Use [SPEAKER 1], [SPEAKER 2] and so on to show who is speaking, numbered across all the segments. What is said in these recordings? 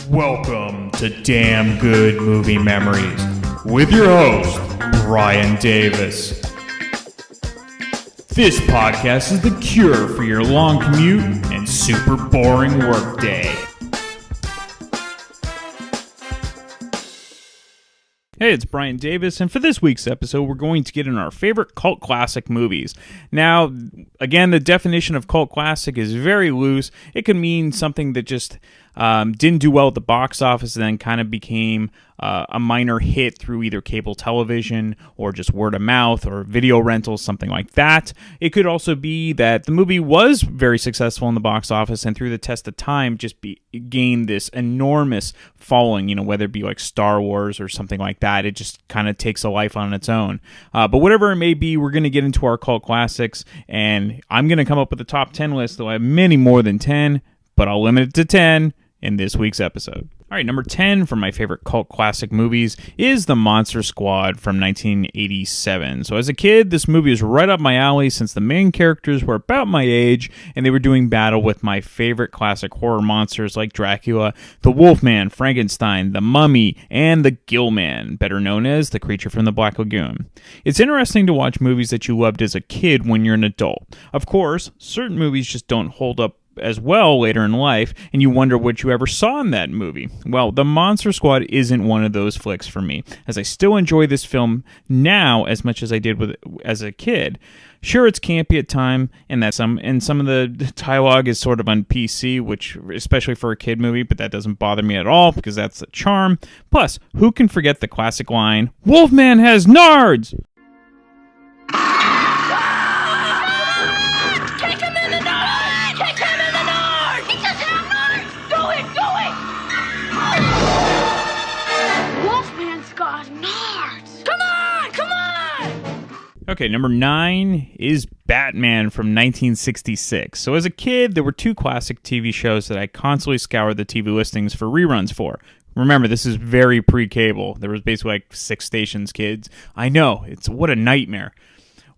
[SPEAKER 1] Welcome to Damn Good Movie Memories with your host, Brian Davis. This podcast is the cure for your long commute and super boring workday. Hey, it's Brian Davis, and for this week's episode, we're going to get in our favorite cult classic movies. Now, again, the definition of cult classic is very loose. It could mean something that just didn't do well at the box office and then kind of became a minor hit through either cable television or just word of mouth or video rentals, something like that. It could also be that the movie was very successful in the box office and through the test of time just gained this enormous following, whether it be like Star Wars or something like that. It just kind of takes a life on its own. But whatever it may be, we're going to get into our cult classics, and I'm going to come up with a top 10 list, though I have many more than 10, but I'll limit it to 10 in this week's episode. All right, number 10 for my favorite cult classic movies is The Monster Squad from 1987. So as a kid, this movie was right up my alley since the main characters were about my age and they were doing battle with my favorite classic horror monsters like Dracula, the Wolfman, Frankenstein, the Mummy, and the Gill Man, better known as the creature from the Black Lagoon. It's interesting to watch movies that you loved as a kid when you're an adult. Of course, certain movies just don't hold up as well later in life, and you wonder what you ever saw in that movie. Well, The Monster Squad isn't one of those flicks for me, as I still enjoy this film now as much as I did as a kid. Sure, it's campy at time, and some of the dialogue is sort of on PC, which especially for a kid movie, but that doesn't bother me at all because that's the charm. Plus, who can forget the classic line, "Wolfman has nards!" Okay, number 9 is Batman from 1966. So as a kid, there were two classic TV shows that I constantly scoured the TV listings for reruns for. Remember, this is very pre-cable. There was basically like 6 stations, kids. I know, what a nightmare.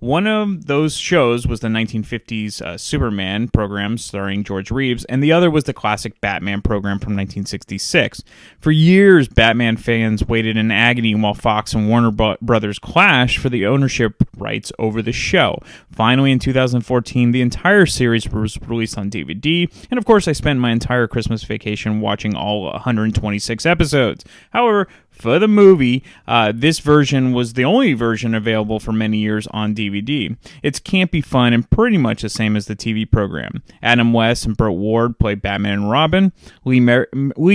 [SPEAKER 1] One of those shows was the 1950s Superman program starring George Reeves, and the other was the classic Batman program from 1966. For years, Batman fans waited in agony while Fox and Warner Brothers clashed for the ownership rights over the show. Finally, in 2014, the entire series was released on DVD, and of course, I spent my entire Christmas vacation watching all 126 episodes. However, for the movie, this version was the only version available for many years on DVD. It's campy fun and pretty much the same as the TV program. Adam West and Burt Ward play Batman and Robin. Lee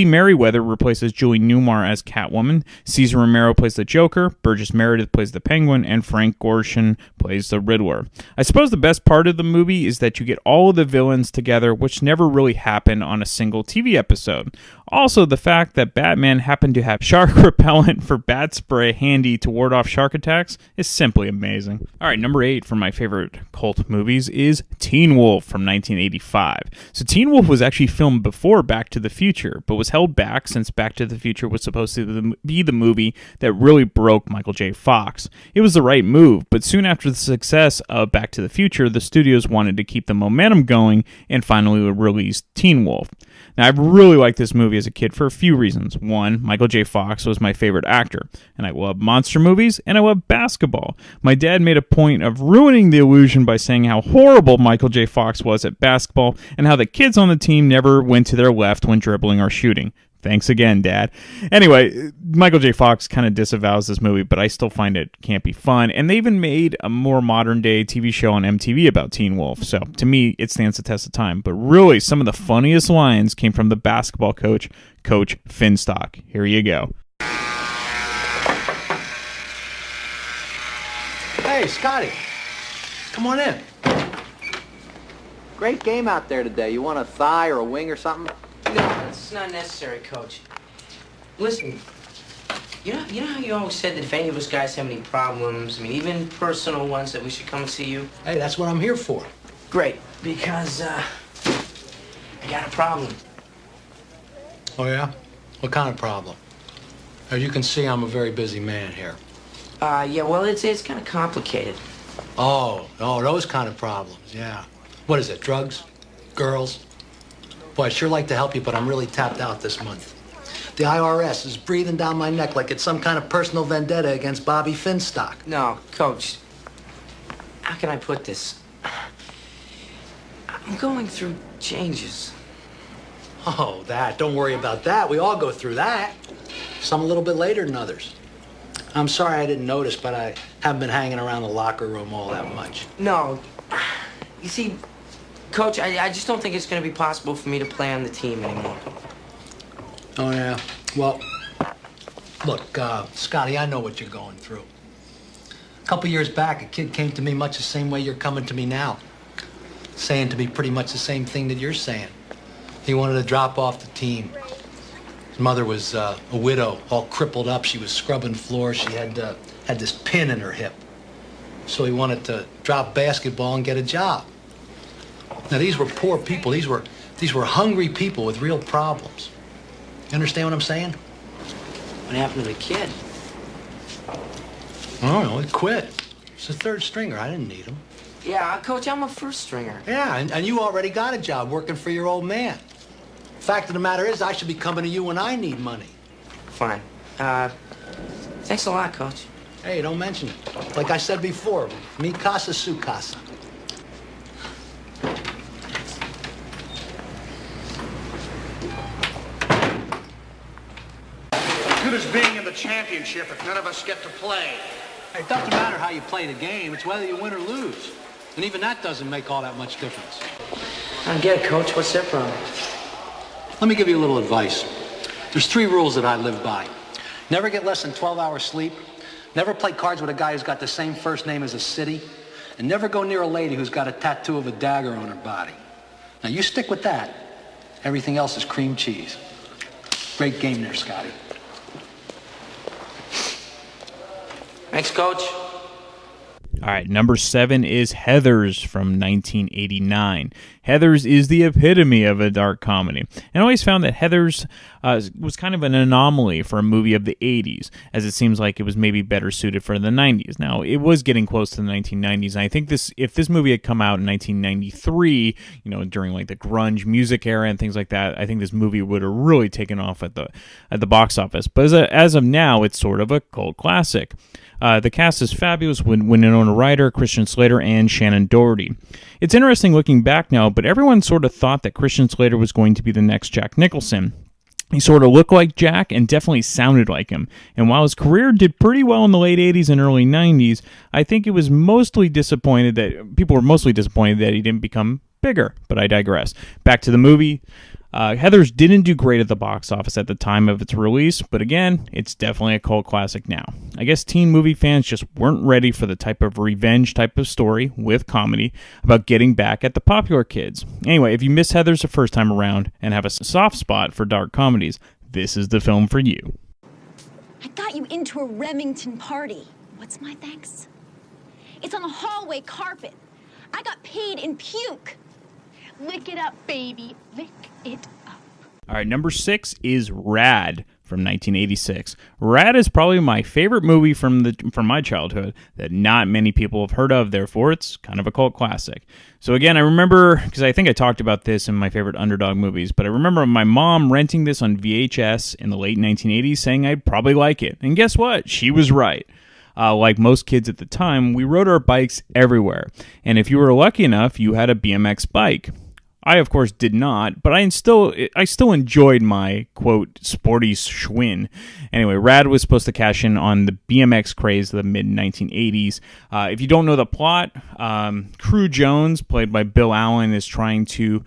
[SPEAKER 1] Merriweather replaces Julie Newmar as Catwoman. Cesar Romero plays the Joker. Burgess Meredith plays the Penguin. And Frank Gorshin plays the Riddler. I suppose the best part of the movie is that you get all of the villains together, which never really happened on a single TV episode. Also, the fact that Batman happened to have shark repellent for bat spray handy to ward off shark attacks is simply amazing. All right, number 8 for my favorite cult movies is Teen Wolf from 1985. So Teen Wolf was actually filmed before Back to the Future, but was held back since Back to the Future was supposed to be the movie that really broke Michael J. Fox. It was the right move, but soon after the success of Back to the Future, the studios wanted to keep the momentum going and finally released Teen Wolf. Now, I've really liked this movie as a kid for a few reasons. One, Michael J. Fox was my favorite actor, and I love monster movies, and I love basketball. My dad made a point of ruining the illusion by saying how horrible Michael J. Fox was at basketball, and how the kids on the team never went to their left when dribbling or shooting. Thanks again, Dad. Anyway, Michael J. Fox kind of disavows this movie, but I still find it campy fun. And they even made a more modern-day TV show on MTV about Teen Wolf. So, to me, it stands the test of time. But really, some of the funniest lines came from the basketball coach, Coach Finstock. Here you go.
[SPEAKER 2] Hey, Scotty. Come on in. Great game out there today. You want a thigh or a wing or something?
[SPEAKER 3] No, it's not necessary, Coach. Listen, you know how you always said that if any of us guys have any problems, even personal ones, that we should come and see you?
[SPEAKER 2] Hey, that's what I'm here for.
[SPEAKER 3] Great, because, I got a problem.
[SPEAKER 2] Oh, yeah? What kind of problem? As you can see, I'm a very busy man here.
[SPEAKER 3] Yeah, well, it's kind of complicated.
[SPEAKER 2] Oh, those kind of problems, yeah. What is it, drugs? Girls? Boy, I'd sure like to help you, but I'm really tapped out this month. The IRS is breathing down my neck like it's some kind of personal vendetta against Bobby Finstock.
[SPEAKER 3] No, Coach. How can I put this? I'm going through changes.
[SPEAKER 2] Oh, that. Don't worry about that. We all go through that. Some a little bit later than others. I'm sorry I didn't notice, but I haven't been hanging around the locker room all that much.
[SPEAKER 3] No. You see, Coach, I just don't think it's going to be possible for me to play on the team anymore.
[SPEAKER 2] Oh, yeah. Well, look, Scotty, I know what you're going through. A couple years back, a kid came to me much the same way you're coming to me now. Saying to me pretty much the same thing that you're saying. He wanted to drop off the team. His mother was a widow, all crippled up. She was scrubbing floors. She had this pin in her hip. So he wanted to drop basketball and get a job. Now, these were poor people. These were hungry people with real problems. You understand what I'm saying?
[SPEAKER 3] What happened to the kid?
[SPEAKER 2] I don't know. He quit. He's a third stringer. I didn't need him.
[SPEAKER 3] Yeah, Coach, I'm a first stringer.
[SPEAKER 2] Yeah, and you already got a job working for your old man. Fact of the matter is, I should be coming to you when I need money.
[SPEAKER 3] Fine. Thanks a lot, Coach.
[SPEAKER 2] Hey, don't mention it. Like I said before, mi casa, su casa.
[SPEAKER 4] Good as being in the championship if none of us get to play.
[SPEAKER 2] Hey, it doesn't matter how you play the game. It's whether you win or lose. And even that doesn't make all that much difference.
[SPEAKER 3] I don't get it, Coach. What's their problem?
[SPEAKER 2] Let me give you a little advice. There's 3 rules that I live by. Never get less than 12 hours sleep. Never play cards with a guy who's got the same first name as a city. And never go near a lady who's got a tattoo of a dagger on her body. Now, you stick with that. Everything else is cream cheese. Great game there, Scotty.
[SPEAKER 3] Thanks, Coach.
[SPEAKER 1] All right, number 7 is Heathers from 1989. Heathers is the epitome of a dark comedy. And I always found that Heathers was kind of an anomaly for a movie of the 80s, as it seems like it was maybe better suited for the 90s. Now, it was getting close to the 1990s, and I think if this movie had come out in 1993, during like the grunge music era and things like that, I think this movie would have really taken off at the box office. But as of now, it's sort of a cult classic. The cast is fabulous with Winona Ryder, Christian Slater, and Shannon Doherty. It's interesting looking back now, but everyone sort of thought that Christian Slater was going to be the next Jack Nicholson. He sort of looked like Jack and definitely sounded like him. And while his career did pretty well in the late 80s and early 90s, I think people were mostly disappointed that he didn't become bigger. But I digress. Back to the movie. Heathers didn't do great at the box office at the time of its release, but again, it's definitely a cult classic now. I guess teen movie fans just weren't ready for the type of revenge type of story with comedy about getting back at the popular kids. Anyway, if you missed Heathers the first time around and have a soft spot for dark comedies, this is the film for you.
[SPEAKER 5] I got you into a Remington party. What's my thanks? It's on the hallway carpet. I got paid in puke. Lick it up, baby. Lick it up.
[SPEAKER 1] All right, number 6 is Rad from 1986. Rad is probably my favorite movie from my childhood that not many people have heard of, therefore it's kind of a cult classic. So again, I remember, because I think I talked about this in my favorite underdog movies, but I remember my mom renting this on VHS in the late 1980s saying I'd probably like it. And guess what? She was right. Like most kids at the time, we rode our bikes everywhere. And if you were lucky enough, you had a BMX bike. I, of course, did not, but I still enjoyed my, quote, sporty Schwinn. Anyway, Rad was supposed to cash in on the BMX craze of the mid-1980s. If you don't know the plot, Crew Jones, played by Bill Allen, is trying to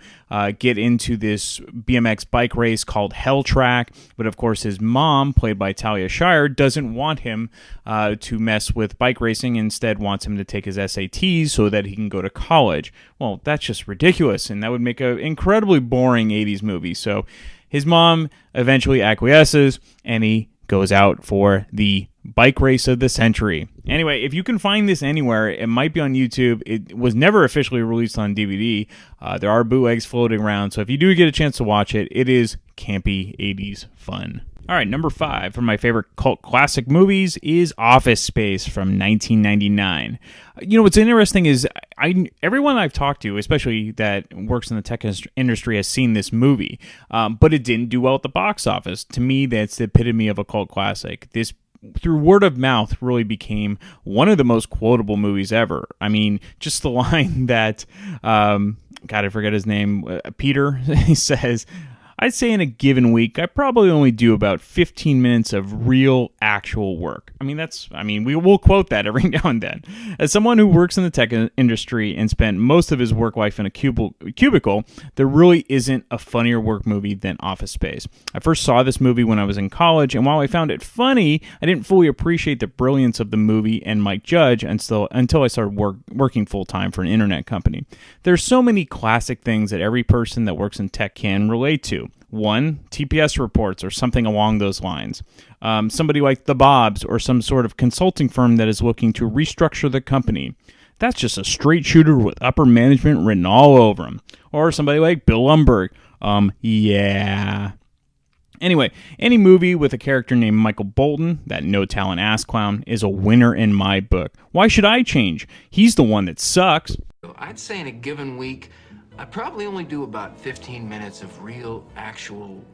[SPEAKER 1] get into this BMX bike race called Hell Track, but of course his mom, played by Talia Shire, doesn't want him to mess with bike racing, instead wants him to take his SATs so that he can go to college. Well, that's just ridiculous, and that would make an incredibly boring 80s movie. So his mom eventually acquiesces, and he goes out for the bike race of the century. Anyway, if you can find this anywhere, it might be on YouTube. It was never officially released on DVD. There are bootlegs floating around, so if you do get a chance to watch it, it is campy 80s fun. All right, number 5 for my favorite cult classic movies is Office Space from 1999. You know, what's interesting is everyone I've talked to, especially that works in the tech industry, has seen this movie, but it didn't do well at the box office. To me, that's the epitome of a cult classic. This, through word of mouth, really became one of the most quotable movies ever. I mean, just the line that, God, I forget his name, Peter, he says, I'd say in a given week, I probably only do about 15 minutes of real, actual work. We will quote that every now and then. As someone who works in the tech industry and spent most of his work life in a cubicle, there really isn't a funnier work movie than Office Space. I first saw this movie when I was in college, and while I found it funny, I didn't fully appreciate the brilliance of the movie and Mike Judge until I started working full-time for an internet company. There's so many classic things that every person that works in tech can relate to. 1, TPS reports or something along those lines. Somebody like the Bobs or some sort of consulting firm that is looking to restructure the company. That's just a straight shooter with upper management written all over him. Or somebody like Bill Lumbergh. Yeah. Anyway, any movie with a character named Michael Bolton, that no-talent ass clown, is a winner in my book. Why should I change? He's the one that sucks.
[SPEAKER 6] I'd say in a given week, I probably only do about 15 minutes of real, actual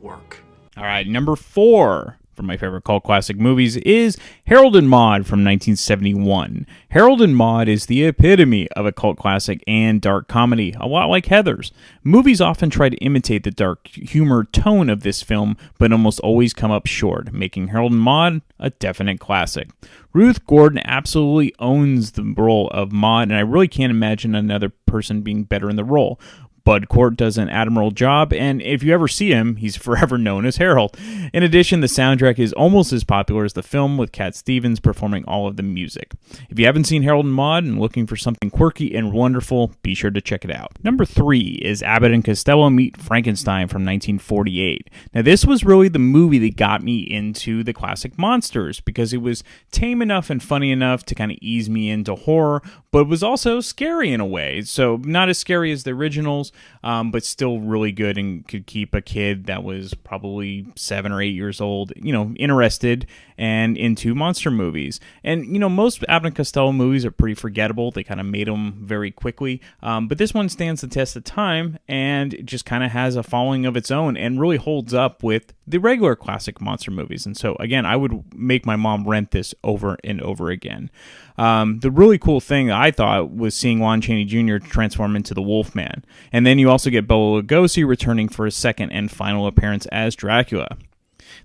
[SPEAKER 6] work.
[SPEAKER 1] All right, number 4 for my favorite cult classic movies is Harold and Maude from 1971. Harold and Maude is the epitome of a cult classic and dark comedy, a lot like Heathers. Movies often try to imitate the dark humor tone of this film, but almost always come up short, making Harold and Maude a definite classic. Ruth Gordon absolutely owns the role of Maude, and I really can't imagine another person being better in the role. Bud Cort does an admirable job, and if you ever see him, he's forever known as Harold. In addition, the soundtrack is almost as popular as the film, with Cat Stevens performing all of the music. If you haven't seen Harold and Maude and looking for something quirky and wonderful, be sure to check it out. Number 3 is Abbott and Costello Meet Frankenstein from 1948. Now, this was really the movie that got me into the classic monsters, because it was tame enough and funny enough to kind of ease me into horror, but it was also scary in a way. So not as scary as the originals, but still really good and could keep a kid that was probably 7 or 8 years old, interested and into monster movies. And, most Abbott and Costello movies are pretty forgettable. They kind of made them very quickly. But this one stands the test of time and just kind of has a following of its own and really holds up with the regular classic monster movies. And so, again, I would make my mom rent this over and over again. The really cool thing I thought was seeing Lon Chaney Jr. transform into the Wolfman. And then you also get Bela Lugosi returning for his second and final appearance as Dracula.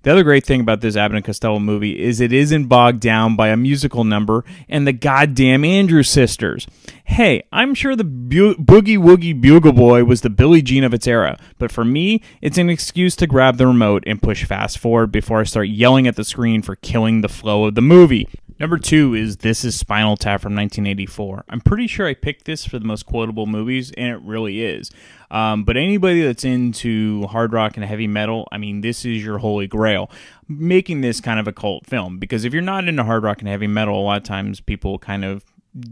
[SPEAKER 1] The other great thing about this Abbott and Costello movie is it isn't bogged down by a musical number and the goddamn Andrews sisters. Hey, I'm sure the Boogie Woogie Bugle Boy was the Billie Jean of its era, but for me, it's an excuse to grab the remote and push fast forward before I start yelling at the screen for killing the flow of the movie. Number 2 is This Is Spinal Tap from 1984. I'm pretty sure I picked this for the most quotable movies, and it really is. But anybody that's into hard rock and heavy metal, this is your holy grail. Making this kind of a cult film, because if you're not into hard rock and heavy metal, a lot of times people kind of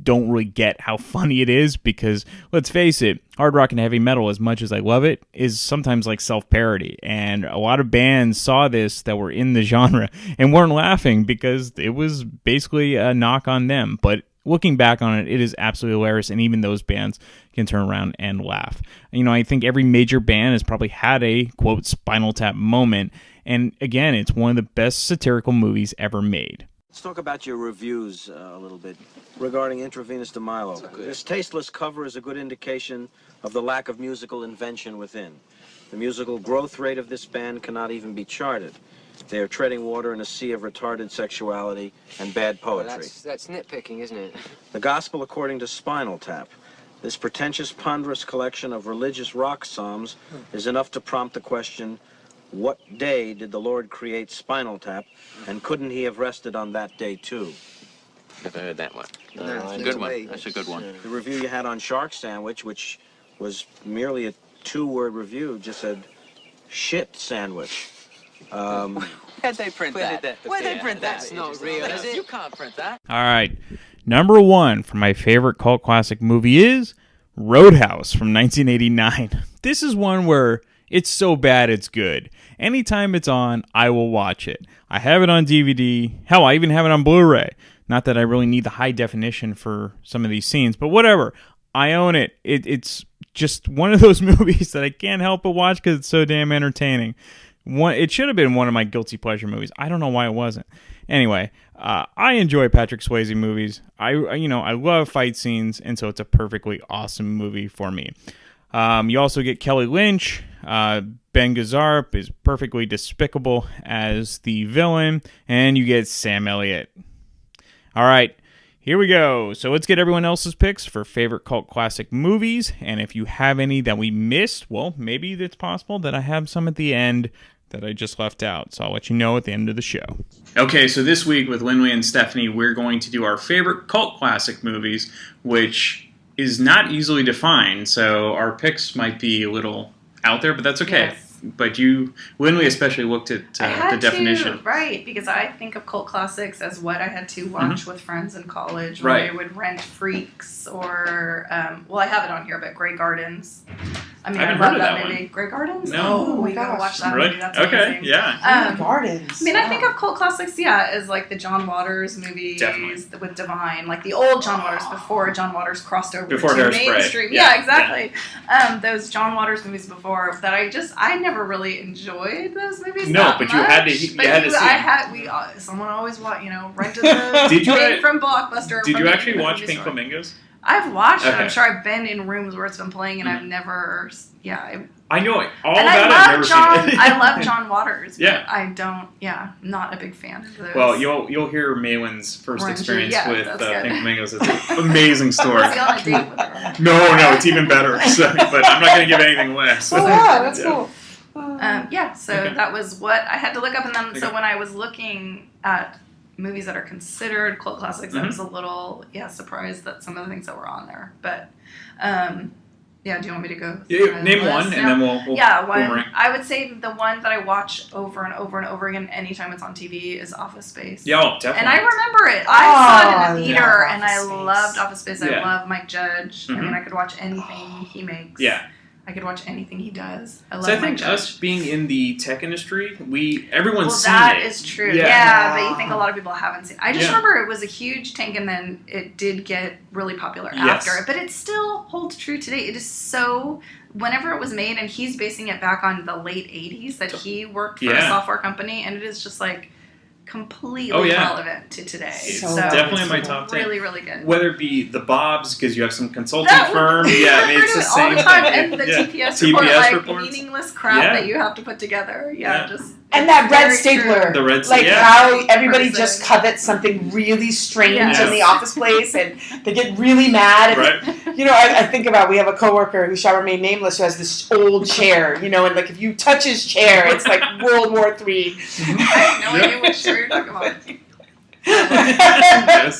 [SPEAKER 1] don't really get how funny it is, because let's face it, hard rock and heavy metal, as much as I love it, is sometimes like self-parody, and a lot of bands saw this that were in the genre and weren't laughing because it was basically a knock on them. But looking back on it, it is absolutely hilarious, and even those bands can turn around and laugh. I think every major band has probably had a, quote, Spinal Tap moment, and again, it's one of the best satirical movies ever made.
[SPEAKER 7] Let's talk about your reviews a little bit regarding Intravenous de Milo. This tasteless cover is a good indication of the lack of musical invention within. The musical growth rate of this band cannot even be charted. They are treading water in a sea of retarded sexuality and bad poetry.
[SPEAKER 3] Well, that's nitpicking, isn't it?
[SPEAKER 7] The Gospel According to Spinal Tap. This pretentious, ponderous collection of religious rock psalms is enough to prompt the question, what day did the Lord create Spinal Tap, and couldn't he have rested on that day too?
[SPEAKER 8] Never heard that one.
[SPEAKER 3] No,
[SPEAKER 8] Good one. That's a good one.
[SPEAKER 7] The review you had on Shark Sandwich, which was merely a 2-word review, just said, shit sandwich.
[SPEAKER 8] Where'd they print that? Where'd they print that?
[SPEAKER 6] That's not real, is it?
[SPEAKER 8] You can't print that.
[SPEAKER 1] All right. Number 1 for my favorite cult classic movie is Roadhouse from 1989. This is one where it's so bad it's good. Anytime it's on, I will watch it. I have it on DVD. Hell, I even have it on Blu-ray. Not that I really need the high definition for some of these scenes, but whatever. I own it. It's just one of those movies that I can't help but watch because it's so damn entertaining. It should have been one of my guilty pleasure movies. I don't know why it wasn't. Anyway, I enjoy Patrick Swayze movies. I love fight scenes, and so it's a perfectly awesome movie for me. You also get Kelly Lynch. Ben Gazzara is perfectly despicable as the villain, and you get Sam Elliott. All right, here we go. So let's get everyone else's picks for favorite cult classic movies, and if you have any that we missed, well, maybe it's possible that I have some at the end that I just left out, so I'll let you know at the end of the show. Okay, so this week with Lindley and Stephanie, we're going to do our favorite cult classic movies, which is not easily defined, so our picks might be a little out there, but that's okay.
[SPEAKER 9] Yes.
[SPEAKER 1] But Lindley especially looked at the definition.
[SPEAKER 9] Right, because I think of cult classics as what I had to watch with friends in college when
[SPEAKER 1] Right.
[SPEAKER 9] they would rent Freaks or, I have it on here, but Grey Gardens. I mean,
[SPEAKER 1] I
[SPEAKER 9] I
[SPEAKER 1] haven't
[SPEAKER 9] love
[SPEAKER 1] heard of
[SPEAKER 9] that
[SPEAKER 1] that
[SPEAKER 9] movie.
[SPEAKER 1] one.
[SPEAKER 9] Grey Gardens?
[SPEAKER 1] No.
[SPEAKER 9] Oh, we gotta
[SPEAKER 10] gosh.
[SPEAKER 9] watch that
[SPEAKER 1] Really?
[SPEAKER 9] movie. That's
[SPEAKER 1] Okay,
[SPEAKER 9] amazing.
[SPEAKER 1] yeah.
[SPEAKER 10] Gardens.
[SPEAKER 9] I mean, I think of cult classics, as like the John Waters movies
[SPEAKER 1] Definitely.
[SPEAKER 9] with Divine, like the old John Waters before John Waters crossed over
[SPEAKER 1] Before
[SPEAKER 9] to
[SPEAKER 1] Hairspray.
[SPEAKER 9] mainstream.
[SPEAKER 1] Yeah,
[SPEAKER 9] Yeah, exactly. Those John Waters movies before that I never really enjoyed those movies.
[SPEAKER 1] No,
[SPEAKER 9] that
[SPEAKER 1] but you had to-
[SPEAKER 9] much.
[SPEAKER 1] you
[SPEAKER 9] But
[SPEAKER 1] had to see them.
[SPEAKER 9] someone always rented the
[SPEAKER 1] Did you
[SPEAKER 9] thing
[SPEAKER 1] a-
[SPEAKER 9] from Blockbuster.
[SPEAKER 1] Did
[SPEAKER 9] from
[SPEAKER 1] you
[SPEAKER 9] the
[SPEAKER 1] actually watch
[SPEAKER 9] movie
[SPEAKER 1] Pink
[SPEAKER 9] store.
[SPEAKER 1] Flamingos?
[SPEAKER 9] I've watched it.
[SPEAKER 1] Okay.
[SPEAKER 9] I'm sure I've been in rooms where it's been playing, and I've never.
[SPEAKER 1] I know it. All
[SPEAKER 9] And
[SPEAKER 1] about it. I've never seen it.
[SPEAKER 9] I love John Waters.
[SPEAKER 1] Yeah.
[SPEAKER 9] But I don't. Yeah, not a big fan of those.
[SPEAKER 1] Well, you'll hear Maywin's first
[SPEAKER 9] Orangey,
[SPEAKER 1] experience
[SPEAKER 9] yeah,
[SPEAKER 1] with
[SPEAKER 9] that's good.
[SPEAKER 1] Pink Flamingos. It's an amazing story.
[SPEAKER 9] Was he on a date with her?
[SPEAKER 1] No, it's even better. So, but I'm not going to give anything away. So.
[SPEAKER 10] Oh, wow, that's cool.
[SPEAKER 9] So
[SPEAKER 1] Okay.
[SPEAKER 9] that was what I had to look up, and then so
[SPEAKER 1] Okay.
[SPEAKER 9] when I was looking at movies that are considered cult classics, I
[SPEAKER 1] Mhm.
[SPEAKER 9] was a little surprised that some of the things that were on there. But do you want me to go?
[SPEAKER 1] Yeah,
[SPEAKER 9] through my
[SPEAKER 1] name
[SPEAKER 9] list
[SPEAKER 1] one,
[SPEAKER 9] now?
[SPEAKER 1] and then we'll
[SPEAKER 9] one.
[SPEAKER 1] rank.
[SPEAKER 9] I would say the one that I watch over and over and over again anytime it's on TV is Office Space.
[SPEAKER 1] Yeah, oh, definitely.
[SPEAKER 9] And I remember it. I saw it in the
[SPEAKER 10] Oh,
[SPEAKER 9] theater,
[SPEAKER 10] yeah,
[SPEAKER 9] and I
[SPEAKER 10] Office Space.
[SPEAKER 9] loved Office Space. I
[SPEAKER 1] Yeah.
[SPEAKER 9] love Mike Judge. I
[SPEAKER 1] Mhm.
[SPEAKER 9] mean, I could watch anything he makes.
[SPEAKER 1] Yeah.
[SPEAKER 9] I could watch anything he does. I love
[SPEAKER 1] So I
[SPEAKER 9] Mike
[SPEAKER 1] think
[SPEAKER 9] Judge.
[SPEAKER 1] us being in the tech industry, everyone's
[SPEAKER 9] Well,
[SPEAKER 1] seen
[SPEAKER 9] that
[SPEAKER 1] it.
[SPEAKER 9] is true.
[SPEAKER 1] Yeah.
[SPEAKER 9] Yeah, but you think a lot of people haven't seen it. I just
[SPEAKER 1] Yeah.
[SPEAKER 9] remember it was a huge tank, and then it did get really popular
[SPEAKER 1] Yes.
[SPEAKER 9] after it. But it still holds true today. It is so... Whenever it was made, and he's basing it back on the late 80s, that he worked for a
[SPEAKER 1] Yeah.
[SPEAKER 9] software company, and it is just like completely
[SPEAKER 1] Oh, yeah.
[SPEAKER 9] relevant to today.
[SPEAKER 1] It's
[SPEAKER 10] So
[SPEAKER 1] definitely in my
[SPEAKER 10] it's
[SPEAKER 1] top 10.
[SPEAKER 9] Really, really good.
[SPEAKER 1] Whether it be the Bobs, because you have some consulting firm.
[SPEAKER 9] We
[SPEAKER 1] Yeah, I
[SPEAKER 9] refer
[SPEAKER 1] mean, it's
[SPEAKER 9] to
[SPEAKER 1] the
[SPEAKER 9] it all
[SPEAKER 1] same
[SPEAKER 9] the time,
[SPEAKER 1] thing.
[SPEAKER 9] and the
[SPEAKER 1] Yeah.
[SPEAKER 9] TPS report, like
[SPEAKER 1] reports.
[SPEAKER 9] meaningless crap
[SPEAKER 1] Yeah.
[SPEAKER 9] that you have to put together.
[SPEAKER 1] Yeah.
[SPEAKER 9] Just
[SPEAKER 10] And that red
[SPEAKER 9] very
[SPEAKER 10] stapler.
[SPEAKER 9] true.
[SPEAKER 1] The red
[SPEAKER 10] Like
[SPEAKER 1] yeah.
[SPEAKER 10] how everybody
[SPEAKER 9] Person.
[SPEAKER 10] just covets something really strange
[SPEAKER 9] Yes.
[SPEAKER 10] in the office place and they get really mad.
[SPEAKER 1] Right.
[SPEAKER 10] You know, I think about, we have a coworker who shall remain nameless who has this old chair, and like if you touch his chair, it's like World War III.
[SPEAKER 9] I have no idea what show you're talking about.
[SPEAKER 1] Yes.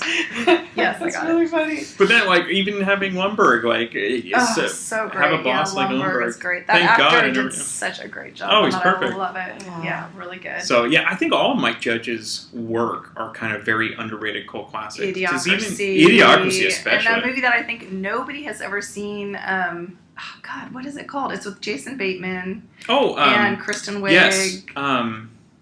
[SPEAKER 9] Yes, I
[SPEAKER 10] That's
[SPEAKER 9] got
[SPEAKER 10] really
[SPEAKER 9] it.
[SPEAKER 10] funny.
[SPEAKER 1] But then, even having Lumberg,
[SPEAKER 9] Oh, so great.
[SPEAKER 1] have a boss like
[SPEAKER 9] Lumberg
[SPEAKER 1] Lumberg.
[SPEAKER 9] is great. That
[SPEAKER 1] Thank
[SPEAKER 9] actor
[SPEAKER 1] God I
[SPEAKER 9] did
[SPEAKER 1] never-
[SPEAKER 9] such a great job.
[SPEAKER 1] Oh,
[SPEAKER 9] on
[SPEAKER 1] he's
[SPEAKER 9] that.
[SPEAKER 1] perfect.
[SPEAKER 9] I love it.
[SPEAKER 10] Yeah.
[SPEAKER 9] Yeah, really good.
[SPEAKER 1] So yeah, I think all of Mike Judge's work are kind of very underrated cult classics. 'Cause
[SPEAKER 9] Idiocracy.
[SPEAKER 1] Idiocracy especially.
[SPEAKER 9] And a movie that I think nobody has ever seen. Oh God, what is it called? It's with Jason Bateman and Kristen Wiig.
[SPEAKER 1] Yes.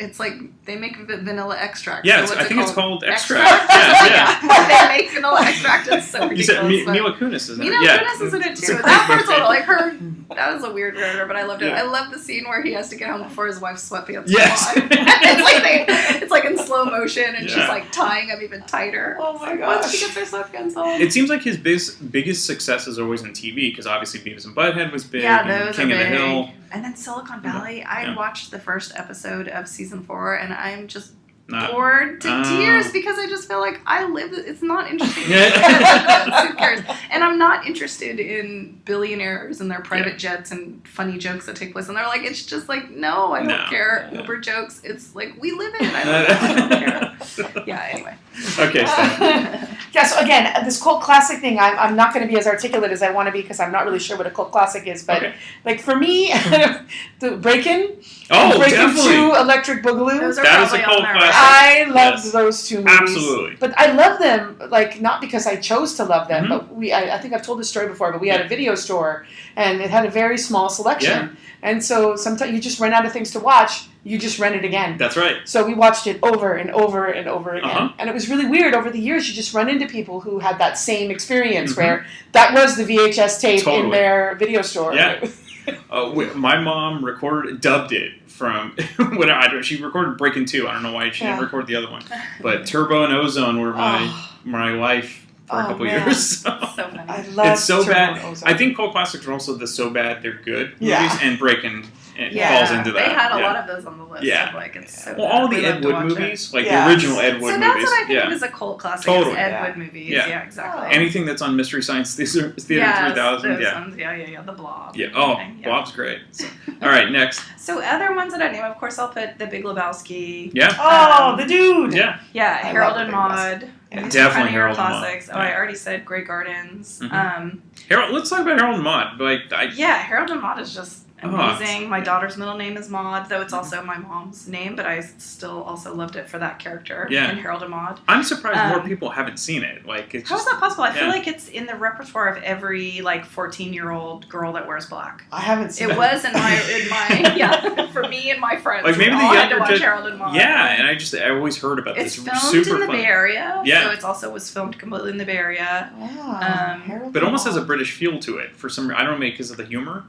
[SPEAKER 9] It's like they make vanilla extract.
[SPEAKER 1] Yeah,
[SPEAKER 9] so
[SPEAKER 1] I
[SPEAKER 9] what's
[SPEAKER 1] think
[SPEAKER 9] it
[SPEAKER 1] it's
[SPEAKER 9] called?
[SPEAKER 1] called Extract. Yeah,
[SPEAKER 9] They make vanilla extract. It's so
[SPEAKER 1] You said
[SPEAKER 9] ridiculous. but-
[SPEAKER 1] Mila Kunis, isn't it?
[SPEAKER 9] Mila
[SPEAKER 1] Yeah.
[SPEAKER 9] Kunis is in it
[SPEAKER 1] It's
[SPEAKER 9] too.
[SPEAKER 1] a
[SPEAKER 9] That
[SPEAKER 1] great
[SPEAKER 9] part's
[SPEAKER 1] movie.
[SPEAKER 9] all like her. That was a weird murder, but I loved it.
[SPEAKER 1] Yeah.
[SPEAKER 9] I love the scene where he has to get home before his wife's sweatpants
[SPEAKER 1] Yes.
[SPEAKER 9] come on. It's like in slow motion, and she's
[SPEAKER 1] Yeah.
[SPEAKER 9] like tying them even tighter.
[SPEAKER 10] Oh my
[SPEAKER 9] Once she
[SPEAKER 10] gosh.
[SPEAKER 9] gets her sweatpants on.
[SPEAKER 1] It seems like his biggest success is always in TV, because obviously Beavis and Butthead was big,
[SPEAKER 9] Yeah,
[SPEAKER 1] and
[SPEAKER 9] those
[SPEAKER 1] King
[SPEAKER 9] are
[SPEAKER 1] of the
[SPEAKER 9] big.
[SPEAKER 1] Hill.
[SPEAKER 9] And then Silicon Valley. I
[SPEAKER 1] Yeah.
[SPEAKER 9] watched the first episode of season 4, and I'm just
[SPEAKER 1] Not-
[SPEAKER 9] bored to
[SPEAKER 1] Oh.
[SPEAKER 9] tears because I just feel like I live. It's not interesting.
[SPEAKER 1] Yeah.
[SPEAKER 9] Who cares? And I'm not interested in billionaires and their private jets and funny jokes that take place. And they're like, it's just like, no, I don't
[SPEAKER 1] No.
[SPEAKER 9] care.
[SPEAKER 1] Yeah.
[SPEAKER 9] Uber jokes. It's like we live in it. I don't care. Yeah. Anyway.
[SPEAKER 1] Okay, so
[SPEAKER 10] Yeah, so again, this cult classic thing, I'm not going to be as articulate as I want to be because I'm not really sure what a cult classic is. But like for me, the Breakin', Breakin' 2, Electric Boogaloo.
[SPEAKER 1] That is a cult classic.
[SPEAKER 10] I loved those two movies.
[SPEAKER 1] Absolutely.
[SPEAKER 10] But I love them, like not because I chose to love them, but I think I've told this story before, but we had a video store and it had a very small selection.
[SPEAKER 1] Yeah.
[SPEAKER 10] And so sometimes you just run out of things to watch. You just rent it again.
[SPEAKER 1] That's right.
[SPEAKER 10] So we watched it over and over and over again. And it was really weird. Over the years, you just run into people who had that same experience where that was the VHS tape in their video store.
[SPEAKER 1] Yeah. My mom dubbed it from, she recorded Breakin' 2. I don't know why she didn't record the other one. But Turbo and Ozone were my life for a couple years. So
[SPEAKER 9] funny.
[SPEAKER 10] I love
[SPEAKER 1] it's so
[SPEAKER 10] Turbo
[SPEAKER 1] bad.
[SPEAKER 10] and Ozone.
[SPEAKER 1] I think cult classics are also the so bad they're good movies, and Breakin' falls into that.
[SPEAKER 9] They had a lot of those on the list.
[SPEAKER 1] Yeah.
[SPEAKER 9] Of, like, it's so
[SPEAKER 1] all
[SPEAKER 9] bad.
[SPEAKER 1] the
[SPEAKER 9] We love
[SPEAKER 1] Ed
[SPEAKER 9] to
[SPEAKER 1] Wood
[SPEAKER 9] watch
[SPEAKER 1] movies,
[SPEAKER 9] it.
[SPEAKER 1] like the original Ed Wood movies.
[SPEAKER 9] So that's what I think of as a cult classic.
[SPEAKER 1] Totally.
[SPEAKER 9] Is Ed Wood movies. Yeah, exactly.
[SPEAKER 1] Anything that's on Mystery Science Theater 3000.
[SPEAKER 9] Those ones. Yeah. The Blob.
[SPEAKER 1] Yeah. Oh, Blob's great. So, all right, next.
[SPEAKER 9] So other ones that I name, of course, I'll put The Big Lebowski.
[SPEAKER 1] Yeah.
[SPEAKER 10] The dude.
[SPEAKER 1] Yeah.
[SPEAKER 9] Yeah, Harold and Maude.
[SPEAKER 1] Definitely Harold and Maude.
[SPEAKER 9] Classics. Oh, I already said Grey Gardens.
[SPEAKER 1] Harold. Let's talk about Harold and Maude.
[SPEAKER 9] Harold and Maude is just amazing. My daughter's middle name is Maude, though it's also my mom's name, but I still also loved it for that character in Harold and Maude.
[SPEAKER 1] I'm surprised more people haven't seen it. Like,
[SPEAKER 9] how is that possible? I feel like it's in the repertoire of every 14-year-old girl that wears black.
[SPEAKER 10] I haven't seen it.
[SPEAKER 9] It was in my for me and my friends.
[SPEAKER 1] Like maybe
[SPEAKER 9] we
[SPEAKER 1] the
[SPEAKER 9] all had to
[SPEAKER 1] younger
[SPEAKER 9] watch Harold and Maude.
[SPEAKER 1] Yeah, and I always heard about
[SPEAKER 9] it's
[SPEAKER 1] this.
[SPEAKER 9] Filmed
[SPEAKER 1] Super
[SPEAKER 9] in the
[SPEAKER 1] fun.
[SPEAKER 9] Bay Area.
[SPEAKER 1] Yeah.
[SPEAKER 9] So it also was filmed completely in the Bay Area.
[SPEAKER 10] Wow.
[SPEAKER 1] But it almost has a British feel to it for some reason. I don't know, maybe because of the humor.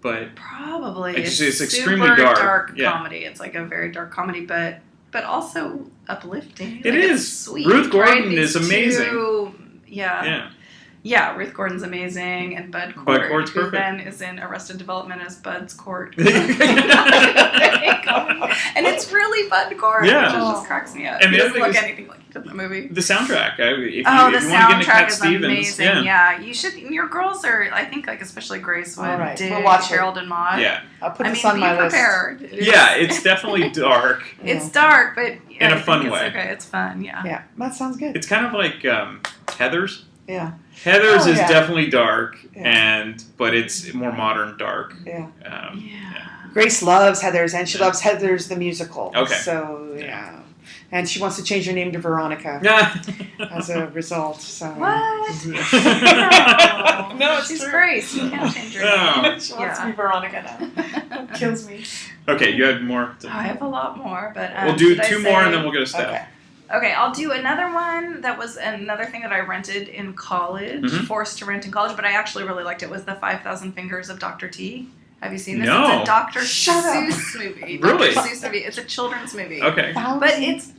[SPEAKER 1] But
[SPEAKER 9] probably
[SPEAKER 1] it's
[SPEAKER 9] super
[SPEAKER 1] extremely dark.
[SPEAKER 9] Comedy. It's like a very dark comedy, but also uplifting.
[SPEAKER 1] It is.
[SPEAKER 9] It's sweet.
[SPEAKER 1] Ruth Gordon is amazing.
[SPEAKER 9] Yeah, Ruth Gordon's amazing, and Bud Cort,
[SPEAKER 1] Bud Cort's
[SPEAKER 9] who
[SPEAKER 1] perfect.
[SPEAKER 9] then is in Arrested Development as Bud's Court. And it's really Bud Court, which just cracks me up.
[SPEAKER 1] And
[SPEAKER 9] he
[SPEAKER 1] the
[SPEAKER 9] doesn't
[SPEAKER 1] other
[SPEAKER 9] look
[SPEAKER 1] thing is
[SPEAKER 9] anything like he did in the movie.
[SPEAKER 1] The soundtrack. If you
[SPEAKER 9] the
[SPEAKER 1] want to get into
[SPEAKER 9] soundtrack
[SPEAKER 1] Cat
[SPEAKER 9] is
[SPEAKER 1] Stevens,
[SPEAKER 9] amazing. Yeah, you should. Your girls are, I think, especially Grace would dig
[SPEAKER 10] we'll watch
[SPEAKER 9] Harold and Maude.
[SPEAKER 1] Yeah,
[SPEAKER 10] I'll put this on my list.
[SPEAKER 1] Yeah, it's definitely dark.
[SPEAKER 9] It's dark, but
[SPEAKER 1] in a fun way.
[SPEAKER 9] Okay, it's fun. Yeah.
[SPEAKER 10] Yeah, that sounds good.
[SPEAKER 1] It's kind of like Heathers.
[SPEAKER 10] Yeah.
[SPEAKER 1] Heathers is definitely dark, but it's more modern dark.
[SPEAKER 10] Yeah. Grace loves Heathers, and she loves Heathers the musical.
[SPEAKER 1] Okay.
[SPEAKER 10] So and she wants to change her name to Veronica. As a result. So.
[SPEAKER 9] What?
[SPEAKER 10] No, it's
[SPEAKER 9] she's
[SPEAKER 10] true.
[SPEAKER 9] Grace. You can't change her name.
[SPEAKER 10] She wants to be Veronica now. Kills me.
[SPEAKER 1] Okay, you had more.
[SPEAKER 9] I have a lot more, but
[SPEAKER 1] we'll do two more, and then we'll go to Steph.
[SPEAKER 9] Okay, I'll do another one that was another thing that I rented in college, forced to rent in college, but I actually really liked it, was The 5,000 Fingers of Dr. T. Have you seen this?
[SPEAKER 1] No.
[SPEAKER 9] It's a Dr. Seuss movie.
[SPEAKER 1] Really?
[SPEAKER 9] Dr. Seuss movie. It's a children's movie.
[SPEAKER 1] Okay.
[SPEAKER 9] But it's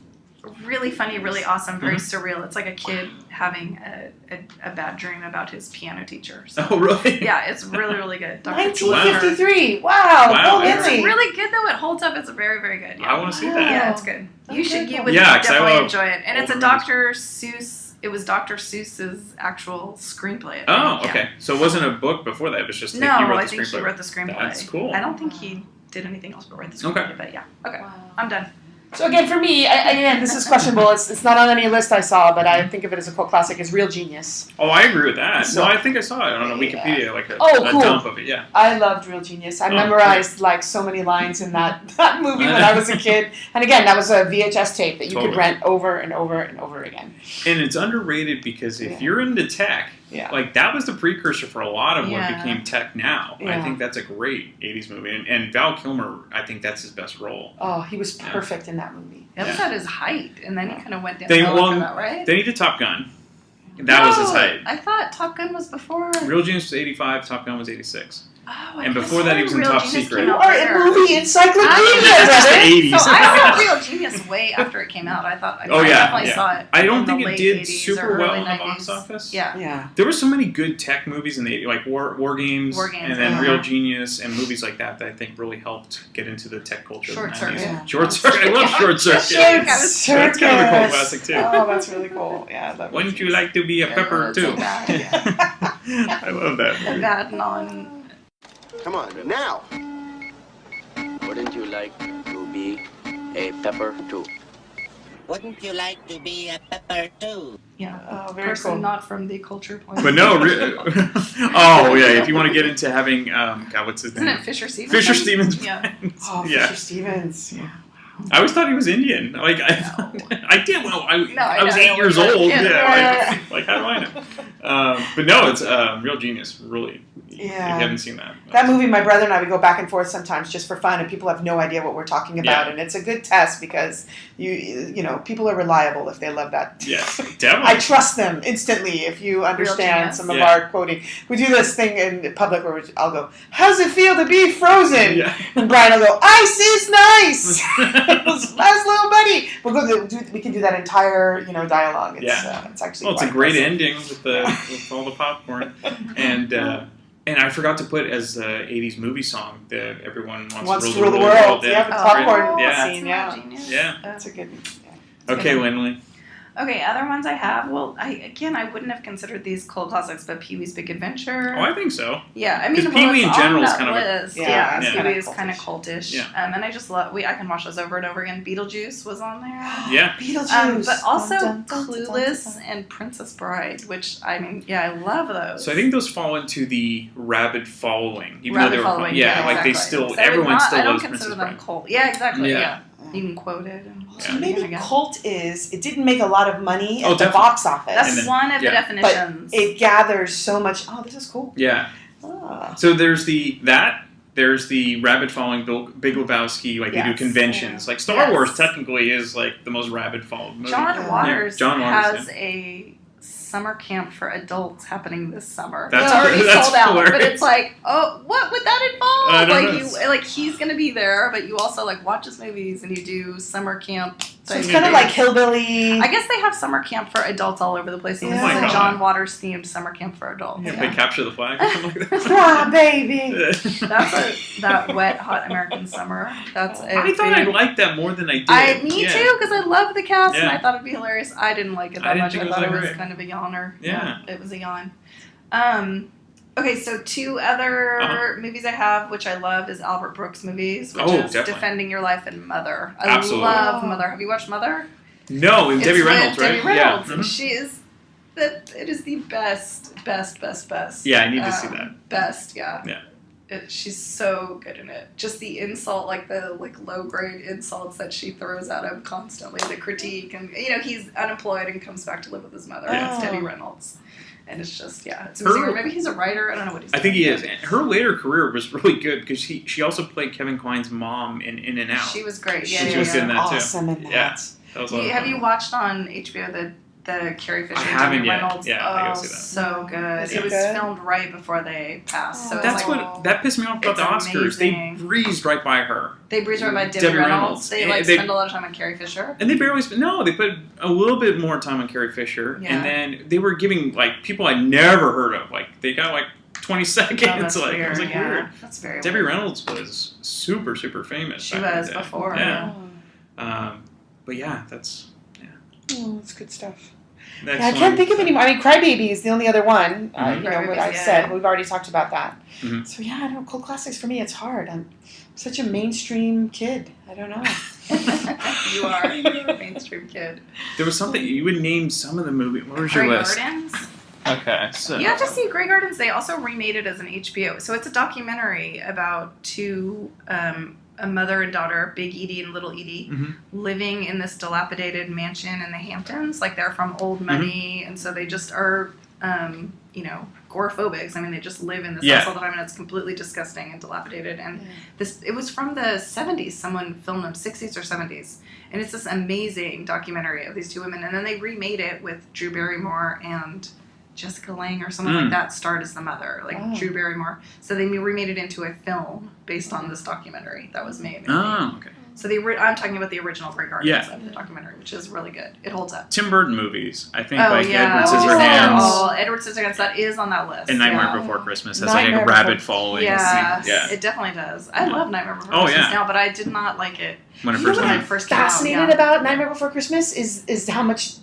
[SPEAKER 9] really funny, really awesome, very surreal. It's like a kid having a bad dream about his piano teacher. So,
[SPEAKER 1] oh, really?
[SPEAKER 9] Yeah, it's really, really good. Dr.
[SPEAKER 10] 1953. Wow.
[SPEAKER 9] It's really good, though. It holds up. It's very, very good. Yeah.
[SPEAKER 1] I want to see that.
[SPEAKER 9] Yeah, it's good. You would
[SPEAKER 1] Yeah, 'cause
[SPEAKER 9] definitely
[SPEAKER 1] I love
[SPEAKER 9] enjoy it. And it's a
[SPEAKER 1] old
[SPEAKER 9] Dr. Seuss. It was Dr. Seuss's actual screenplay.
[SPEAKER 1] Oh, okay. So it wasn't a book before that. It was just
[SPEAKER 9] No,
[SPEAKER 1] he wrote
[SPEAKER 9] I
[SPEAKER 1] the
[SPEAKER 9] think he
[SPEAKER 1] screenplay.
[SPEAKER 9] wrote the screenplay.
[SPEAKER 1] That's cool.
[SPEAKER 9] I don't think he did anything else but write the screenplay.
[SPEAKER 1] Okay.
[SPEAKER 9] But yeah. Okay. I'm done.
[SPEAKER 10] So again, for me, again, this is questionable. It's not on any list I saw, but I think of it as a cult classic. Is Real Genius.
[SPEAKER 1] Oh, I agree with that.
[SPEAKER 10] So-
[SPEAKER 1] No, I think I saw it on Wikipedia, like a
[SPEAKER 10] cool.
[SPEAKER 1] dump of it. Yeah.
[SPEAKER 10] I loved Real Genius. I memorized so many lines in that movie when I was a kid. And again, that was a VHS tape that you could rent over and over and over again.
[SPEAKER 1] And it's underrated because if you're into tech, that was the precursor for a lot of what became tech now. I think that's a great 80s movie. And Val Kilmer, I think that's his best role.
[SPEAKER 10] Oh, he was perfect in that movie.
[SPEAKER 9] That was at his height, and then he kind of went down after that, right?
[SPEAKER 1] Then he did Top Gun. That was his height.
[SPEAKER 9] I thought Top Gun was before.
[SPEAKER 1] Real Genius was 85, Top Gun was 86.
[SPEAKER 9] Oh,
[SPEAKER 1] and before that, he was in
[SPEAKER 9] Real
[SPEAKER 1] Top
[SPEAKER 9] Genius
[SPEAKER 1] Secret.
[SPEAKER 9] came out
[SPEAKER 10] You are a
[SPEAKER 9] later.
[SPEAKER 10] movie encyclopedia,
[SPEAKER 1] That's the 80s.
[SPEAKER 9] So I saw Real Genius way after it came out. I thought I definitely saw it.
[SPEAKER 1] I don't
[SPEAKER 9] in
[SPEAKER 1] think
[SPEAKER 9] the
[SPEAKER 1] it
[SPEAKER 9] late
[SPEAKER 1] did
[SPEAKER 9] 80s
[SPEAKER 1] super
[SPEAKER 9] or
[SPEAKER 1] well
[SPEAKER 9] early
[SPEAKER 1] in the
[SPEAKER 9] 90s.
[SPEAKER 1] box office.
[SPEAKER 9] Yeah.
[SPEAKER 1] There were so many good tech movies in the 80s, like War Games, and then Real Genius, and movies like that I think really helped get into the tech culture.
[SPEAKER 9] Short Circuit.
[SPEAKER 1] Yeah. Short Circuit. I love Short Circuit.
[SPEAKER 10] That's
[SPEAKER 1] kind of a cool classic too.
[SPEAKER 10] Oh, that's really cool. Yeah, I love it.
[SPEAKER 1] Wouldn't you like to be a pepper too? I love that movie.
[SPEAKER 9] That non.
[SPEAKER 11] Come on, now.
[SPEAKER 8] Wouldn't you like to be a pepper too?
[SPEAKER 12] Wouldn't you like to be a pepper too?
[SPEAKER 9] Yeah,
[SPEAKER 10] very
[SPEAKER 9] person
[SPEAKER 10] cool.
[SPEAKER 9] not from the culture point.
[SPEAKER 1] But no, oh yeah, if you want to get into having, God, what's his name?
[SPEAKER 9] Isn't it Fisher Stevens?
[SPEAKER 1] Fisher Stevens.
[SPEAKER 9] Yeah.
[SPEAKER 10] Oh,
[SPEAKER 1] Yeah.
[SPEAKER 10] Fisher Stevens. Yeah.
[SPEAKER 1] I always thought he was Indian. Like I did. Well, I was
[SPEAKER 9] know,
[SPEAKER 1] 8 years
[SPEAKER 9] when you were a
[SPEAKER 1] old.
[SPEAKER 9] kid.
[SPEAKER 1] Yeah. Like how do I know? But no, it's real genius. Really.
[SPEAKER 10] Yeah.
[SPEAKER 1] If you haven't seen that.
[SPEAKER 10] That movie, my brother and I would go back and forth sometimes just for fun, and people have no idea what we're talking about,
[SPEAKER 1] Yeah.
[SPEAKER 10] and it's a good test because you know people are reliable if they love that.
[SPEAKER 1] Yes, definitely.
[SPEAKER 10] I trust them instantly if you understand
[SPEAKER 9] genius.
[SPEAKER 10] some of
[SPEAKER 1] Yeah.
[SPEAKER 10] our quoting. We do this thing in public where I'll go, "How's it feel to be frozen?"
[SPEAKER 1] Yeah.
[SPEAKER 10] And Brian will go, "Ice is nice." Nice little buddy. We can do that entire dialogue. It's actually
[SPEAKER 1] Well, it's a
[SPEAKER 10] quite
[SPEAKER 1] great
[SPEAKER 10] impressive.
[SPEAKER 1] ending with all the popcorn, and I forgot to put as the '80s movie song that everyone wants to rule the world.
[SPEAKER 10] Yeah, the
[SPEAKER 1] it's
[SPEAKER 10] popcorn
[SPEAKER 1] great. Yeah.
[SPEAKER 10] scene. Yeah,
[SPEAKER 1] Yeah.
[SPEAKER 10] that's a good.
[SPEAKER 1] Okay, Lindley.
[SPEAKER 9] Okay, other ones I have. Well, I wouldn't have considered these cult classics, but Pee-wee's Big Adventure.
[SPEAKER 1] Oh, I think so.
[SPEAKER 9] Yeah, I mean,
[SPEAKER 1] Because Pee-wee in
[SPEAKER 9] it's
[SPEAKER 1] general
[SPEAKER 9] on
[SPEAKER 1] is
[SPEAKER 9] that
[SPEAKER 1] kind of a-
[SPEAKER 9] list.
[SPEAKER 10] Yeah, it's
[SPEAKER 9] Pee-wee
[SPEAKER 10] kinda
[SPEAKER 9] is kind of cultish.
[SPEAKER 1] Yeah.
[SPEAKER 9] And I just love. I can watch those over and over again. Beetlejuice was on there.
[SPEAKER 1] Yeah.
[SPEAKER 10] Beetlejuice.
[SPEAKER 9] But also
[SPEAKER 10] Dun, dun, dun,
[SPEAKER 9] Clueless
[SPEAKER 10] dun, dun.
[SPEAKER 9] and Princess Bride, which I mean, yeah, I love those.
[SPEAKER 1] So I think those fall into the rabid following, even
[SPEAKER 9] Rabid
[SPEAKER 1] though they were
[SPEAKER 9] following,
[SPEAKER 1] yeah, like they
[SPEAKER 9] exactly.
[SPEAKER 1] still
[SPEAKER 9] So I would
[SPEAKER 1] everyone
[SPEAKER 9] not-
[SPEAKER 1] still
[SPEAKER 9] I don't
[SPEAKER 1] loves
[SPEAKER 9] consider
[SPEAKER 1] Princess
[SPEAKER 9] them
[SPEAKER 1] Bride.
[SPEAKER 9] cult. Yeah, exactly.
[SPEAKER 1] Yeah.
[SPEAKER 9] Yeah. You can quote it. And
[SPEAKER 10] So maybe cult is it didn't make a lot of money
[SPEAKER 1] Oh,
[SPEAKER 10] at the
[SPEAKER 1] definitely.
[SPEAKER 10] box office.
[SPEAKER 9] That's
[SPEAKER 1] then-
[SPEAKER 9] one of the
[SPEAKER 1] yeah.
[SPEAKER 9] definitions.
[SPEAKER 10] But it gathers so much. Oh, this is cool.
[SPEAKER 1] Yeah.
[SPEAKER 10] Ah.
[SPEAKER 1] So there's there's the rabid following Big Lebowski, like they do
[SPEAKER 10] Yes.
[SPEAKER 1] conventions. Like Star
[SPEAKER 9] Yes.
[SPEAKER 1] Wars technically is like the most rabid followed movie.
[SPEAKER 9] John Waters,
[SPEAKER 1] John Waters,
[SPEAKER 9] has a summer camp for adults happening this summer.
[SPEAKER 1] That's-
[SPEAKER 9] It's already
[SPEAKER 1] that's
[SPEAKER 9] sold out, but
[SPEAKER 1] hilarious.
[SPEAKER 9] it's like, oh, what would that involve?
[SPEAKER 1] I don't
[SPEAKER 9] Like
[SPEAKER 1] know.
[SPEAKER 9] he's gonna be there, but you also like watch his movies and you do summer camp.
[SPEAKER 10] So it's
[SPEAKER 9] type
[SPEAKER 10] kind of
[SPEAKER 9] thing.
[SPEAKER 10] like Hillbilly.
[SPEAKER 9] I guess they have summer camp for adults all over the place. And
[SPEAKER 10] Yeah.
[SPEAKER 9] this
[SPEAKER 1] Oh my
[SPEAKER 9] is a
[SPEAKER 1] God.
[SPEAKER 9] John Waters themed summer camp for adults.
[SPEAKER 1] Yeah,
[SPEAKER 9] Yeah.
[SPEAKER 1] they capture the flag or something like that.
[SPEAKER 10] Ah, baby.
[SPEAKER 9] That wet, hot American summer. That's a
[SPEAKER 1] I thought I
[SPEAKER 9] big-
[SPEAKER 1] liked that more than I did.
[SPEAKER 9] Me
[SPEAKER 1] Yeah.
[SPEAKER 9] too, because I love the cast and
[SPEAKER 1] Yeah.
[SPEAKER 9] I thought it'd be hilarious. I didn't like it
[SPEAKER 1] I
[SPEAKER 9] that
[SPEAKER 1] didn't
[SPEAKER 9] much.
[SPEAKER 1] think
[SPEAKER 9] I
[SPEAKER 1] it was
[SPEAKER 9] thought
[SPEAKER 1] that
[SPEAKER 9] it was
[SPEAKER 1] great.
[SPEAKER 9] kind of a yawner.
[SPEAKER 1] Yeah.
[SPEAKER 9] It was a yawn. Okay, so two other
[SPEAKER 1] Uh-huh.
[SPEAKER 9] movies I have, which I love, is Albert Brooks movies, which
[SPEAKER 1] Oh,
[SPEAKER 9] is
[SPEAKER 1] definitely.
[SPEAKER 9] Defending Your Life and Mother. I
[SPEAKER 1] Absolutely.
[SPEAKER 9] love Mother. Have you watched Mother?
[SPEAKER 1] No, and
[SPEAKER 9] It's
[SPEAKER 1] Debbie
[SPEAKER 9] with
[SPEAKER 1] Reynolds, right?
[SPEAKER 9] Debbie Reynolds,
[SPEAKER 1] Yeah.
[SPEAKER 9] and
[SPEAKER 1] Mhm.
[SPEAKER 9] she is it is the best.
[SPEAKER 1] Yeah, I need to see that.
[SPEAKER 9] Best, yeah.
[SPEAKER 1] Yeah.
[SPEAKER 9] She's so good in it. Just the insult, like the low grade insults that she throws at him constantly, the critique, and he's unemployed and comes back to live with his mother.
[SPEAKER 1] Yeah.
[SPEAKER 9] It's Debbie Reynolds, and it's just it's
[SPEAKER 1] Her-
[SPEAKER 9] amazing. Or maybe he's a writer. I don't know what he's.
[SPEAKER 1] I think
[SPEAKER 9] doing.
[SPEAKER 1] he is. And her later career was really good because she also played Kevin Kline's mom in In and Out.
[SPEAKER 9] She was great. Yeah,
[SPEAKER 1] She
[SPEAKER 9] yeah,
[SPEAKER 1] was
[SPEAKER 9] yeah.
[SPEAKER 1] good in that too.
[SPEAKER 10] Awesome in that.
[SPEAKER 1] Yeah, that was a lot of
[SPEAKER 9] Have
[SPEAKER 1] fun.
[SPEAKER 9] you watched on HBO the Carrie Fisher
[SPEAKER 1] I
[SPEAKER 9] and
[SPEAKER 1] haven't
[SPEAKER 9] Debbie
[SPEAKER 1] yet.
[SPEAKER 9] Reynolds?
[SPEAKER 1] Yeah, I gotta
[SPEAKER 9] oh,
[SPEAKER 1] see that.
[SPEAKER 9] so good.
[SPEAKER 10] Is
[SPEAKER 9] It
[SPEAKER 10] it
[SPEAKER 9] was
[SPEAKER 10] good?
[SPEAKER 9] filmed right before they passed. So
[SPEAKER 1] That's
[SPEAKER 9] it's like,
[SPEAKER 1] that pissed me off about
[SPEAKER 9] It's
[SPEAKER 1] the Oscars.
[SPEAKER 9] amazing.
[SPEAKER 1] They breezed right by her.
[SPEAKER 9] They breezed right by Debbie
[SPEAKER 1] Debbie
[SPEAKER 9] Reynolds.
[SPEAKER 1] Reynolds.
[SPEAKER 9] They
[SPEAKER 1] And they-
[SPEAKER 9] spend a lot of time on Carrie Fisher.
[SPEAKER 1] And they barely they put a little bit more time on Carrie Fisher,
[SPEAKER 9] Yeah.
[SPEAKER 1] and then they were giving people I'd never heard of. Like they got 20 seconds.
[SPEAKER 9] Oh, that's
[SPEAKER 1] It was
[SPEAKER 9] weird.
[SPEAKER 1] weird.
[SPEAKER 9] That's very
[SPEAKER 1] Debbie
[SPEAKER 9] weird.
[SPEAKER 1] Reynolds was super famous.
[SPEAKER 9] She
[SPEAKER 1] back in
[SPEAKER 9] was
[SPEAKER 1] the day.
[SPEAKER 9] before.
[SPEAKER 1] Yeah.
[SPEAKER 9] Yeah.
[SPEAKER 1] But yeah, that's
[SPEAKER 10] Oh, that's good stuff.
[SPEAKER 1] next
[SPEAKER 10] Yeah, I can't think of any more. I mean, Crybaby is the only other one.
[SPEAKER 1] Mhm.
[SPEAKER 10] You know what
[SPEAKER 9] Crybaby's,
[SPEAKER 10] I
[SPEAKER 9] yeah.
[SPEAKER 10] said. We've already talked about that.
[SPEAKER 1] Mhm.
[SPEAKER 10] So yeah, I don't. Cult classics for me, it's hard. I'm such a mainstream kid. I don't know.
[SPEAKER 9] You are a mainstream kid.
[SPEAKER 1] there was something you would name some of the movie. What was
[SPEAKER 9] Grey
[SPEAKER 1] your list?
[SPEAKER 9] Gardens.
[SPEAKER 1] Okay, so
[SPEAKER 9] You have to see Grey Gardens. They also remade it as an HBO. So it's a documentary about two, a mother and daughter, Big Edie and Little Edie,
[SPEAKER 1] Mhm.
[SPEAKER 9] living in this dilapidated mansion in the Hamptons. Like they're from old money, and so they just are, agoraphobics. I mean, they just live in this
[SPEAKER 1] Yeah.
[SPEAKER 9] house all the time, and it's completely disgusting and dilapidated. And it was from the 70s. Someone filmed them, 60s or 70s. And it's this amazing documentary of these two women. And then they remade it with Drew Barrymore and Jessica Lange or someone like that starred as the mother, Drew Barrymore. So they remade it into a film based on this documentary that was made.
[SPEAKER 1] Oh, okay.
[SPEAKER 9] So I'm talking about the original Grey Gardens
[SPEAKER 1] Yeah.
[SPEAKER 9] of the documentary, which is really good. It holds up.
[SPEAKER 1] Tim Burton movies. I think
[SPEAKER 9] Oh
[SPEAKER 1] like
[SPEAKER 9] yeah,
[SPEAKER 1] Edward Scissorhands
[SPEAKER 9] Edward Scissorhands. That is on that list.
[SPEAKER 1] and Nightmare
[SPEAKER 9] yeah.
[SPEAKER 1] Before Christmas has
[SPEAKER 10] Nightmare
[SPEAKER 1] a
[SPEAKER 10] Before-
[SPEAKER 1] rabid following.
[SPEAKER 9] Yeah,
[SPEAKER 1] Yeah.
[SPEAKER 9] it definitely does. I love Nightmare Before
[SPEAKER 1] Oh,
[SPEAKER 9] Christmas
[SPEAKER 1] yeah.
[SPEAKER 9] now, but I did not like it
[SPEAKER 1] When it
[SPEAKER 10] You know
[SPEAKER 1] first
[SPEAKER 10] what
[SPEAKER 1] came
[SPEAKER 10] I'm
[SPEAKER 1] out.
[SPEAKER 9] first came out,
[SPEAKER 10] fascinated
[SPEAKER 9] yeah.
[SPEAKER 10] about Nightmare Before Christmas is how much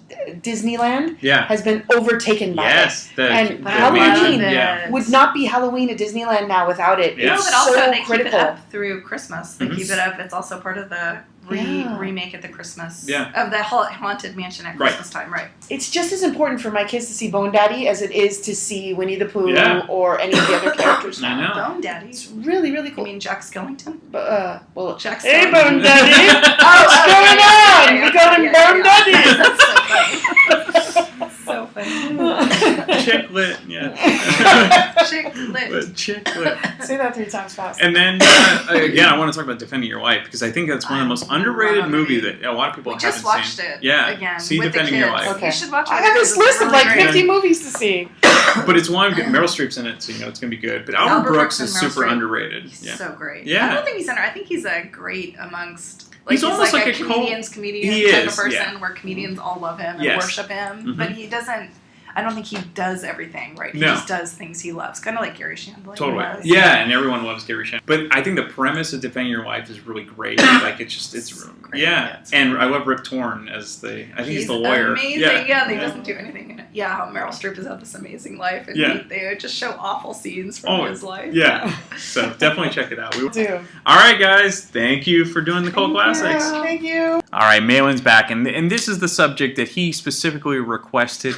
[SPEAKER 10] Disneyland
[SPEAKER 1] Yeah.
[SPEAKER 10] has been overtaken by
[SPEAKER 1] Yes,
[SPEAKER 10] it.
[SPEAKER 1] the
[SPEAKER 10] And
[SPEAKER 1] mansion,
[SPEAKER 10] Halloween would not be Halloween at Disneyland now without it.
[SPEAKER 1] Yeah.
[SPEAKER 10] It's
[SPEAKER 9] But also,
[SPEAKER 10] so
[SPEAKER 9] they
[SPEAKER 10] critical.
[SPEAKER 9] keep it up through Christmas. They
[SPEAKER 1] Mhm.
[SPEAKER 9] keep it up. It's also part of the
[SPEAKER 10] Yeah.
[SPEAKER 9] remake at the Christmas
[SPEAKER 1] Yeah.
[SPEAKER 9] of the Haunted Mansion at
[SPEAKER 1] Right.
[SPEAKER 9] Christmas time, right?
[SPEAKER 10] It's just as important for my kids to see Bone Daddy as it is to see Winnie the Pooh
[SPEAKER 1] Yeah.
[SPEAKER 10] or any of the other characters.
[SPEAKER 1] I know.
[SPEAKER 9] Bone Daddy.
[SPEAKER 10] It's really, really
[SPEAKER 9] You
[SPEAKER 10] cool.
[SPEAKER 9] mean Jack Skellington?
[SPEAKER 10] Well,
[SPEAKER 9] Jack
[SPEAKER 10] hey,
[SPEAKER 9] Skellington.
[SPEAKER 10] Bone Daddy! What's going on? We got him Bone Daddy!
[SPEAKER 9] That's so funny. So funny.
[SPEAKER 1] Chick lit, yeah.
[SPEAKER 9] Chick lit.
[SPEAKER 1] Chick lit.
[SPEAKER 10] Say that 3 times fast.
[SPEAKER 1] And then, again, I want to talk about Defending Your Wife, because I think that's one of the most underrated movies that a lot of people
[SPEAKER 9] We
[SPEAKER 1] haven't
[SPEAKER 9] just watched
[SPEAKER 1] seen.
[SPEAKER 9] it
[SPEAKER 1] Yeah,
[SPEAKER 9] again
[SPEAKER 1] see
[SPEAKER 9] with
[SPEAKER 1] Defending
[SPEAKER 9] the
[SPEAKER 1] Your
[SPEAKER 9] kids.
[SPEAKER 1] Wife.
[SPEAKER 10] Okay.
[SPEAKER 9] You should watch it.
[SPEAKER 10] I have this
[SPEAKER 9] because it's
[SPEAKER 10] list of like
[SPEAKER 9] really
[SPEAKER 10] 50
[SPEAKER 9] great.
[SPEAKER 10] movies to see.
[SPEAKER 1] But it's one, Meryl Streep's in it, so you know it's going to be good. But Albert Brooks
[SPEAKER 9] and
[SPEAKER 1] is
[SPEAKER 9] Meryl
[SPEAKER 1] super
[SPEAKER 9] Streep.
[SPEAKER 1] underrated.
[SPEAKER 9] He's
[SPEAKER 1] Yeah.
[SPEAKER 9] so great.
[SPEAKER 1] Yeah.
[SPEAKER 9] I don't think he's under. I think he's a great amongst.
[SPEAKER 1] He's almost
[SPEAKER 9] like
[SPEAKER 1] like
[SPEAKER 9] a
[SPEAKER 1] a cult-
[SPEAKER 9] comedian
[SPEAKER 1] He
[SPEAKER 9] type
[SPEAKER 1] is,
[SPEAKER 9] of person
[SPEAKER 1] yeah.
[SPEAKER 9] where comedians all love him and
[SPEAKER 1] Yes.
[SPEAKER 9] worship him,
[SPEAKER 1] Mhm.
[SPEAKER 9] but he doesn't. I don't think he does everything right. He
[SPEAKER 1] No.
[SPEAKER 9] just does things he loves, kind of like Gary Shandling.
[SPEAKER 1] Totally.
[SPEAKER 9] was.
[SPEAKER 1] Yeah, and everyone loves Gary Shandling. But I think the premise of Defending Your Wife is really great. Like, it's
[SPEAKER 9] great.
[SPEAKER 1] yeah. And I love Rip Torn as I think he's the lawyer.
[SPEAKER 9] Amazing.
[SPEAKER 1] Yeah.
[SPEAKER 9] He doesn't do anything in it. Yeah, how Meryl Streep has had this amazing life, and
[SPEAKER 1] Yeah.
[SPEAKER 9] they just show awful scenes from his life.
[SPEAKER 1] Yeah. So definitely check it out.
[SPEAKER 10] Do.
[SPEAKER 1] All right, guys. Thank you for doing the Cult Classics.
[SPEAKER 10] Thank you.
[SPEAKER 1] All right, Malin's back, and this is the subject that he specifically requested.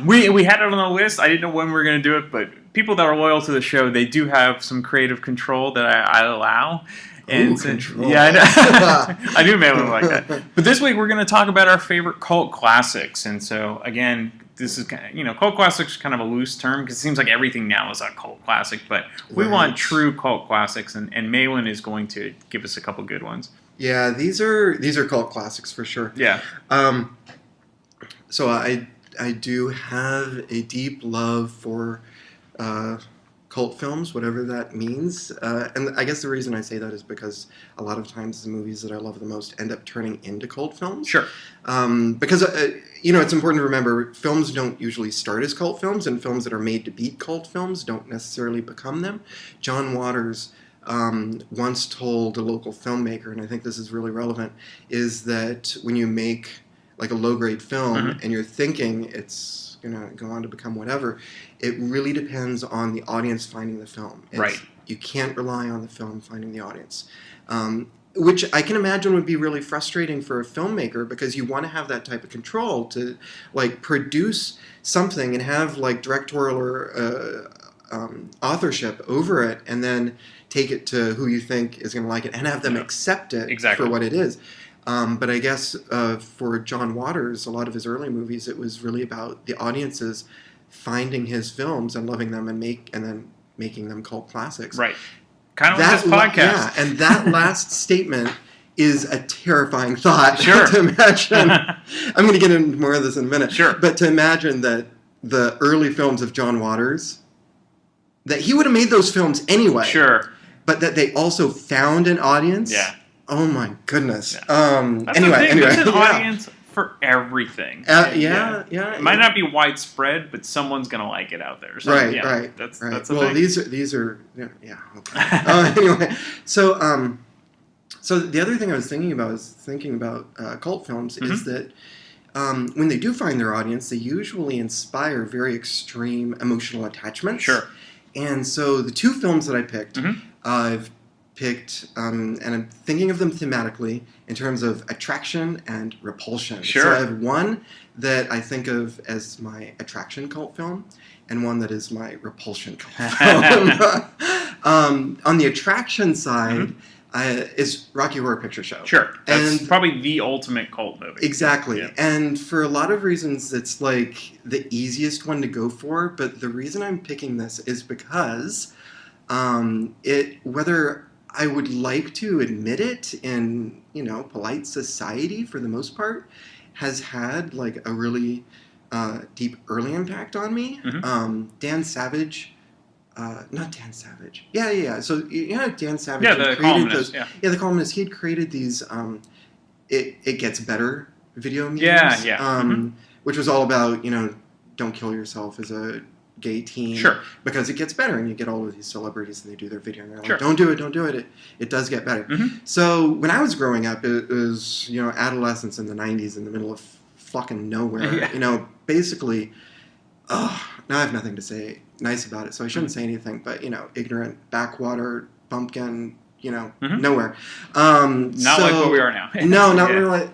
[SPEAKER 1] We had it on the list. I didn't know when we were going to do it, but people that are loyal to the show, they do have some creative control that I allow. And
[SPEAKER 13] control.
[SPEAKER 1] Yeah, I know. I knew Malin would like that. But this week we're going to talk about our favorite cult classics, and so again, this is cult classics is kind of a loose term because it seems like everything now is a cult classic, but we
[SPEAKER 13] Right.
[SPEAKER 1] want true cult classics, and Malin is going to give us a couple good ones.
[SPEAKER 13] Yeah, these are cult classics for sure.
[SPEAKER 1] Yeah.
[SPEAKER 13] So I do have a deep love for cult films, whatever that means. And I guess the reason I say that is because a lot of times the movies that I love the most end up turning into cult films.
[SPEAKER 1] Sure.
[SPEAKER 13] Because, it's important to remember films don't usually start as cult films, and films that are made to beat cult films don't necessarily become them. John Waters once told a local filmmaker, and I think this is really relevant, is that when you make like a low-grade film and you're thinking it's going to go on to become whatever, it really depends on the audience finding the film.
[SPEAKER 1] Right.
[SPEAKER 13] You can't rely on the film finding the audience. Which I can imagine would be really frustrating for a filmmaker because you want to have that type of control to like produce something and have like directorial or authorship over it and then take it to who you think is going to like it and have them accept it for what it is. But I guess for John Waters, a lot of his early movies, it was really about the audiences finding his films and loving them and then making them cult classics.
[SPEAKER 1] Right. Kind of like this podcast.
[SPEAKER 13] Yeah, and that last statement is a terrifying thought.
[SPEAKER 1] Sure.
[SPEAKER 13] To imagine. I'm going to get into more of this in a minute.
[SPEAKER 1] Sure.
[SPEAKER 13] But to imagine that the early films of John Waters, that he would have made those films anyway.
[SPEAKER 1] Sure.
[SPEAKER 13] But that they also found an audience.
[SPEAKER 1] Yeah.
[SPEAKER 13] Oh my goodness.
[SPEAKER 1] That's
[SPEAKER 13] Anyway,
[SPEAKER 1] the thing. There's an
[SPEAKER 13] yeah.
[SPEAKER 1] audience for everything.
[SPEAKER 13] Yeah.
[SPEAKER 1] It might not be widespread, but someone's gonna like it out there. So,
[SPEAKER 13] Right.
[SPEAKER 1] That's
[SPEAKER 13] right.
[SPEAKER 1] the
[SPEAKER 13] Well,
[SPEAKER 1] thing.
[SPEAKER 13] these are yeah. Okay. Anyway, so the other thing I was thinking about cult films is that when they do find their audience, they usually inspire very extreme emotional attachments.
[SPEAKER 1] Sure.
[SPEAKER 13] And so the two films that I picked, I've picked, and I'm thinking of them thematically in terms of attraction and repulsion.
[SPEAKER 1] Sure.
[SPEAKER 13] So I have one that I think of as my attraction cult film, and one that is my repulsion cult film. On the attraction side is Rocky Horror Picture Show.
[SPEAKER 1] Sure. That's
[SPEAKER 13] And
[SPEAKER 1] probably the ultimate cult movie.
[SPEAKER 13] exactly.
[SPEAKER 1] Yeah.
[SPEAKER 13] And for a lot of reasons, it's like the easiest one to go for. But the reason I'm picking this is because whether I would like to admit it in, polite society for the most part, has had like a really deep early impact on me. Dan Savage, not Dan Savage. Yeah. So, Dan Savage
[SPEAKER 1] Yeah,
[SPEAKER 13] had
[SPEAKER 1] the
[SPEAKER 13] created
[SPEAKER 1] columnist.
[SPEAKER 13] those. Yeah, the columnist. He had created these, It Gets Better video memes.
[SPEAKER 1] Yeah.
[SPEAKER 13] Which was all about, don't kill yourself as a gay teen.
[SPEAKER 1] Sure.
[SPEAKER 13] Because it gets better, and you get all of these celebrities, and they do their video, and they're like,
[SPEAKER 1] Sure.
[SPEAKER 13] don't do it. It does get better. So when I was growing up, it was, adolescence in the 90s, in the middle of fucking nowhere.
[SPEAKER 1] Yeah.
[SPEAKER 13] You know, basically, now I have nothing to say nice about it, so I shouldn't say anything, but, you know, ignorant, backwater, bumpkin, you know, nowhere.
[SPEAKER 1] Not like where we are now.
[SPEAKER 13] No, not really,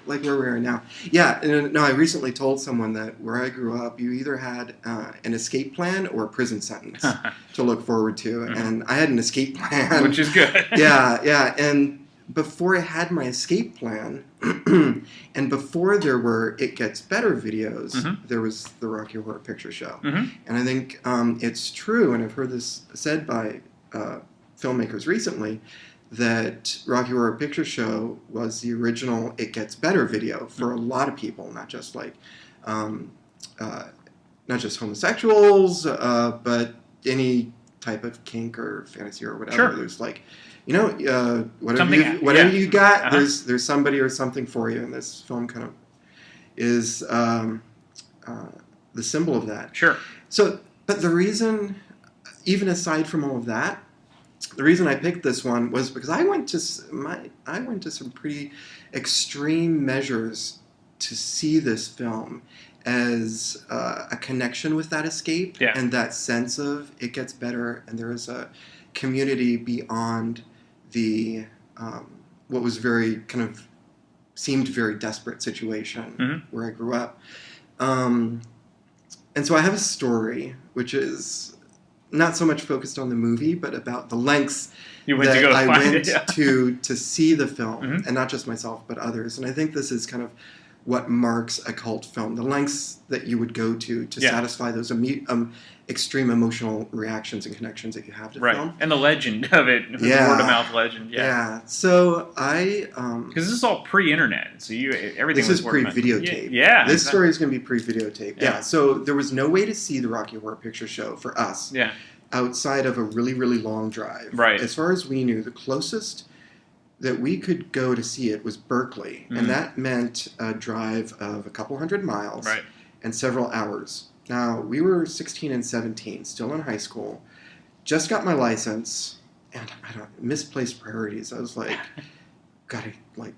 [SPEAKER 13] like where we are now. Yeah, no, I recently told someone that where I grew up, you either had an escape plan or a prison sentence to look forward to, and I had an escape plan.
[SPEAKER 1] Which is good.
[SPEAKER 13] Yeah, and before I had my escape plan, and before there were It Gets Better videos, there was the Rocky Horror Picture Show. And I think it's true, and I've heard this said by filmmakers recently, that Rocky Horror Picture Show was the original It Gets Better video for a lot of people, not just like, not just homosexuals, but any type of kink or fantasy or whatever.
[SPEAKER 1] Sure.
[SPEAKER 13] There's like, you know, whatever you got, there's somebody or something for you, and this film kind of is the symbol of that.
[SPEAKER 1] Sure.
[SPEAKER 13] So, but the reason, even aside from all of that, the reason I picked this one was because I went to some pretty extreme measures to see this film as a connection with that escape and that sense of it gets better, and there is a community beyond the what was very kind of seemed very desperate situation where I grew up, and so I have a story which is not so much focused on the movie, but about the lengths that I went to see the film, and not just myself, but others. And I think this is kind of what marks a cult film, the lengths that you would go to satisfy those extreme emotional reactions and connections that you have to film.
[SPEAKER 1] And the legend of it, the word-of-mouth legend. Yeah.
[SPEAKER 13] So I...
[SPEAKER 1] Because this is all pre-internet, so everything
[SPEAKER 13] was pre-videotape. This story is going to be pre-videotape. Yeah. So there was no way to see the Rocky Horror Picture Show for us outside of a really, really long drive.
[SPEAKER 1] Right.
[SPEAKER 13] As far as we knew, the closest that we could go to see it was Berkeley, and that meant a drive of a couple hundred miles and several hours. Now, we were 16 and 17, still in high school, just got my license, and misplaced priorities. I was like, gotta like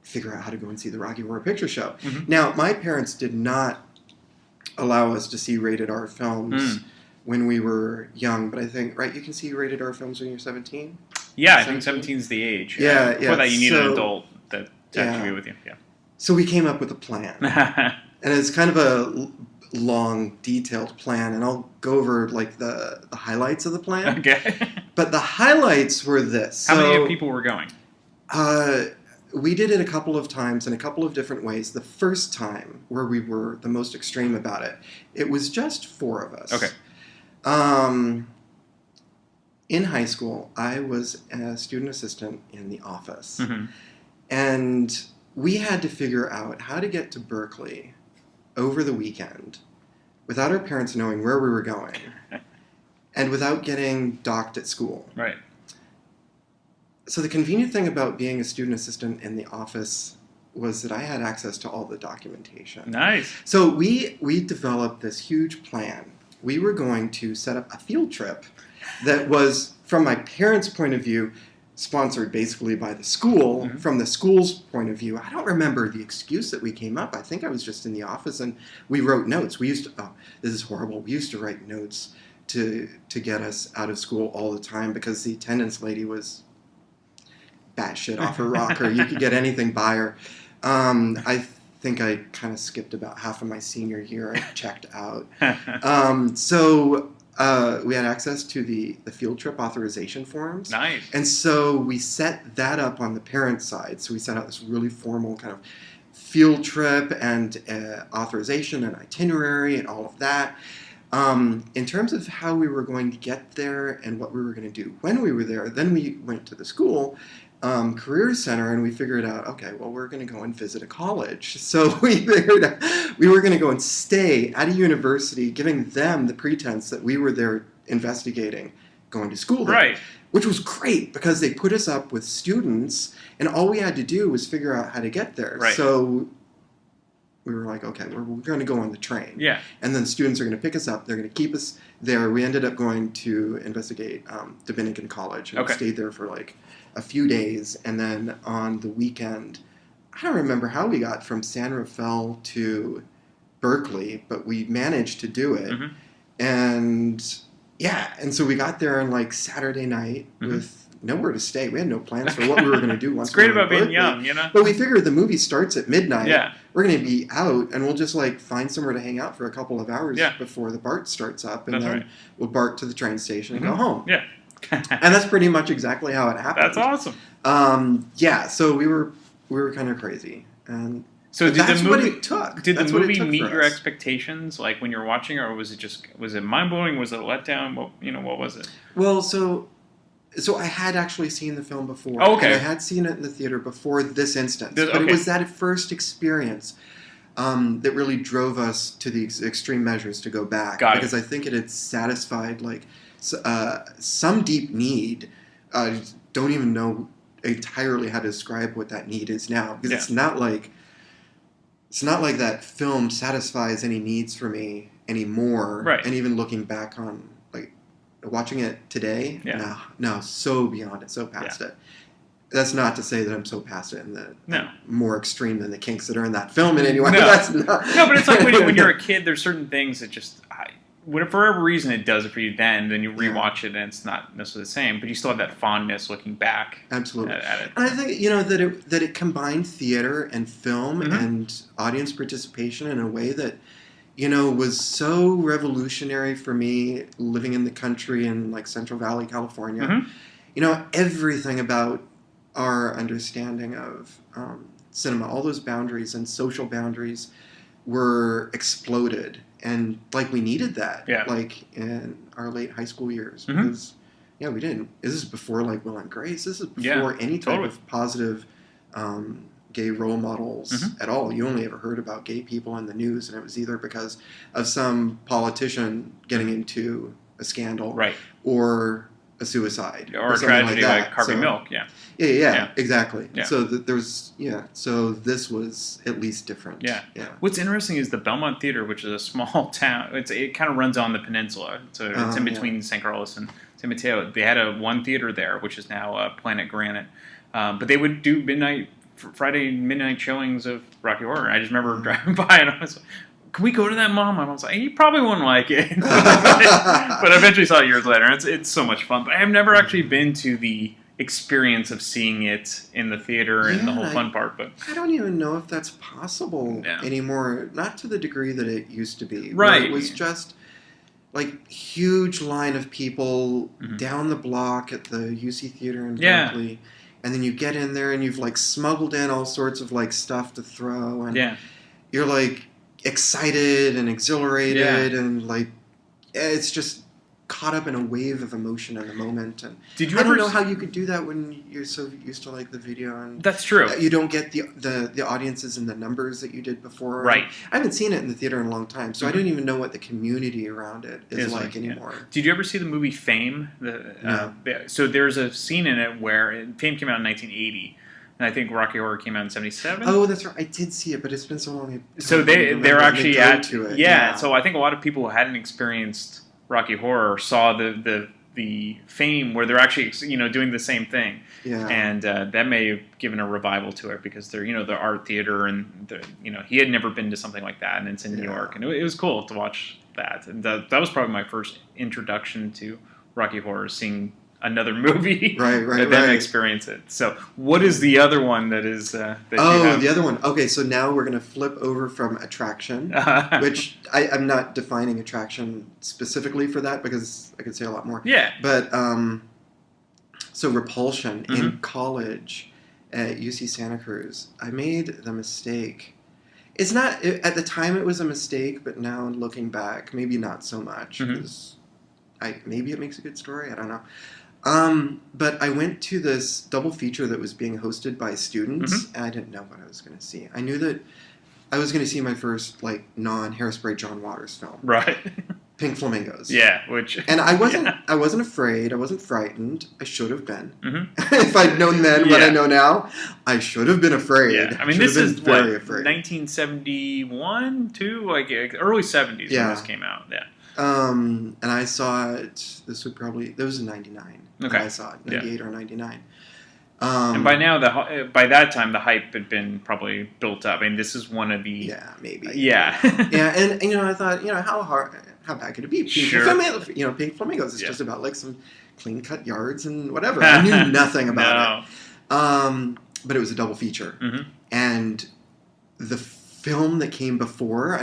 [SPEAKER 13] figure out how to go and see the Rocky Horror Picture Show. Now, my parents did not allow us to see rated R films when we were young, but I think, you can see rated R films when you're 17?
[SPEAKER 1] Yeah, I think 17 is the age.
[SPEAKER 13] Yeah.
[SPEAKER 1] Before that, you need an adult to actually be with you. Yeah.
[SPEAKER 13] So we came up with a plan. And it's kind of a long, detailed plan, and I'll go over like the highlights of the plan.
[SPEAKER 1] Okay.
[SPEAKER 13] But the highlights were this.
[SPEAKER 1] How many people were going?
[SPEAKER 13] We did it a couple of times in a couple of different ways. The first time, where we were the most extreme about it, it was just 4 of us.
[SPEAKER 1] Okay.
[SPEAKER 13] In high school, I was a student assistant in the office. And we had to figure out how to get to Berkeley over the weekend without our parents knowing where we were going and without getting docked at school.
[SPEAKER 1] Right.
[SPEAKER 13] So the convenient thing about being a student assistant in the office was that I had access to all the documentation.
[SPEAKER 1] Nice.
[SPEAKER 13] So we developed this huge plan. We were going to set up a field trip that was, from my parents' point of view, sponsored basically by the school. From the school's point of view, I don't remember the excuse that we came up. I think I was just in the office and we wrote notes. We used to, this is horrible, we used to write notes to get us out of school all the time because the attendance lady was batshit off her rocker. You could get anything by her. I think I kind of skipped about half of my senior year. I checked out. So we had access to the field trip authorization forms.
[SPEAKER 1] Nice.
[SPEAKER 13] And so we set that up on the parent side. So we set out this really formal kind of field trip and authorization and itinerary and all of that. In terms of how we were going to get there and what we were going to do when we were there, then we went to the school career center and we figured out, okay, well, we're going to go and visit a college. So we figured out we were going to go and stay at a university, giving them the pretense that we were there investigating going to school there.
[SPEAKER 1] Right.
[SPEAKER 13] Which was great because they put us up with students and all we had to do was figure out how to get there.
[SPEAKER 1] Right.
[SPEAKER 13] So we were like, okay, we're going to go on the train.
[SPEAKER 1] Yeah.
[SPEAKER 13] And then students are going to pick us up. They're going to keep us there. We ended up going to investigate Dominican College. And we stayed there for like a few days. And then on the weekend, I don't remember how we got from San Rafael to Berkeley, but we managed to do it.
[SPEAKER 1] Mm-hmm.
[SPEAKER 13] And yeah, and so we got there on like Saturday night with nowhere to stay. We had no plans for what we were going to do once.
[SPEAKER 1] It's great
[SPEAKER 13] we were
[SPEAKER 1] about
[SPEAKER 13] in
[SPEAKER 1] being young, you know?
[SPEAKER 13] But we figured the movie starts at midnight.
[SPEAKER 1] Yeah.
[SPEAKER 13] We're going to be out, and we'll just like find somewhere to hang out for a couple of hours before the BART starts up, and
[SPEAKER 1] That's
[SPEAKER 13] then
[SPEAKER 1] right.
[SPEAKER 13] we'll BART to the train station and go home.
[SPEAKER 1] Yeah.
[SPEAKER 13] And that's pretty much exactly how it happened.
[SPEAKER 1] That's awesome.
[SPEAKER 13] Yeah, so we were kind of crazy, and
[SPEAKER 1] so did
[SPEAKER 13] that's
[SPEAKER 1] the movie,
[SPEAKER 13] what it took.
[SPEAKER 1] Did
[SPEAKER 13] That's
[SPEAKER 1] the
[SPEAKER 13] what it
[SPEAKER 1] movie
[SPEAKER 13] took
[SPEAKER 1] meet
[SPEAKER 13] for
[SPEAKER 1] your
[SPEAKER 13] us.
[SPEAKER 1] expectations, like when you're watching, or was it mind blowing? Was it a letdown? What was it?
[SPEAKER 13] Well, so I had actually seen the film before.
[SPEAKER 1] Oh, okay.
[SPEAKER 13] And I had seen it in the theater before this instance, but
[SPEAKER 1] Okay.
[SPEAKER 13] it was that first experience that really drove us to the extreme measures to go back.
[SPEAKER 1] Got it.
[SPEAKER 13] Because I think it had satisfied like some deep need. I don't even know entirely how to describe what that need is now, because it's not like that film satisfies any needs for me anymore.
[SPEAKER 1] Right.
[SPEAKER 13] And even looking back on like watching it today, no, so beyond it, so past it. That's not to say that I'm so past it and that more extreme than the kinks that are in that film in any way.
[SPEAKER 1] No.
[SPEAKER 13] That's not.
[SPEAKER 1] No, but it's like when you're a kid, there's certain things that just, for whatever reason it does it for you then you rewatch it and it's not necessarily the same, but you still have that fondness looking back
[SPEAKER 13] Absolutely.
[SPEAKER 1] at it.
[SPEAKER 13] And I think, that it combined theater and film and audience participation in a way that, was so revolutionary for me living in the country in like Central Valley, California. Everything about our understanding of cinema, all those boundaries and social boundaries were exploded. And like we needed that, like in our late high school years, because we didn't. This is before like Will and Grace. This is before any type of positive gay role models at all. You only ever heard about gay people in the news, and it was either because of some politician getting into a scandal, or a suicide,
[SPEAKER 1] or a tragedy like Harvey Milk.
[SPEAKER 13] Yeah, exactly.
[SPEAKER 1] Yeah.
[SPEAKER 13] So so this was at least different.
[SPEAKER 1] Yeah. What's interesting is the Belmont Theater, which is a small town. It kind of runs on the peninsula, so it's in between San Carlos and San Mateo. They had one theater there, which is now Planet Granite, but they would do Friday midnight showings of Rocky Horror. I just remember driving by and I was like, can we go to that, Mom? My mom's like, you probably wouldn't like it. But I eventually saw it years later. It's so much fun. But I have never actually been to the experience of seeing it in the theater and the whole fun part. But
[SPEAKER 13] I don't even know if that's possible anymore. Not to the degree that it used to be.
[SPEAKER 1] Right.
[SPEAKER 13] Where it was just like huge line of people down the block at the UC Theater in Berkeley. And then you get in there and you've like smuggled in all sorts of like stuff to throw. And you're like excited and exhilarated and like it's just caught up in a wave of emotion in the moment. And I don't know how you could do that when you're so used to like the video. And
[SPEAKER 1] that's true.
[SPEAKER 13] You don't get the audiences and the numbers that you did before.
[SPEAKER 1] Right.
[SPEAKER 13] I haven't seen it in the theater in a long time, so I don't even know what the community around it is like anymore.
[SPEAKER 1] Did you ever see the movie Fame?
[SPEAKER 13] No.
[SPEAKER 1] So there's a scene in it where Fame came out in 1980. And I think Rocky Horror came out in 1977.
[SPEAKER 13] Oh, that's right. I did see it, but it's been so long.
[SPEAKER 1] So they're actually at
[SPEAKER 13] to it.
[SPEAKER 1] Yeah. So I think a lot of people who hadn't experienced Rocky Horror saw the Fame where they're actually doing the same thing.
[SPEAKER 13] Yeah.
[SPEAKER 1] And that may have given a revival to it because they're the art theater and he had never been to something like that, and it's in New York, and it was cool to watch that. And that was probably my first introduction to Rocky Horror, seeing another movie and then experience it. So what is the other one that is that you have?
[SPEAKER 13] The other one. Okay, so now we're going to flip over from attraction, which I'm not defining attraction specifically for that because I could say a lot more.
[SPEAKER 1] Yeah.
[SPEAKER 13] But so repulsion in college at UC Santa Cruz, I made the mistake. It's not at the time it was a mistake, but now looking back, maybe not so much because maybe it makes a good story. I don't know. But I went to this double feature that was being hosted by students, and I didn't know what I was going to see. I knew that I was going to see my first like non-Hairspray John Waters film,
[SPEAKER 1] right?
[SPEAKER 13] Pink Flamingos.
[SPEAKER 1] Yeah,
[SPEAKER 13] and I wasn't afraid. I wasn't frightened. I should have been. If I'd known then what I know now, I should have been afraid.
[SPEAKER 1] Yeah, I mean this is what 1971 too, like early 70s when this came out. Yeah.
[SPEAKER 13] And I saw it. This was in '99.
[SPEAKER 1] Okay.
[SPEAKER 13] I saw it 98 or '99,
[SPEAKER 1] And by now, by that time, the hype had been probably built up. I mean, this is one of the
[SPEAKER 13] maybe
[SPEAKER 1] yeah
[SPEAKER 13] and I thought how bad could it be? Pink Flamingos is just about like some clean cut yards and whatever. I knew nothing about it. But it was a double feature, and the film that came before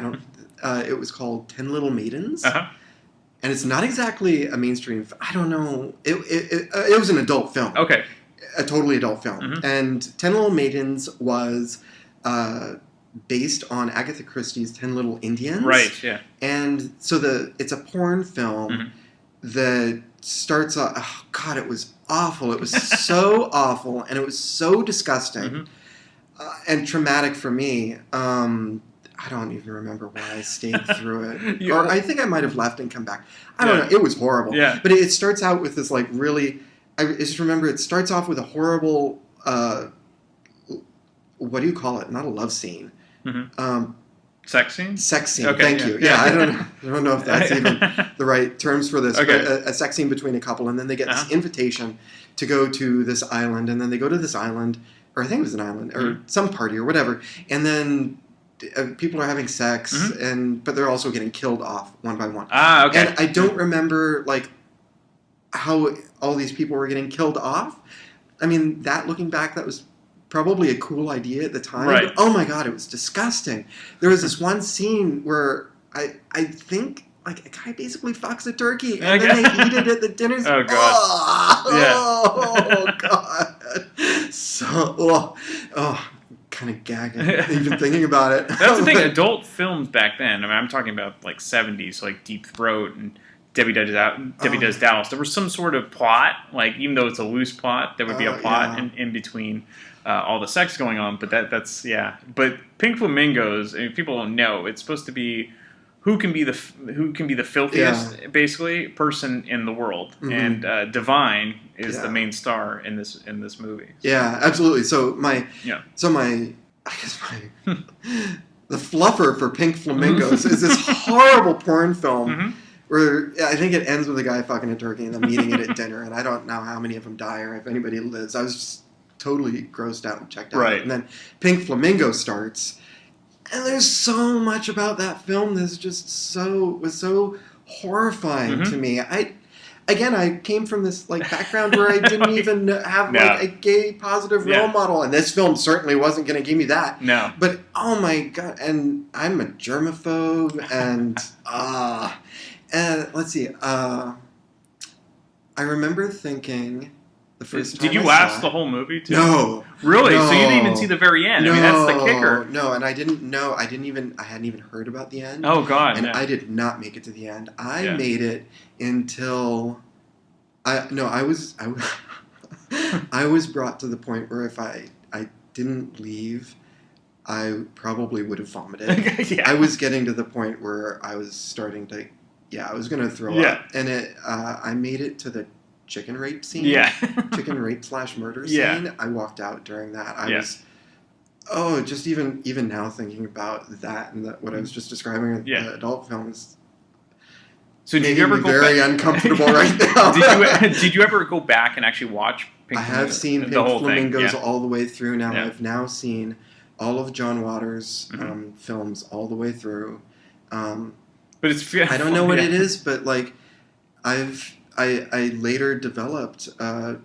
[SPEAKER 13] it was called 10 Little Maidens. And it's not exactly a mainstream. I don't know. It was an adult film.
[SPEAKER 1] Okay.
[SPEAKER 13] A totally adult film. And 10 Little Maidens was based on Agatha Christie's 10 Little Indians.
[SPEAKER 1] Right, yeah.
[SPEAKER 13] And so it's a porn film that starts off... Oh, God, it was awful. It was so awful, and it was so disgusting and traumatic for me. I don't even remember why I stayed through it. Or I think I might have left and come back. I don't know. It was horrible.
[SPEAKER 1] Yeah.
[SPEAKER 13] But it starts out with this like really... I just remember it starts off with a horrible... what do you call it? Not a love scene.
[SPEAKER 1] Sex scene?
[SPEAKER 13] Sex scene.
[SPEAKER 1] Okay,
[SPEAKER 13] Thank you. Yeah, I don't know if that's even the right terms for this.
[SPEAKER 1] Okay.
[SPEAKER 13] But a sex scene between a couple, and then they get this invitation to go to this island, and then they go to this island, or I think it was an island, or some party or whatever, and then people are having sex, but they're also getting killed off one by one.
[SPEAKER 1] Ah, okay.
[SPEAKER 13] And I don't remember like how all these people were getting killed off. I mean, looking back, that was probably a cool idea at the time.
[SPEAKER 1] Right.
[SPEAKER 13] But, oh my God, it was disgusting. There was this one scene where I think like a guy basically fucks a turkey and then they eat it at the dinner.
[SPEAKER 1] Oh God.
[SPEAKER 13] Oh God. So kind of gagging even thinking about it.
[SPEAKER 1] That's the thing. Adult films back then. I mean, I'm talking about like 70s, like Deep Throat and Debbie Does Dallas. There was some sort of plot, like even though it's a loose plot, there would be a plot in between all the sex going on. But that's But Pink Flamingos, if people don't know, it's supposed to be who can be the filthiest basically person in the world, and Divine is the main star in this movie. So.
[SPEAKER 13] Yeah, absolutely. So my the fluffer for Pink Flamingos is this horrible porn film. Where I think it ends with a guy fucking a turkey and then eating it at dinner, and I don't know how many of them die or if anybody lives. I was just totally grossed out and checked out.
[SPEAKER 1] Right.
[SPEAKER 13] And then Pink Flamingo starts, and there's so much about that film that's just was so horrifying to me. I came from this like background where I didn't even have like a gay positive role model, and this film certainly wasn't going to give me that.
[SPEAKER 1] No.
[SPEAKER 13] But oh my God, and I'm a germaphobe, and let's see. I remember thinking the first time.
[SPEAKER 1] Did you last the whole movie too?
[SPEAKER 13] No.
[SPEAKER 1] Really?
[SPEAKER 13] No.
[SPEAKER 1] So you didn't even see the very end?
[SPEAKER 13] No.
[SPEAKER 1] I mean, that's the kicker.
[SPEAKER 13] No, and I didn't know. I hadn't even heard about the end.
[SPEAKER 1] Oh God!
[SPEAKER 13] And I did not make it to the end. I made it until I was I was brought to the point where if I didn't leave, I probably would have vomited. I was getting to the point where I was starting to. Yeah, I was going to throw up. And I made it to the chicken rape scene. Yeah. Chicken rape / murder scene.
[SPEAKER 1] Yeah.
[SPEAKER 13] I walked out during that. I was, just even now thinking about that and what I was just describing in adult films.
[SPEAKER 1] So did you ever go
[SPEAKER 13] very uncomfortable right now.
[SPEAKER 1] Did you ever go back and actually watch Pink Flamingos?
[SPEAKER 13] I have seen Pink Flamingos all the way through now. I've now seen all of John Waters' films all the way through.
[SPEAKER 1] But it's
[SPEAKER 13] I don't know what it is, but like I later developed a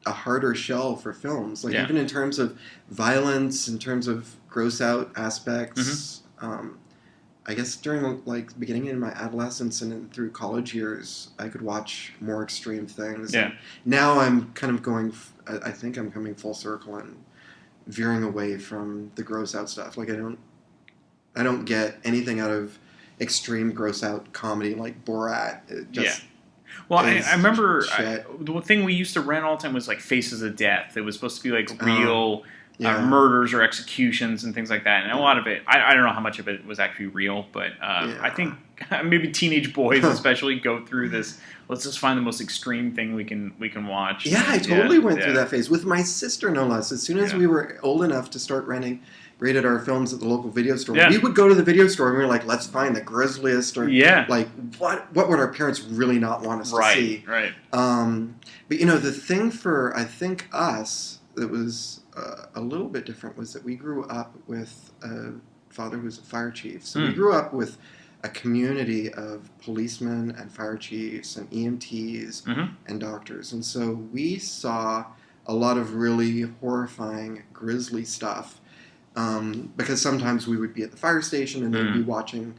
[SPEAKER 13] harder shell for films, like even in terms of violence, in terms of gross out aspects. I guess during like beginning in my adolescence and through college years, I could watch more extreme things.
[SPEAKER 1] Yeah.
[SPEAKER 13] And now I'm kind of going. I think I'm coming full circle and veering away from the gross out stuff. Like I don't get anything out of extreme gross out comedy like Borat.
[SPEAKER 1] Well, I remember the thing we used to rent all the time was like Faces of Death. It was supposed to be like real murders or executions and things like that. And a lot of it, I don't know how much of it was actually real, but I think maybe teenage boys especially go through this. Let's just find the most extreme thing we can watch.
[SPEAKER 13] Yeah, I totally went through that phase with my sister, no less. As soon as we were old enough to start renting rated R films at the local video store. We would go to the video store and we were like, let's find the grisliest or like what would our parents really not want us to see.
[SPEAKER 1] Right.
[SPEAKER 13] But you know, the thing for I think us that was a little bit different was that we grew up with a father who was a fire chief. So we grew up with a community of policemen and fire chiefs and EMTs and doctors. And so we saw a lot of really horrifying, grisly stuff because sometimes we would be at the fire station and they'd be watching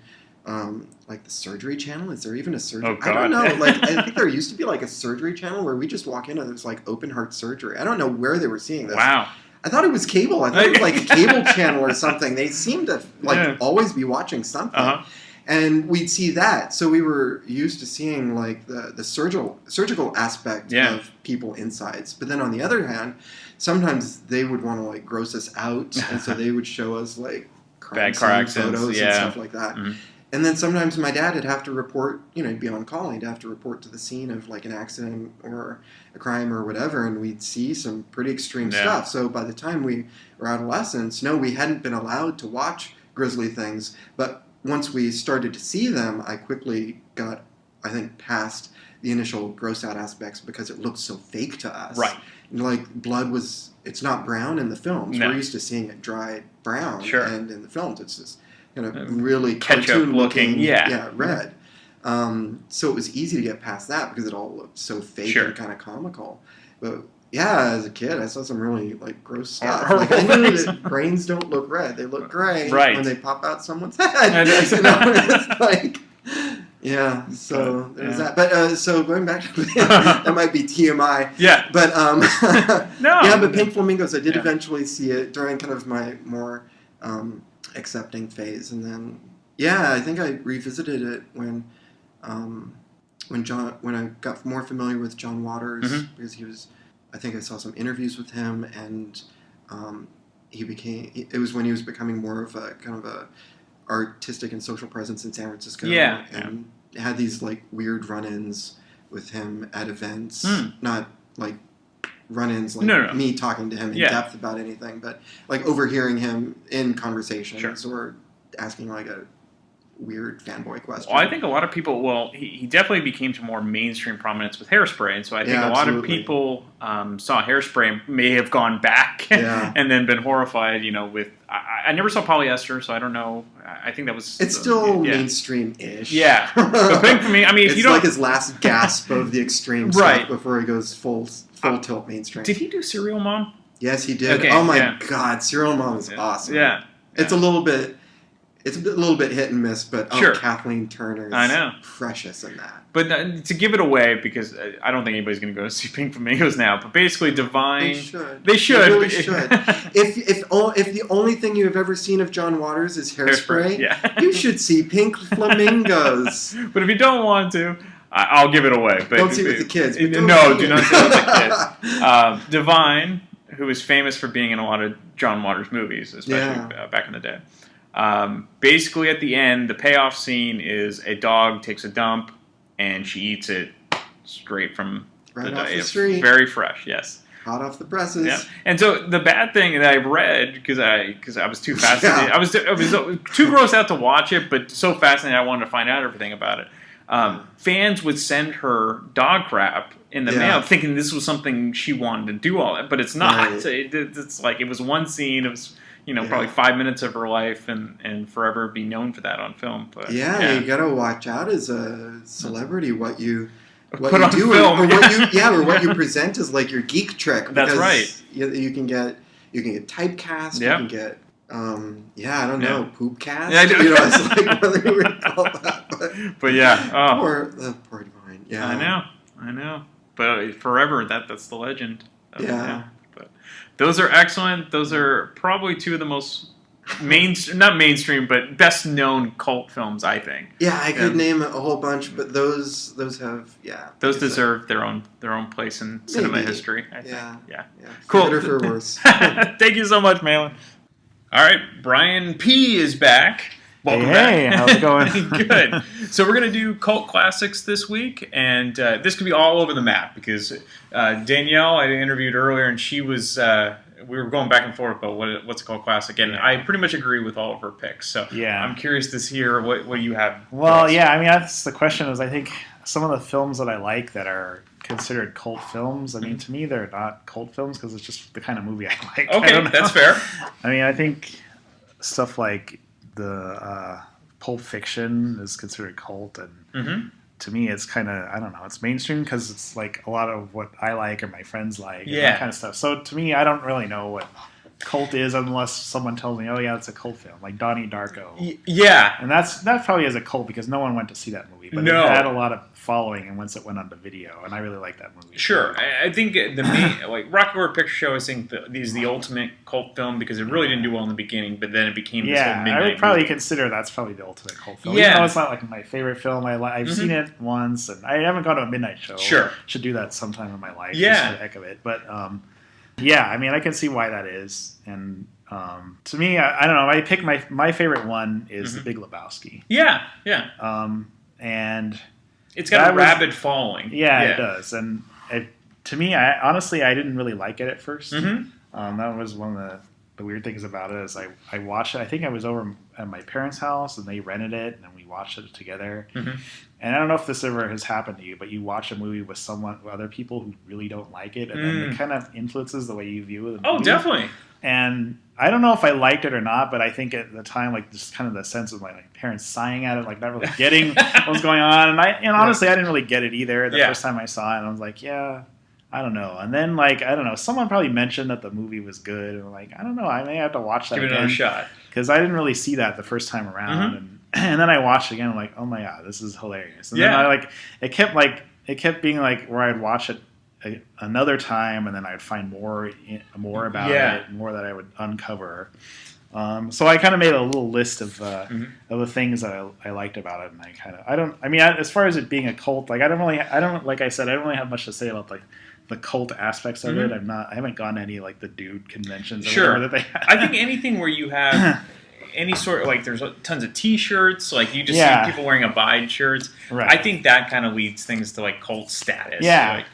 [SPEAKER 13] like the surgery channel. Is there even a surgery?
[SPEAKER 1] Oh, God.
[SPEAKER 13] I don't know. Like I think there used to be like a surgery channel where we just walk in and there's like open heart surgery. I don't know where they were seeing this.
[SPEAKER 1] Wow.
[SPEAKER 13] I thought it was cable. I thought it was like a cable channel or something. They seemed to like always be watching something. And we'd see that. So we were used to seeing like the surgical aspect of people insides. But then on the other hand, sometimes they would want to like gross us out. And so they would show us like
[SPEAKER 1] bad car accidents,
[SPEAKER 13] photos and stuff like that. And then sometimes my dad would have to report, he'd be on call. He'd have to report to the scene of like an accident or a crime or whatever. And we'd see some pretty extreme stuff. So by the time we were adolescents, no, we hadn't been allowed to watch grisly things. But once we started to see them, I quickly got, I think, past the initial gross out aspects because it looked so fake to us.
[SPEAKER 1] Right.
[SPEAKER 13] Like blood it's not brown in the films.
[SPEAKER 1] No.
[SPEAKER 13] We're used to seeing it dried brown.
[SPEAKER 1] Sure.
[SPEAKER 13] And in the films, it's just kind of really
[SPEAKER 1] ketchup
[SPEAKER 13] cartoon
[SPEAKER 1] looking,
[SPEAKER 13] red. So it was easy to get past that because it all looked so fake and kind of comical. But yeah, as a kid, I saw some really like gross stuff. Like I knew that brains don't look red; they look gray when they pop out someone's head. It's like, yeah. So there's that. But so going back to that might be TMI.
[SPEAKER 1] Yeah.
[SPEAKER 13] But
[SPEAKER 1] no.
[SPEAKER 13] Yeah, but Pink Flamingos, I did eventually see it during kind of my more accepting phase, and then I think I revisited it when I got more familiar with John Waters because he was. I think I saw some interviews with him, and it was when he was becoming more of a kind of a artistic and social presence in San Francisco.
[SPEAKER 1] Yeah.
[SPEAKER 13] And had these like weird run-ins with him at events, not like run-ins like me talking to him in depth about anything, but like overhearing him in conversations or asking like a weird fanboy question.
[SPEAKER 1] Well, I think a lot of people, he definitely became to more mainstream prominence with Hairspray, and so I think a lot of people saw Hairspray and may have gone back and then been horrified, with... I never saw Polyester, so I don't know. I think that was...
[SPEAKER 13] It's still mainstream-ish.
[SPEAKER 1] Yeah. But Pink for me, I mean, if
[SPEAKER 13] it's
[SPEAKER 1] you don't...
[SPEAKER 13] like his last gasp of the extreme stuff before he goes full tilt mainstream.
[SPEAKER 1] Did he do Serial Mom?
[SPEAKER 13] Yes, he did.
[SPEAKER 1] Okay,
[SPEAKER 13] oh my God, Serial Mom is awesome.
[SPEAKER 1] Yeah.
[SPEAKER 13] It's a little bit hit and miss, but Kathleen Turner is precious in that.
[SPEAKER 1] But to give it away, because I don't think anybody's going to go see Pink Flamingos now, but basically Divine... They should.
[SPEAKER 13] They really should. If the only thing you have ever seen of John Waters is Hairspray, you should see Pink Flamingos.
[SPEAKER 1] But if you don't want to, I'll give it away. But
[SPEAKER 13] don't see it with the kids.
[SPEAKER 1] No, do not see it with the kids. Divine, who is famous for being in a lot of John Waters movies, especially back in the day. Basically, at the end, the payoff scene is a dog takes a dump and she eats it straight from
[SPEAKER 13] off the street.
[SPEAKER 1] Very fresh, yes.
[SPEAKER 13] Hot off the presses.
[SPEAKER 1] Yeah. And so the bad thing that I've read, because I was too fascinated, I was too grossed out to watch it, but so fascinated I wanted to find out everything about it. Fans would send her dog crap in the mail, thinking this was something she wanted to do all that, but it's not. Right. It's like it was one scene. It was probably 5 minutes of her life, and forever be known for that on film. But
[SPEAKER 13] you gotta watch out as a celebrity what you
[SPEAKER 1] put on
[SPEAKER 13] do
[SPEAKER 1] film.
[SPEAKER 13] or what you present as like your geek trick.
[SPEAKER 1] That's right.
[SPEAKER 13] You can get typecast.
[SPEAKER 1] Yeah.
[SPEAKER 13] You can get I don't know, poop cast.
[SPEAKER 1] Yeah,
[SPEAKER 13] it's like whether you would call that.
[SPEAKER 1] But
[SPEAKER 13] poor Divine. Yeah,
[SPEAKER 1] I know. But forever, that's the legend.
[SPEAKER 13] Yeah.
[SPEAKER 1] But those are excellent. Those are probably two of the most not mainstream, but best known cult films, I think.
[SPEAKER 13] Yeah, I could name a whole bunch, but those have
[SPEAKER 1] those deserve their own place in cinema history. I think. Yeah.
[SPEAKER 13] Cool. For better or for worse.
[SPEAKER 1] Thank you so much, Malin. All right, Brian P is back. Welcome back.
[SPEAKER 14] Hey, how's it going?
[SPEAKER 1] Good. So we're going to do cult classics this week, and this could be all over the map because Danielle I interviewed earlier, and she was we were going back and forth about what's a cult classic, and I pretty much agree with all of her picks. So I'm curious to hear what you have.
[SPEAKER 14] Well, I mean, that's the question. Is I think some of the films that I like that are considered cult films. I mean, to me, they're not cult films because it's just the kind of movie I like.
[SPEAKER 1] Okay, that's fair.
[SPEAKER 14] I mean, I think stuff like the Pulp Fiction is considered cult, and to me, it's kind of, I don't know, it's mainstream because it's like a lot of what I like or my friends like, and that kind of stuff. So to me, I don't really know what cult is unless someone tells me, oh yeah, it's a cult film, like Donnie Darko.
[SPEAKER 1] Yeah,
[SPEAKER 14] and that probably is a cult because no one went to see that movie, but it had a lot of following, and once it went onto video, and I really like that movie.
[SPEAKER 1] Sure, I think the main, like Rocky Horror Picture Show, I think is the ultimate cult film because it really didn't do well in the beginning, but then it became this whole midnight
[SPEAKER 14] I would probably
[SPEAKER 1] movie.
[SPEAKER 14] consider that's probably the ultimate cult film.
[SPEAKER 1] Yeah,
[SPEAKER 14] even though it's not like my favorite film. I've seen it once, and I haven't gone to a midnight show.
[SPEAKER 1] Sure,
[SPEAKER 14] should do that sometime in my life. Just for the heck of it, but I mean, I can see why that is, and. To me, I don't know. I pick my favorite one is The Big Lebowski.
[SPEAKER 1] Yeah.
[SPEAKER 14] And
[SPEAKER 1] it's got a rabid following.
[SPEAKER 14] Yeah, it does. And to me, honestly, I didn't really like it at first. That was one of the weird things about it. Is I watched it. I think I was over at my parents' house and they rented it, and we watched it together. And I don't know if this ever has happened to you, but you watch a movie with other people who really don't like it, and then it kind of influences the way you view the movie.
[SPEAKER 1] Oh, definitely.
[SPEAKER 14] And I don't know if I liked it or not, but I think at the time, like, just kind of the sense of my parents sighing at it, like not really getting what was going on. And honestly, I didn't really get it either the first time I saw it. And I was like, I don't know. And then, like, I don't know, someone probably mentioned that the movie was good. And I'm like, I don't know, I may have to watch that
[SPEAKER 1] again. Give it another shot.
[SPEAKER 14] Because I didn't really see that the first time around. And then I watched it again. I'm like, oh my God, this is hilarious. And then it kept being like where I'd watch it another time, and then I'd find more about it, more that I would uncover. So I kind of made a little list of the things that I liked about it, and as far as it being a cult, like I don't like I said, I don't really have much to say about like the cult aspects of it. I haven't gone to any like the dude conventions. Or that they have.
[SPEAKER 1] I think anything where you have any sort of, like, there's tons of T-shirts, like you just see people wearing Abide shirts.
[SPEAKER 14] Right.
[SPEAKER 1] I think that kind of leads things to like cult status.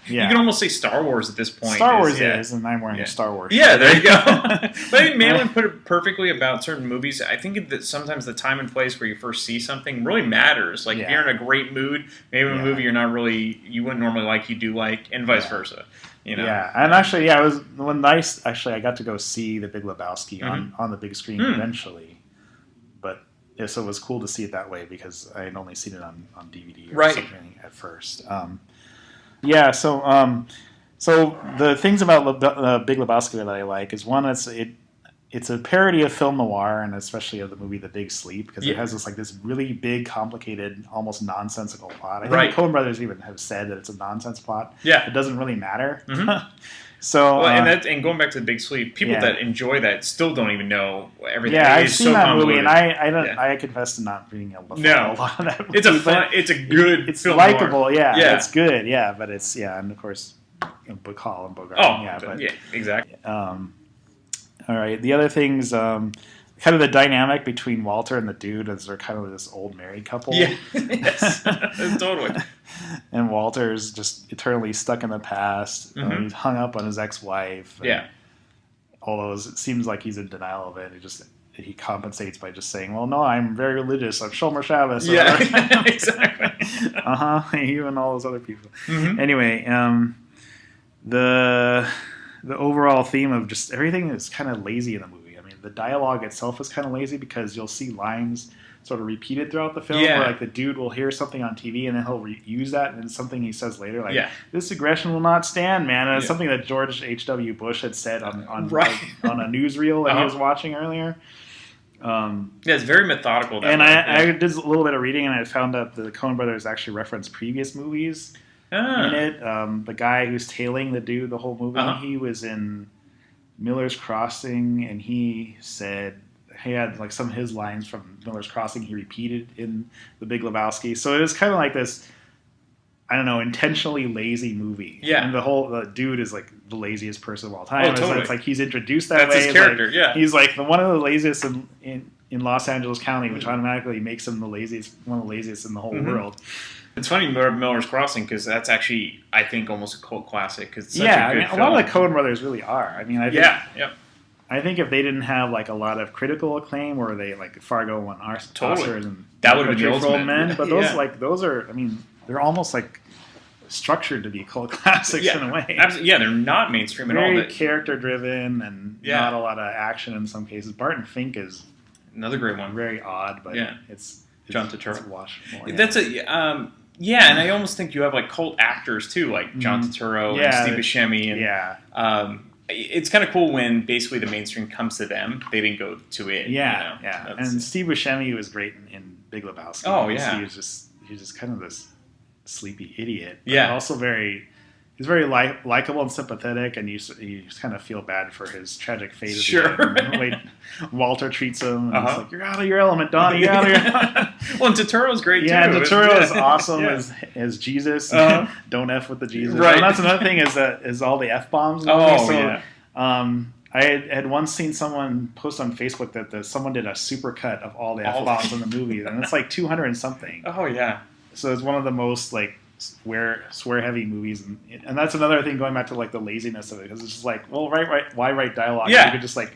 [SPEAKER 1] You can almost say Star Wars at this point.
[SPEAKER 14] Star Wars is, and I'm wearing a Star Wars shirt.
[SPEAKER 1] Yeah, there you go. But I think Malin put it perfectly about certain movies. I think that sometimes the time and place where you first see something really matters. Like if you're in a great mood, maybe a movie you wouldn't normally like, you do like, and vice versa.
[SPEAKER 14] Yeah, and actually, it was nice. Actually, I got to go see The Big Lebowski on the big screen eventually. But so it was cool to see it that way because I had only seen it on DVD or something at first. So the things about Big Lebowski that I like is one, it's a parody of film noir, and especially of the movie The Big Sleep, because it has this really big, complicated, almost nonsensical plot. I think the Coen brothers even have said that it's a nonsense plot. Yeah, it doesn't really matter. So,
[SPEAKER 1] and going back to The Big Sleep, people that enjoy that still don't even know everything.
[SPEAKER 14] Yeah, I've seen that movie, and I confess to not being able to follow a lot of that movie.
[SPEAKER 1] It's a good
[SPEAKER 14] it's likable, it's good, but it's, and of course, Bacall and Bogart.
[SPEAKER 1] Exactly.
[SPEAKER 14] All right, the other things, kind of the dynamic between Walter and the dude as they're kind of this old married couple.
[SPEAKER 1] Yeah, yes, totally.
[SPEAKER 14] And Walter's just eternally stuck in the past. He's hung up on his ex-wife. Although it seems like he's in denial of it, he compensates by just saying, "Well, no, I'm very religious. I'm Shomer Shabbos."
[SPEAKER 1] Yeah, exactly.
[SPEAKER 14] You and all those other people. Anyway, the overall theme of just everything is kind of lazy in the movie. I mean, the dialogue itself is kind of lazy because you'll see lines sort of repeated throughout the film where like the dude will hear something on TV and then he'll use that and something he says later like this aggression will not stand, man. And it's something that George H.W. Bush had said on a newsreel that he was watching earlier.
[SPEAKER 1] It's very methodical.
[SPEAKER 14] I did a little bit of reading and I found out the Coen brothers actually referenced previous movies in it. The guy who's tailing the dude the whole movie, he was in Miller's Crossing, and he said he had like some of his lines from Miller's Crossing he repeated in The Big Lebowski. So it was kind of like this, I don't know, intentionally lazy movie. Yeah. And the dude is like the laziest person of all time.
[SPEAKER 1] Totally.
[SPEAKER 14] It's like he's introduced that way.
[SPEAKER 1] That's his character,
[SPEAKER 14] He's like one of the laziest in Los Angeles County, which automatically makes him one of the laziest in the whole world.
[SPEAKER 1] It's funny, Miller's Crossing, because that's actually, I think, almost a cult classic. Cause it's such
[SPEAKER 14] Yeah,
[SPEAKER 1] a good film.
[SPEAKER 14] a lot of the Coen brothers really are. I mean, I think,
[SPEAKER 1] yep.
[SPEAKER 14] I think if they didn't have like a lot of critical acclaim, or they like Fargo won Oscars and
[SPEAKER 1] that would have been the
[SPEAKER 14] Country for Old
[SPEAKER 1] ultimate.
[SPEAKER 14] Men, but those are, I mean, they're almost like structured to be cult classics in a way.
[SPEAKER 1] Absolutely. Yeah, they're not mainstream at all.
[SPEAKER 14] Very character driven and not a lot of action in some cases. Barton Fink is
[SPEAKER 1] another great one.
[SPEAKER 14] Very odd, but it's
[SPEAKER 1] John Turturro.
[SPEAKER 14] It's watchable.
[SPEAKER 1] That's and I almost think you have like cult actors too, like John Turturro and Steve Buscemi, and it's kind of cool when basically the mainstream comes to them. They didn't go to it.
[SPEAKER 14] And Steve Buscemi was great in Big Lebowski.
[SPEAKER 1] Oh yeah,
[SPEAKER 14] he was just kind of this sleepy idiot.
[SPEAKER 1] Yeah,
[SPEAKER 14] also he's very likable and sympathetic, and you just kind of feel bad for his tragic fate.
[SPEAKER 1] Sure.
[SPEAKER 14] The way Walter treats him, and it's like, you're out of your element, Donnie. You're out of your element.
[SPEAKER 1] Well, and Turturro's great too.
[SPEAKER 14] Yeah, Turturro is awesome as Jesus. Don't F with the Jesus.
[SPEAKER 1] Right.
[SPEAKER 14] And that's another thing is all the F bombs. I had once seen someone post on Facebook that someone did a supercut of all the F bombs in the movie, and it's like 200 and something.
[SPEAKER 1] Oh yeah.
[SPEAKER 14] So it's one of the most like swear heavy movies, and that's another thing going back to like the laziness of it, because it's just like, well, why write dialogue?
[SPEAKER 1] Yeah.
[SPEAKER 14] You could just like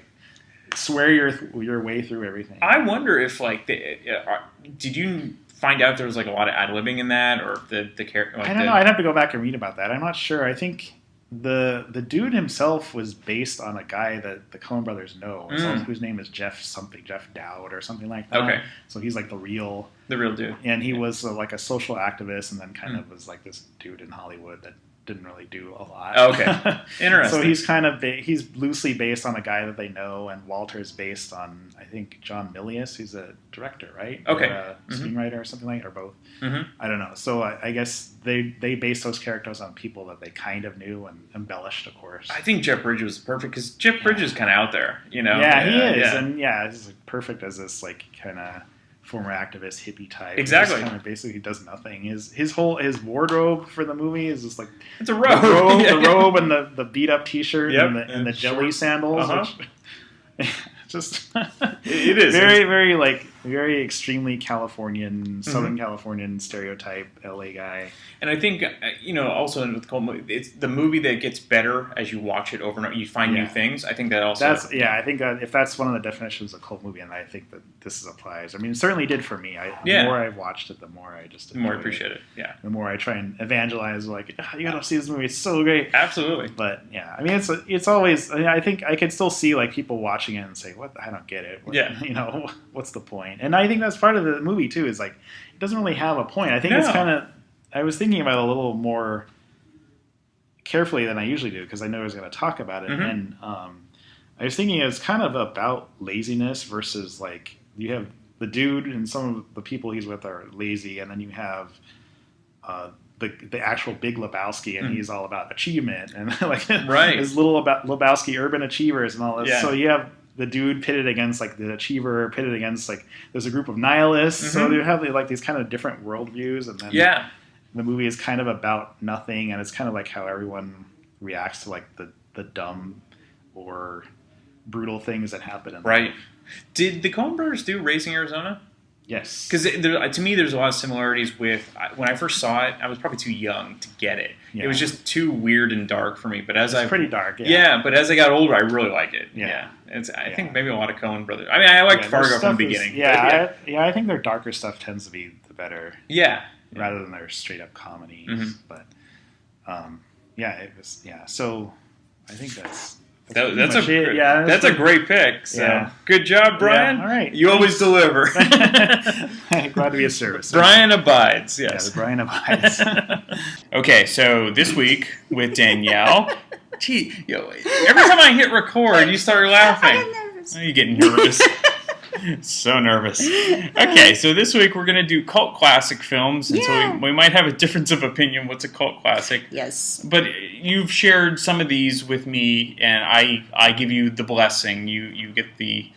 [SPEAKER 14] swear your way through everything.
[SPEAKER 1] I wonder if like did you find out there was like a lot of ad-libbing in that, or the character? Like,
[SPEAKER 14] I don't know. I'd have to go back and read about that. I'm not sure. I think the dude himself was based on a guy that the Coen brothers know, whose name is Jeff Dowd or something like that.
[SPEAKER 1] Okay.
[SPEAKER 14] So he's like the real
[SPEAKER 1] dude.
[SPEAKER 14] And he was like a social activist, and then kind of was like this dude in Hollywood that didn't really do a lot.
[SPEAKER 1] Okay. Interesting.
[SPEAKER 14] So he's kind of he's loosely based on a guy that they know, and Walter's based on, I think, John Milius, who's a director, right?
[SPEAKER 1] Okay.
[SPEAKER 14] Or a screenwriter or something like that, or both.
[SPEAKER 1] Mm-hmm.
[SPEAKER 14] I don't know. So I guess they based those characters on people that they kind of knew and embellished, of course.
[SPEAKER 1] I think Jeff Bridges was perfect, because Jeff Bridges is kind of out there, you know?
[SPEAKER 14] Yeah, he is. Yeah. And he's like perfect as this like kind of former activist hippie type.
[SPEAKER 1] Exactly.
[SPEAKER 14] Kind of basically does nothing. His wardrobe for the movie is just like
[SPEAKER 1] it's a robe.
[SPEAKER 14] The robe and the beat up T-shirt and the jelly sandals. Which, just
[SPEAKER 1] it is
[SPEAKER 14] very very like very extremely Californian, Southern Californian stereotype LA guy.
[SPEAKER 1] And I think also with cult movie, it's the movie that gets better as you watch it over and over. You find new things. I think that also
[SPEAKER 14] I think that if that's one of the definitions of cult movie, and I think that this applies. I mean, it certainly did for me. The more I watched it, the more I just
[SPEAKER 1] appreciate it. Yeah,
[SPEAKER 14] the more I try and evangelize, like, you gotta see this movie. It's so great.
[SPEAKER 1] Absolutely.
[SPEAKER 14] But yeah, I mean, it's always. I think I can still see like people watching it and say, "What? I don't get it." What's the point? And I think that's part of the movie too. Is like it doesn't really have a point. I think it's kind of. I was thinking about it a little more carefully than I usually do, because I know I was going to talk about it. And I was thinking it's kind of about laziness versus like you have the dude and some of the people he's with are lazy, and then you have the actual Big Lebowski, and he's all about achievement and like his little about Lebowski urban achievers and all this. So you have the dude pitted against like the achiever, pitted against like there's a group of nihilists. So you have like these kind of different worldviews, and then the movie is kind of about nothing, and it's kind of like how everyone reacts to like the dumb or brutal things that happen in life.
[SPEAKER 1] Did the Coen brothers do Raising Arizona?
[SPEAKER 14] Yes.
[SPEAKER 1] Because to me, there's a lot of similarities with when I first saw it. I was probably too young to get it. Yeah. It was just too weird and dark for me. But it's
[SPEAKER 14] pretty dark.
[SPEAKER 1] But as I got older, I really like it. I think maybe a lot of Coen brothers. I mean, I liked Fargo from the beginning.
[SPEAKER 14] I think their darker stuff tends to be the better. Rather than their straight up comedies. But it was So I think that's
[SPEAKER 1] a great pick. So good job, Brian.
[SPEAKER 14] All right.
[SPEAKER 1] You always deliver.
[SPEAKER 14] Glad to be of service.
[SPEAKER 1] Brian abides. Yes.
[SPEAKER 14] Yeah, Brian abides.
[SPEAKER 1] Okay, so this week with Danielle. Every time I hit record, you start laughing.
[SPEAKER 15] I'm nervous.
[SPEAKER 1] Oh, you're getting nervous. So nervous. Okay, so this week we're going to do cult classic films, and so we might have a difference of opinion what's a cult classic.
[SPEAKER 15] Yes.
[SPEAKER 1] But you've shared some of these with me, and I give you the blessing. You get the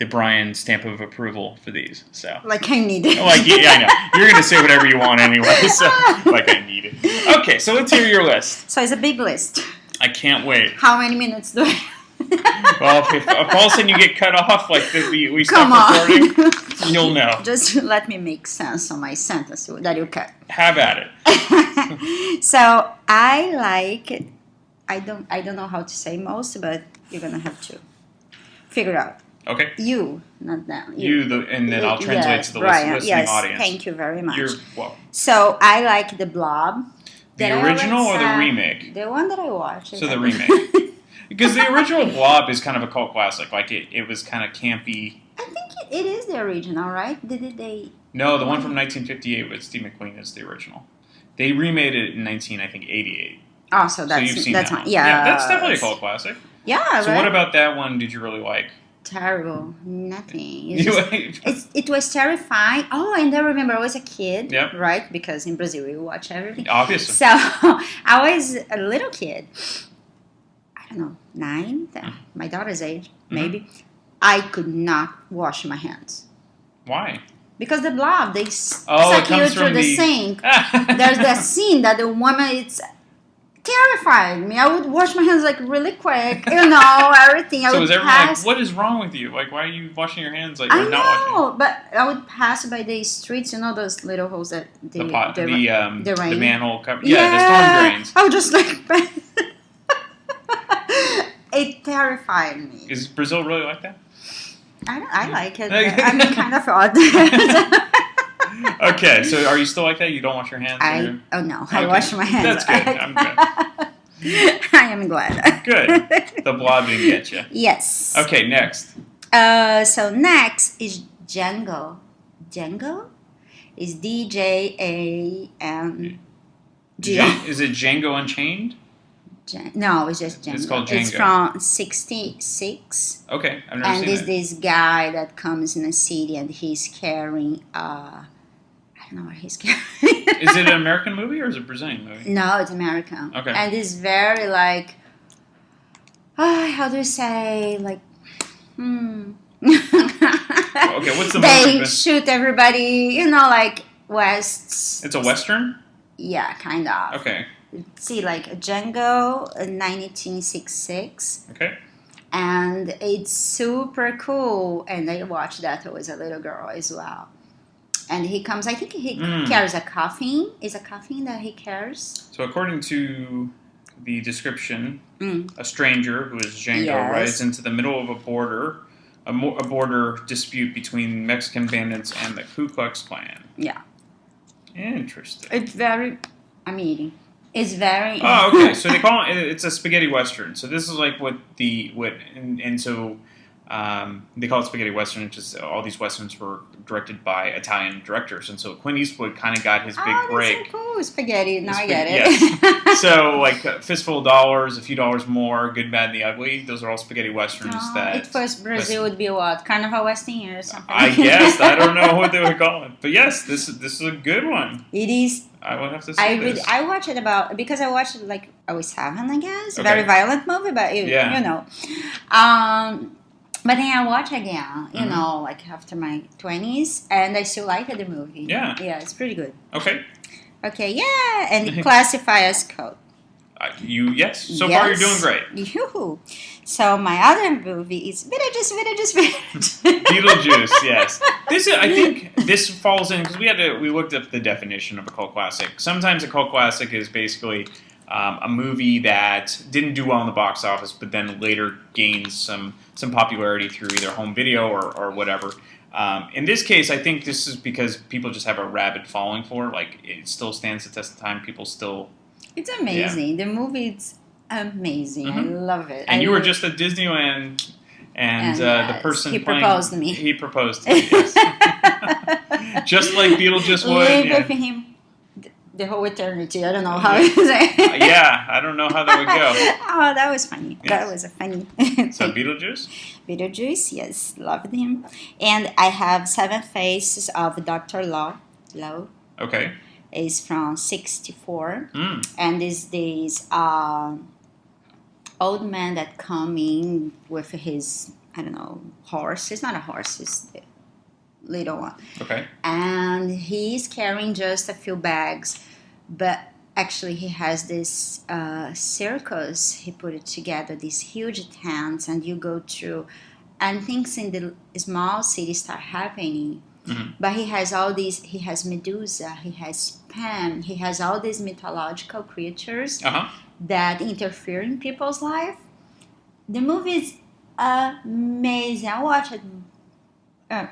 [SPEAKER 1] Brian stamp of approval for these. So
[SPEAKER 15] like I need it.
[SPEAKER 1] I know. You're going to say whatever you want anyway, so like I need it. Okay, so let's hear your list.
[SPEAKER 15] So it's a big list.
[SPEAKER 1] I can't wait.
[SPEAKER 15] How many minutes do I have?
[SPEAKER 1] Well, if all of a sudden you get cut off, like we
[SPEAKER 15] Come
[SPEAKER 1] stop recording, you'll know.
[SPEAKER 15] Just let me make sense on my sentence that you cut.
[SPEAKER 1] Have at it.
[SPEAKER 15] So I like it. I don't know how to say most, but you're gonna have to figure out.
[SPEAKER 1] Okay.
[SPEAKER 15] You, not them.
[SPEAKER 1] And then I'll translate to the listening audience.
[SPEAKER 15] Thank you very much.
[SPEAKER 1] You're welcome.
[SPEAKER 15] So I like The Blob.
[SPEAKER 1] The original or the remake?
[SPEAKER 15] The one that I watched.
[SPEAKER 1] So the remake. Because the original Blob is kind of a cult classic. Like, it was kind of campy.
[SPEAKER 15] I think it is the original, right? Did they...
[SPEAKER 1] No, the one from 1958 with Steve McQueen is the original. They remade it in 1988.
[SPEAKER 15] Oh, so
[SPEAKER 1] you've seen
[SPEAKER 15] that's
[SPEAKER 1] that
[SPEAKER 15] one. Yeah.
[SPEAKER 1] Yeah, that's definitely a cult classic.
[SPEAKER 15] Yeah,
[SPEAKER 1] So what about that one did you really like?
[SPEAKER 15] Terrible. Nothing. It was terrifying. Oh, and I remember I was a kid, right? Because in Brazil we watch everything.
[SPEAKER 1] Obviously.
[SPEAKER 15] So I was a little kid. I don't know, 9, my daughter's age, maybe. I could not wash my hands.
[SPEAKER 1] Why?
[SPEAKER 15] Because the blob, they suck you through the sink. There's that scene that the woman, it's terrified me. I would wash my hands like really quick, everything.
[SPEAKER 1] So was everyone like, what is wrong with you? Like, why are you washing your hands? Like,
[SPEAKER 15] I know, but I would pass by the streets, those little holes that the
[SPEAKER 1] manhole cover. Yeah, the storm drains.
[SPEAKER 15] I would just like... It terrified me.
[SPEAKER 1] Is Brazil really like that?
[SPEAKER 15] I like it. I'm kind of odd.
[SPEAKER 1] Okay, so are you still like that? You don't wash your hands?
[SPEAKER 15] Oh no, I wash my hands.
[SPEAKER 1] That's good. I'm good.
[SPEAKER 15] I am glad.
[SPEAKER 1] Good. The Blob didn't get you.
[SPEAKER 15] Yes.
[SPEAKER 1] Okay, next.
[SPEAKER 15] So next is Django. Django is DJANGO.
[SPEAKER 1] Is it Django Unchained?
[SPEAKER 15] No, it's just Django.
[SPEAKER 1] It's called Django.
[SPEAKER 15] It's from 66.
[SPEAKER 1] Okay, I've never seen it.
[SPEAKER 15] And this guy that comes in a city and he's carrying, I don't know what he's carrying.
[SPEAKER 1] Is it an American movie or is it a Brazilian movie?
[SPEAKER 15] No, it's American.
[SPEAKER 1] Okay.
[SPEAKER 15] And it's very like, how do you say, like,
[SPEAKER 1] Okay, what's the movie?
[SPEAKER 15] They shoot everybody, like Wests.
[SPEAKER 1] It's a Western?
[SPEAKER 15] Yeah, kind of.
[SPEAKER 1] Okay.
[SPEAKER 15] See, like Django, 1966.
[SPEAKER 1] Okay.
[SPEAKER 15] And it's super cool. And I watched that when I was a little girl as well. And he comes, I think he carries a coffin. Is a coffin that he carries?
[SPEAKER 1] So according to the description, a stranger, who is Django, rides into the middle of a border dispute between Mexican bandits and the Ku Klux Klan.
[SPEAKER 15] Yeah.
[SPEAKER 1] Interesting.
[SPEAKER 15] It's very... It's very...
[SPEAKER 1] Oh, okay. So they call it... It's a spaghetti western. So this is like they call it spaghetti western. Just all these westerns were directed by Italian directors, and so Clint Eastwood kind of got his big break.
[SPEAKER 15] That's so cool. Spaghetti. Now I get it.
[SPEAKER 1] Yes. So like a fistful of dollars, a few dollars more, Good, Bad, and the Ugly. Those are all spaghetti westerns.
[SPEAKER 15] At first, Brazil would be what? Carnival Western or something.
[SPEAKER 1] I guess. I don't know what they would call it, but yes, this is a good one.
[SPEAKER 15] It is.
[SPEAKER 1] I would have to say this.
[SPEAKER 15] I watched it because I watched it like I was 7, I guess. Okay. Very violent movie, but you know. But then I watch again, like after my 20s, and I still like the movie.
[SPEAKER 1] Yeah.
[SPEAKER 15] Yeah, it's pretty good.
[SPEAKER 1] Okay.
[SPEAKER 15] Okay, yeah, and classify as cult.
[SPEAKER 1] Yes. So far you're doing great.
[SPEAKER 15] Yoo-hoo. So my other movie is Beetlejuice.
[SPEAKER 1] Beetlejuice, yes. I think this falls in because we looked up the definition of a cult classic. Sometimes a cult classic is basically a movie that didn't do well in the box office, but then later gains some popularity through either home video or whatever. In this case, I think this is because people just have a rabid following for it. Like, it still stands the test of time. People still...
[SPEAKER 15] It's amazing. Yeah. The movie is amazing. I love it.
[SPEAKER 1] And you were just at Disneyland, and the person
[SPEAKER 15] he proposed to me.
[SPEAKER 1] He proposed to me, yes. Just like Beetlejuice would.
[SPEAKER 15] Live with him the whole eternity. I don't know how is it.
[SPEAKER 1] Yeah, I don't know how that would go.
[SPEAKER 15] Oh, that was funny. Yes. That was a funny
[SPEAKER 1] So Beetlejuice?
[SPEAKER 15] Beetlejuice, yes. Loved him. And I have 7 Faces of Dr. Law.
[SPEAKER 1] Okay.
[SPEAKER 15] Is from 64. And is this old man that come in with his, I don't know, horse. It's not a horse, it's the little one.
[SPEAKER 1] Okay.
[SPEAKER 15] And he's carrying just a few bags, but actually he has this circus. He put it together, these huge tents, and you go through, and things in the small city start happening. Mm-hmm. But he has all these. He has Medusa. He has Pan. He has all these mythological creatures that interfere in people's life. The movie is amazing. I watched it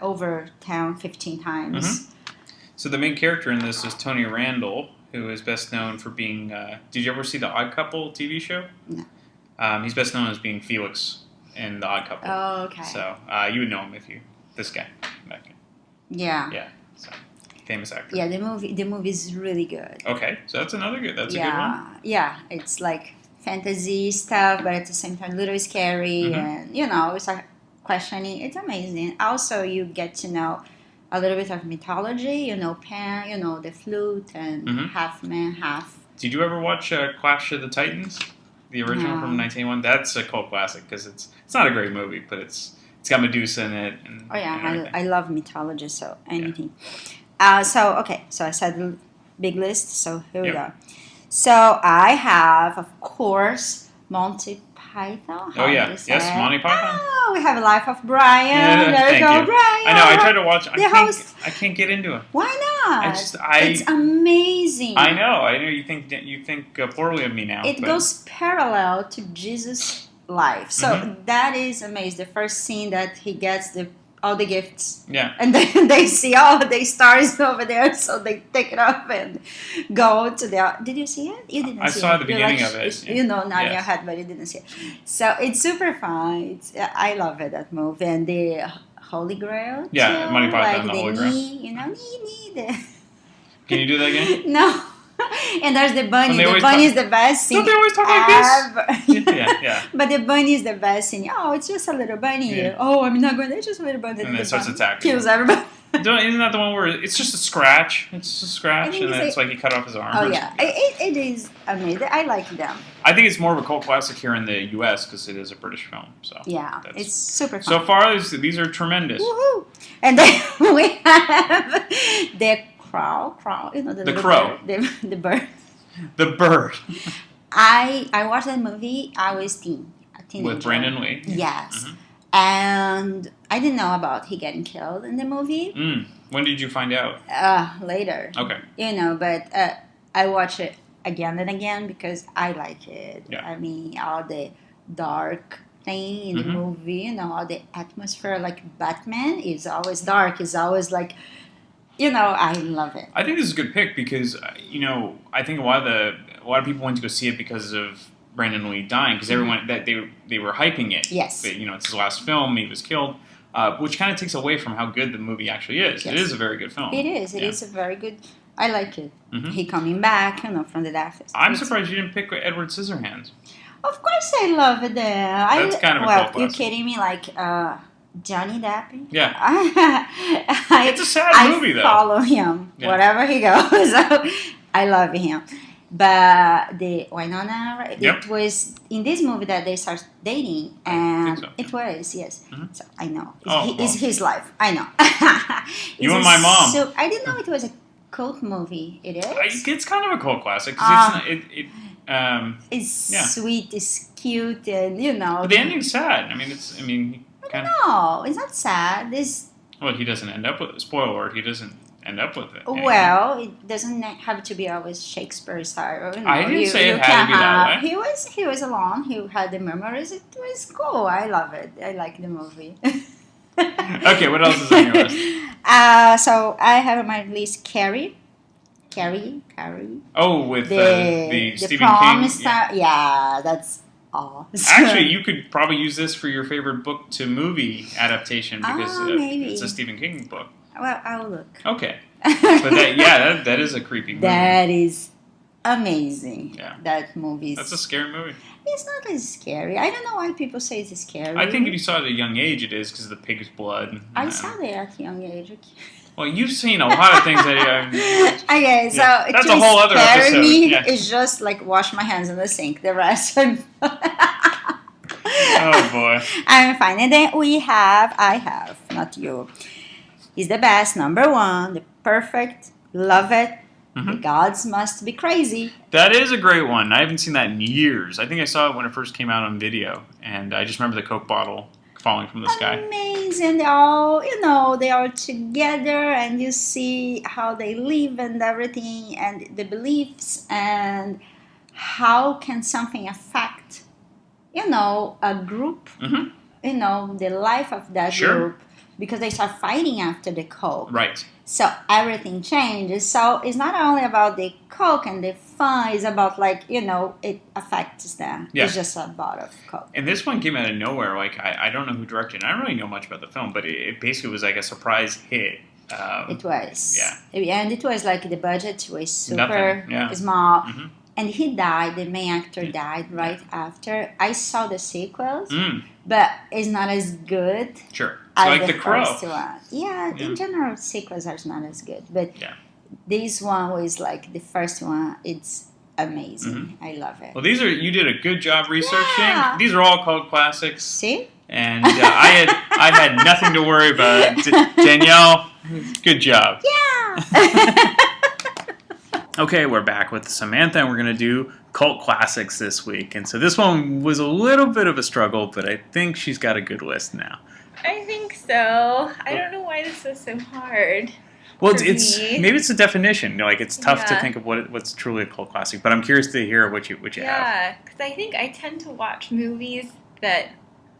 [SPEAKER 15] over 10, 15 times.
[SPEAKER 1] Mm-hmm. So the main character in this is Tony Randall, who is best known for being... did you ever see The Odd Couple TV show?
[SPEAKER 15] No.
[SPEAKER 1] He's best known as being Felix in The Odd Couple.
[SPEAKER 15] Oh, okay.
[SPEAKER 1] So you would know him if you... This guy. That guy.
[SPEAKER 15] Yeah.
[SPEAKER 1] Yeah. So, famous actor.
[SPEAKER 15] Yeah, the movie is really good.
[SPEAKER 1] Okay, so that's another good... That's a good one.
[SPEAKER 15] Yeah, it's like fantasy stuff, but at the same time a little scary, and it's like questioning. It's amazing. Also, you get to know a little bit of mythology. Pan, the flute, and half man, half.
[SPEAKER 1] Did you ever watch Clash of the Titans, the original from 1981? That's a cult classic because it's not a great movie, but it's got Medusa in it. And,
[SPEAKER 15] I love mythology, so anything. Yeah. So I said the big list. So here we go. So I have, of course, Monty Python.
[SPEAKER 1] Yes, Monty Python.
[SPEAKER 15] Oh, we have Life of Brian. There we go, Brian.
[SPEAKER 1] I know. I tried to watch. I can't get into it.
[SPEAKER 15] Why not? It's amazing.
[SPEAKER 1] I know. You think poorly of me now.
[SPEAKER 15] It goes parallel to Jesus' life, so that is amazing. The first scene that he gets all the gifts.
[SPEAKER 1] Yeah.
[SPEAKER 15] And then they see all the stars over there, so they take it up and go to the... Did you see it? You didn't see it.
[SPEAKER 1] I saw the beginning of it.
[SPEAKER 15] In your head, but you didn't see it. So it's super fun. I love it, that movie. And the Holy Grail.
[SPEAKER 1] Yeah,
[SPEAKER 15] too,
[SPEAKER 1] Monty Python,
[SPEAKER 15] like
[SPEAKER 1] the Holy Grail. Can you do that again?
[SPEAKER 15] No. And there's the bunny.
[SPEAKER 1] The
[SPEAKER 15] bunny is the best scene.
[SPEAKER 1] Don't they always talk like this? Yeah.
[SPEAKER 15] But the bunny is the best scene. Oh, it's just a little bunny.
[SPEAKER 1] Yeah.
[SPEAKER 15] Oh, I'm not going there. It's just a little bunny.
[SPEAKER 1] And then it starts attacking.
[SPEAKER 15] Kills everybody.
[SPEAKER 1] Isn't that the one where it's just a scratch? It's just a scratch, and then it's like he cut off his arm.
[SPEAKER 15] Oh, yeah. It is amazing. I like them.
[SPEAKER 1] I think it's more of a cult classic here in the U.S. because it is a British film. So
[SPEAKER 15] yeah, it's super fun.
[SPEAKER 1] So far, these are tremendous.
[SPEAKER 15] Woohoo! And then we have the crow. The
[SPEAKER 1] crow.
[SPEAKER 15] The bird.
[SPEAKER 1] The bird.
[SPEAKER 15] I watched that movie. I was a teenager.
[SPEAKER 1] With Brandon Lee.
[SPEAKER 15] Yes. And I didn't know about he getting killed in the movie.
[SPEAKER 1] When did you find out?
[SPEAKER 15] Later.
[SPEAKER 1] Okay.
[SPEAKER 15] But I watch it again and again because I like it.
[SPEAKER 1] Yeah.
[SPEAKER 15] I mean, all the dark thing in the movie, all the atmosphere, like Batman is always dark, is always like, I love it.
[SPEAKER 1] I think this is a good pick because, I think a lot of people went to go see it because of Brandon Lee dying, because everyone that they were hyping it.
[SPEAKER 15] Yes.
[SPEAKER 1] But, it's his last film. He was killed, which kind of takes away from how good the movie actually is. Yes. It is a very good film.
[SPEAKER 15] It is. It is a very good. I like it. He coming back, from the death.
[SPEAKER 1] I'm surprised you didn't pick Edward Scissorhands.
[SPEAKER 15] Of course, I love it.
[SPEAKER 1] That's kind of a cult classic.
[SPEAKER 15] You're kidding me? Like Johnny Depp.
[SPEAKER 1] Yeah. It's a sad movie, though.
[SPEAKER 15] I follow him wherever he goes. I love him. But the Winona, it was in this movie that they start dating, and so. It was, yes. So I know. It's his life. I know.
[SPEAKER 1] You and my mom.
[SPEAKER 15] So I didn't know it was a cult movie. It is?
[SPEAKER 1] It's kind of a cult classic.
[SPEAKER 15] It's sweet, it's cute, and
[SPEAKER 1] But the ending's sad.
[SPEAKER 15] No, it's not sad.
[SPEAKER 1] Well, he doesn't end up with it. Spoiler alert, he doesn't end up with it.
[SPEAKER 15] Well, it doesn't have to be always Shakespeare style.
[SPEAKER 1] I didn't say it had to be that way.
[SPEAKER 15] He was alone. He had the memories. It was cool. I love it. I like the movie.
[SPEAKER 1] Okay, what else is on your list?
[SPEAKER 15] So I have on my list Carrie.
[SPEAKER 1] Oh, with the Stephen King.
[SPEAKER 15] Yeah, that's all.
[SPEAKER 1] Actually, you could probably use this for your favorite book to movie adaptation because it's a Stephen King book.
[SPEAKER 15] Well, I'll look.
[SPEAKER 1] Okay. But that is a creepy movie.
[SPEAKER 15] That is amazing.
[SPEAKER 1] Yeah.
[SPEAKER 15] That movie.
[SPEAKER 1] That's a scary movie.
[SPEAKER 15] It's not as scary. I don't know why people say it's scary.
[SPEAKER 1] I think if you saw it at a young age, it is because of the pig's blood.
[SPEAKER 15] I saw it at a young age.
[SPEAKER 1] Well, you've seen a lot of things that
[SPEAKER 15] okay, so
[SPEAKER 1] that's a whole other episode.
[SPEAKER 15] Me, it's just like wash my hands in the sink. The rest I'm
[SPEAKER 1] oh boy.
[SPEAKER 15] I'm fine. And then I have, not you. He's the best, number one, the perfect, love it, The gods must be crazy.
[SPEAKER 1] That is a great one. I haven't seen that in years. I think I saw it when it first came out on video, and I just remember the Coke bottle falling from the sky.
[SPEAKER 15] Amazing. They all, they are together, and you see how they live and everything, and the beliefs, and how can something affect, a group, the life of that group, because they start fighting after the Coke.
[SPEAKER 1] Right.
[SPEAKER 15] So everything changes. So it's not only about the Coke and the fun, it's about it affects them.
[SPEAKER 1] Yeah.
[SPEAKER 15] It's just a bottle of Coke.
[SPEAKER 1] And this one came out of nowhere. Like, I don't know who directed it. I don't really know much about the film, but it basically was like a surprise hit.
[SPEAKER 15] It was.
[SPEAKER 1] Yeah.
[SPEAKER 15] And it was like the budget was super small. Mm-hmm. And he died, the main actor died right after. I saw the sequels, but it's not as good.
[SPEAKER 1] Sure. So like the Crow.
[SPEAKER 15] First one. Yeah, in general, sequels are not as good. But this one was like the first one. It's amazing. I love it.
[SPEAKER 1] Well, you did a good job researching.
[SPEAKER 15] Yeah.
[SPEAKER 1] These are all cult classics.
[SPEAKER 15] See?
[SPEAKER 1] And I had nothing to worry about. Danielle, good job.
[SPEAKER 15] Yeah.
[SPEAKER 1] Okay, we're back with Samantha, and we're going to do cult classics this week. And so this one was a little bit of a struggle, but I think she's got a good list now.
[SPEAKER 16] I think so. I don't know why this was so hard.
[SPEAKER 1] Well, maybe it's a definition. Like, it's tough to think of what's truly a cult classic. But I'm curious to hear what you have.
[SPEAKER 16] Yeah, because I think I tend to watch movies that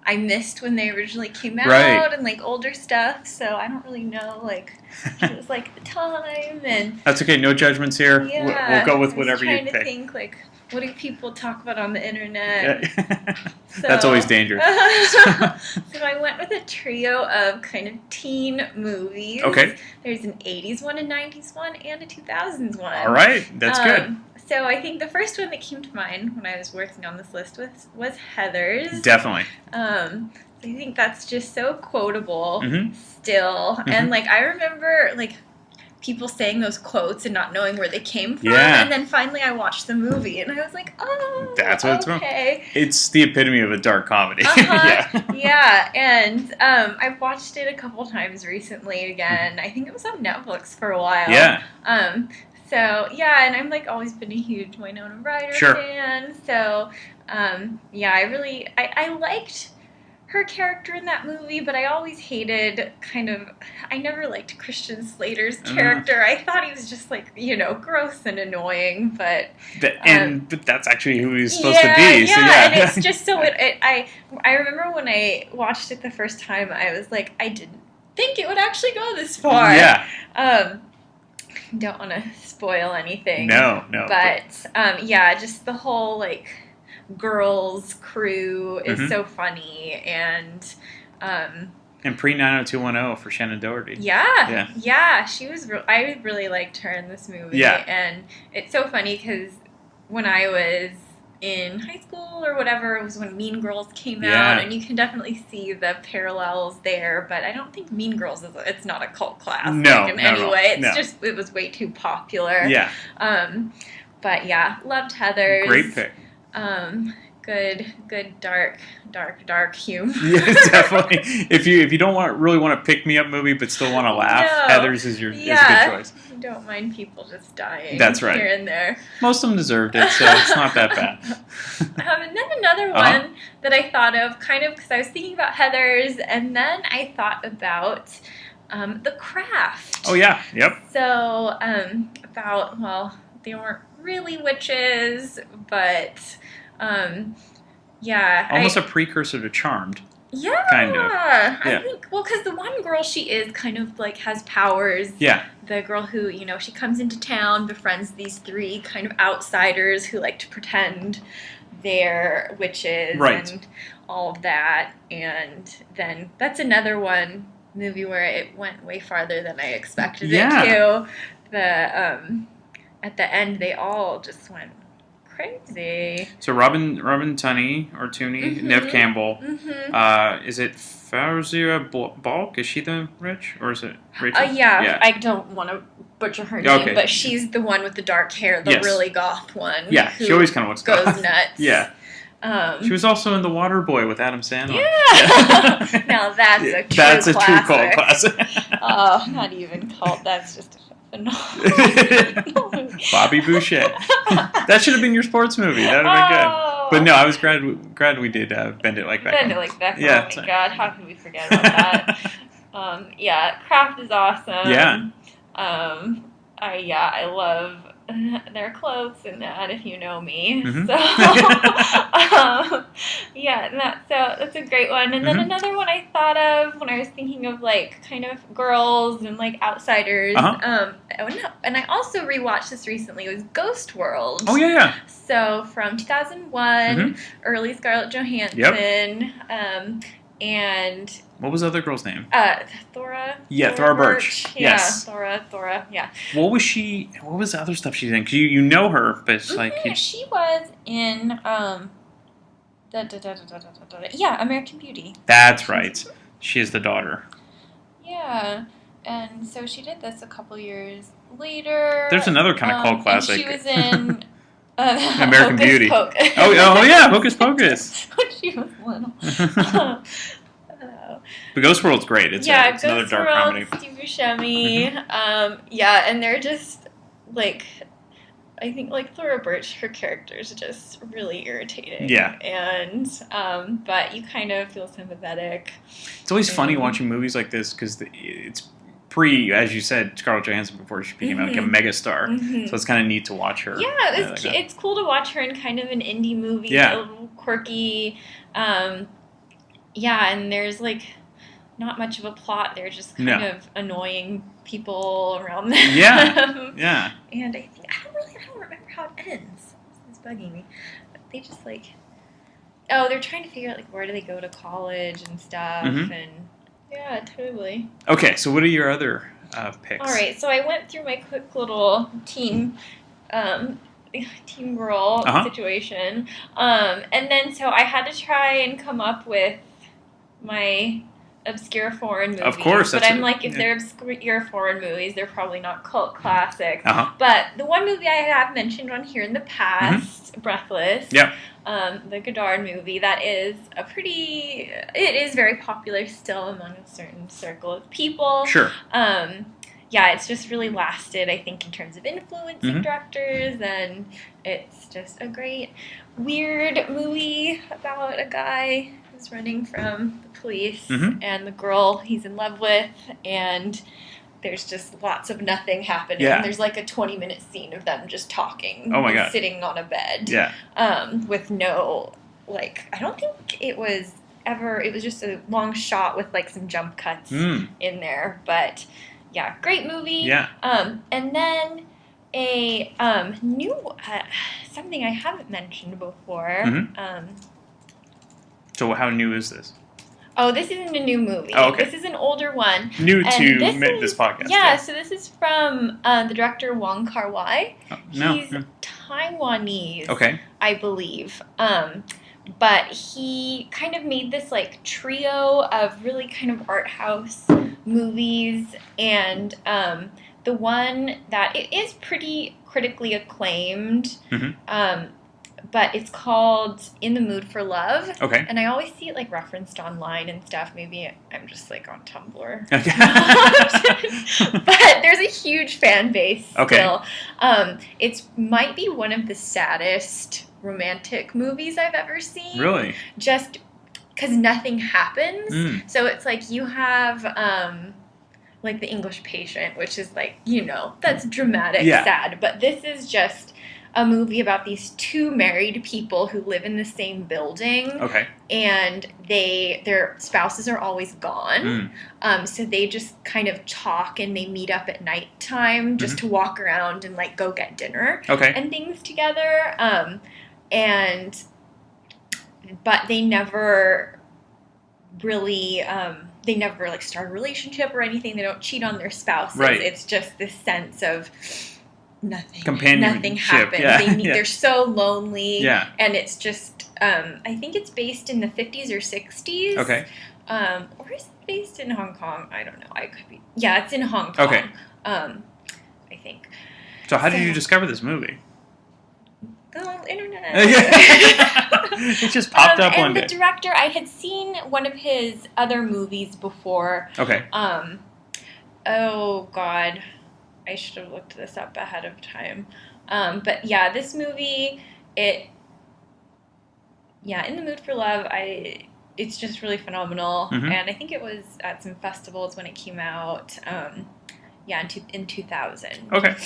[SPEAKER 16] I missed when they originally came out, and like older stuff, so I don't really know it was like the time, and
[SPEAKER 1] that's okay. No judgments here.
[SPEAKER 16] Yeah,
[SPEAKER 1] we'll go with whatever you pick.
[SPEAKER 16] I'm trying to think what do people talk about on the internet?
[SPEAKER 1] Yeah. That's always dangerous.
[SPEAKER 16] So I went with a trio of kind of teen movies.
[SPEAKER 1] Okay.
[SPEAKER 16] There's an 80s one, a 90s one, and a 2000s one.
[SPEAKER 1] All right, that's good.
[SPEAKER 16] So I think the first one that came to mind when I was working on this list was Heathers.
[SPEAKER 1] Definitely.
[SPEAKER 16] So I think that's just so quotable still. And I remember people saying those quotes and not knowing where they came from.
[SPEAKER 1] Yeah.
[SPEAKER 16] And then finally I watched the movie and I was like, oh,
[SPEAKER 1] that's what
[SPEAKER 16] okay.
[SPEAKER 1] It's the epitome of a dark comedy.
[SPEAKER 16] Yeah. And I've watched it a couple times recently again. I think it was on Netflix for a while.
[SPEAKER 1] Yeah.
[SPEAKER 16] So, yeah, and I'm always been a huge Winona Ryder fan. So, I liked her character in that movie, but I always hated I never liked Christian Slater's character. I thought he was just gross and annoying, but
[SPEAKER 1] that's actually who he's supposed to be.
[SPEAKER 16] Yeah,
[SPEAKER 1] so yeah.
[SPEAKER 16] And it's just so I remember when I watched it the first time, I was like, I didn't think it would actually go this far.
[SPEAKER 1] Yeah.
[SPEAKER 16] Don't want to spoil anything.
[SPEAKER 1] No.
[SPEAKER 16] But just the whole girls crew is so funny and
[SPEAKER 1] pre 90210 for Shannon Doherty.
[SPEAKER 16] Yeah. She was. I really liked her in this movie.
[SPEAKER 1] Yeah.
[SPEAKER 16] And it's so funny because when I was in high school or whatever, it was when Mean Girls came out, and you can definitely see the parallels there. But I don't think Mean Girls it's not a cult classic in any way. It's just it was way too popular.
[SPEAKER 1] Yeah.
[SPEAKER 16] But yeah, loved Heathers.
[SPEAKER 1] Great pick.
[SPEAKER 16] Good dark humor.
[SPEAKER 1] Yeah, definitely. If you don't really want to pick me up movie but still want to laugh, Heathers is a good choice.
[SPEAKER 16] I don't mind people just dying.
[SPEAKER 1] That's right.
[SPEAKER 16] Here and there.
[SPEAKER 1] Most of them deserved it, so it's not that bad.
[SPEAKER 16] And then another one that I thought of, kind of because I was thinking about Heathers, and then I thought about The Craft.
[SPEAKER 1] Oh yeah, yep.
[SPEAKER 16] So they weren't really witches, but
[SPEAKER 1] almost a precursor to Charmed.
[SPEAKER 16] Yeah,
[SPEAKER 1] kind of.
[SPEAKER 16] I think because the one girl, she is kind of has powers.
[SPEAKER 1] Yeah.
[SPEAKER 16] The girl who she comes into town, befriends these three kind of outsiders who like to pretend they're witches and all of that, and then that's another movie where it went way farther than I expected it to. At the end, they all just went crazy.
[SPEAKER 1] So Robin Tunney, Neve Campbell. Is it Fausia Balk? Is she the witch, or is it Rachel?
[SPEAKER 16] I don't want to butcher her name, but she's the one with the dark hair, the really goth one.
[SPEAKER 1] Yeah, she always kind of looks
[SPEAKER 16] goes
[SPEAKER 1] goth.
[SPEAKER 16] Nuts.
[SPEAKER 1] Yeah. She was also in The Waterboy with Adam Sandler.
[SPEAKER 16] Yeah. Now that's a true
[SPEAKER 1] cult classic.
[SPEAKER 16] Oh, not even cult. That's just phenomenal.
[SPEAKER 1] Bobby Boucher. That should have been your sports movie. That would have been good. But no, I was glad we did Bend It Like Beckham.
[SPEAKER 16] Bend It Like Beckham.
[SPEAKER 1] Yeah,
[SPEAKER 16] oh my God, how could we forget about that? Yeah, Kraft is awesome.
[SPEAKER 1] Yeah.
[SPEAKER 16] I love their clothes in that, if you know me.
[SPEAKER 1] Mhm.
[SPEAKER 16] So, that's a great one. And then another one I thought of when I was thinking of like kind of girls and like outsiders. And I also rewatched this recently. It was Ghost World.
[SPEAKER 1] Oh yeah.
[SPEAKER 16] So from 2001, early Scarlett Johansson. And
[SPEAKER 1] what was the other girl's name?
[SPEAKER 16] Thora.
[SPEAKER 1] Yeah, Thora Birch.
[SPEAKER 16] Yeah,
[SPEAKER 1] Yes.
[SPEAKER 16] Thora. Yeah.
[SPEAKER 1] What was the other stuff she's in? 'Cause you know her, but it's like
[SPEAKER 16] she was in American Beauty.
[SPEAKER 1] That's right. She is the daughter.
[SPEAKER 16] Yeah, and so she did this a couple years later.
[SPEAKER 1] There's another kind of cult classic.
[SPEAKER 16] She was in
[SPEAKER 1] American
[SPEAKER 16] Hocus
[SPEAKER 1] Beauty.
[SPEAKER 16] Pocus.
[SPEAKER 1] Oh yeah, Hocus Pocus.
[SPEAKER 16] When she was little.
[SPEAKER 1] But Ghost World's great. It's another dark comedy.
[SPEAKER 16] Steve Buscemi. And they're just like, I think like Thora Birch, her character is just really irritating.
[SPEAKER 1] Yeah.
[SPEAKER 16] And but you kind of feel sympathetic.
[SPEAKER 1] It's always funny watching movies like this because it's as you said, Scarlett Johansson before she became like a megastar. So it's kind of neat to watch her.
[SPEAKER 16] Yeah, it's cool to watch her in kind of an indie movie, a little quirky. And there's like not much of a plot. They're just kind of annoying people around them.
[SPEAKER 1] Yeah.
[SPEAKER 16] And I don't remember how it ends. It's bugging me. But they just like, they're trying to figure out like where do they go to college and stuff, and yeah, totally.
[SPEAKER 1] Okay, so what are your other picks?
[SPEAKER 16] All right, so I went through my quick little teen girl situation, and then so I had to try and come up with my obscure foreign movies.
[SPEAKER 1] Of course,
[SPEAKER 16] but I'm like, if they're obscure foreign movies, they're probably not cult classics. But the one movie I have mentioned on here in the past, Breathless, the Godard movie, that is it is very popular still among a certain circle of people.
[SPEAKER 1] Sure.
[SPEAKER 16] It's just really lasted, I think, in terms of influencing directors, and it's just a great, weird movie about a guy who's running from the police and the girl he's in love with, and there's just lots of nothing happening.
[SPEAKER 1] Yeah.
[SPEAKER 16] There's like a 20-minute scene of them just talking.
[SPEAKER 1] Oh my God.
[SPEAKER 16] Sitting on a bed.
[SPEAKER 1] Yeah.
[SPEAKER 16] With no, like, I don't think it was just a long shot with like some jump cuts in there, but yeah, great movie.
[SPEAKER 1] Yeah.
[SPEAKER 16] And then a new something I haven't mentioned before.
[SPEAKER 1] So how new is this?
[SPEAKER 16] Oh, this isn't a new movie.
[SPEAKER 1] Oh, okay.
[SPEAKER 16] This is an older one.
[SPEAKER 1] New to this podcast.
[SPEAKER 16] Yeah, so this is from the director Wong Kar-wai.
[SPEAKER 1] No.
[SPEAKER 16] He's Taiwanese,
[SPEAKER 1] Okay.
[SPEAKER 16] I believe. But he kind of made this like trio of really kind of art house movies, and the one that it is pretty critically acclaimed, but it's called In the Mood for Love.
[SPEAKER 1] Okay.
[SPEAKER 16] And I always see it like referenced online and stuff. Maybe I'm just like on Tumblr. But there's a huge fan base still. It might be one of the saddest romantic movies I've ever seen.
[SPEAKER 1] Really?
[SPEAKER 16] Just because nothing happens. So it's like you have like The English Patient, which is like, that's dramatic, sad. But this is just a movie about these two married people who live in the same building.
[SPEAKER 1] Okay.
[SPEAKER 16] And their spouses are always gone. So they just kind of talk, and they meet up at nighttime just to walk around and like go get dinner and things together. But they never really like start a relationship or anything. They don't cheat on their spouses.
[SPEAKER 1] Right.
[SPEAKER 16] It's just this sense of
[SPEAKER 1] companionship.
[SPEAKER 16] Nothing happens.
[SPEAKER 1] Yeah.
[SPEAKER 16] They're so lonely.
[SPEAKER 1] Yeah.
[SPEAKER 16] And it's just, I think it's based in the 50s or 60s.
[SPEAKER 1] Okay.
[SPEAKER 16] Or is it based in Hong Kong? I don't know. I could be. Yeah, it's in Hong Kong.
[SPEAKER 1] Okay.
[SPEAKER 16] I think.
[SPEAKER 1] So how did you discover this movie?
[SPEAKER 16] The internet.
[SPEAKER 1] It just popped up one day.
[SPEAKER 16] And the director, I had seen one of his other movies before.
[SPEAKER 1] Okay.
[SPEAKER 16] Oh God. I should have looked this up ahead of time. But yeah, this movie, In the Mood for Love, it's just really phenomenal. And I think it was at some festivals when it came out. In 2000.
[SPEAKER 1] Okay.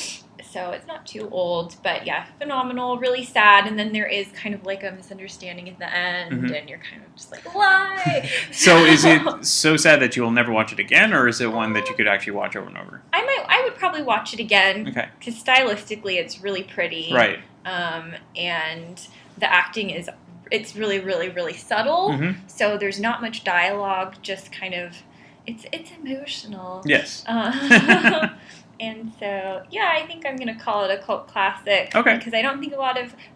[SPEAKER 16] So it's not too old, but yeah, phenomenal, really sad. And then there is kind of like a misunderstanding at the end, and you're kind of just like, why?
[SPEAKER 1] So is it so sad that you will never watch it again, or is it one that you could actually watch over and over?
[SPEAKER 16] I would probably watch it again.
[SPEAKER 1] Okay.
[SPEAKER 16] Because stylistically, it's really pretty.
[SPEAKER 1] Right.
[SPEAKER 16] And the acting it's really, really, really subtle. So there's not much dialogue, just kind of, it's emotional.
[SPEAKER 1] Yes.
[SPEAKER 16] And so, yeah, I think I'm gonna call it a cult classic.
[SPEAKER 1] Okay.
[SPEAKER 16] Because I don't think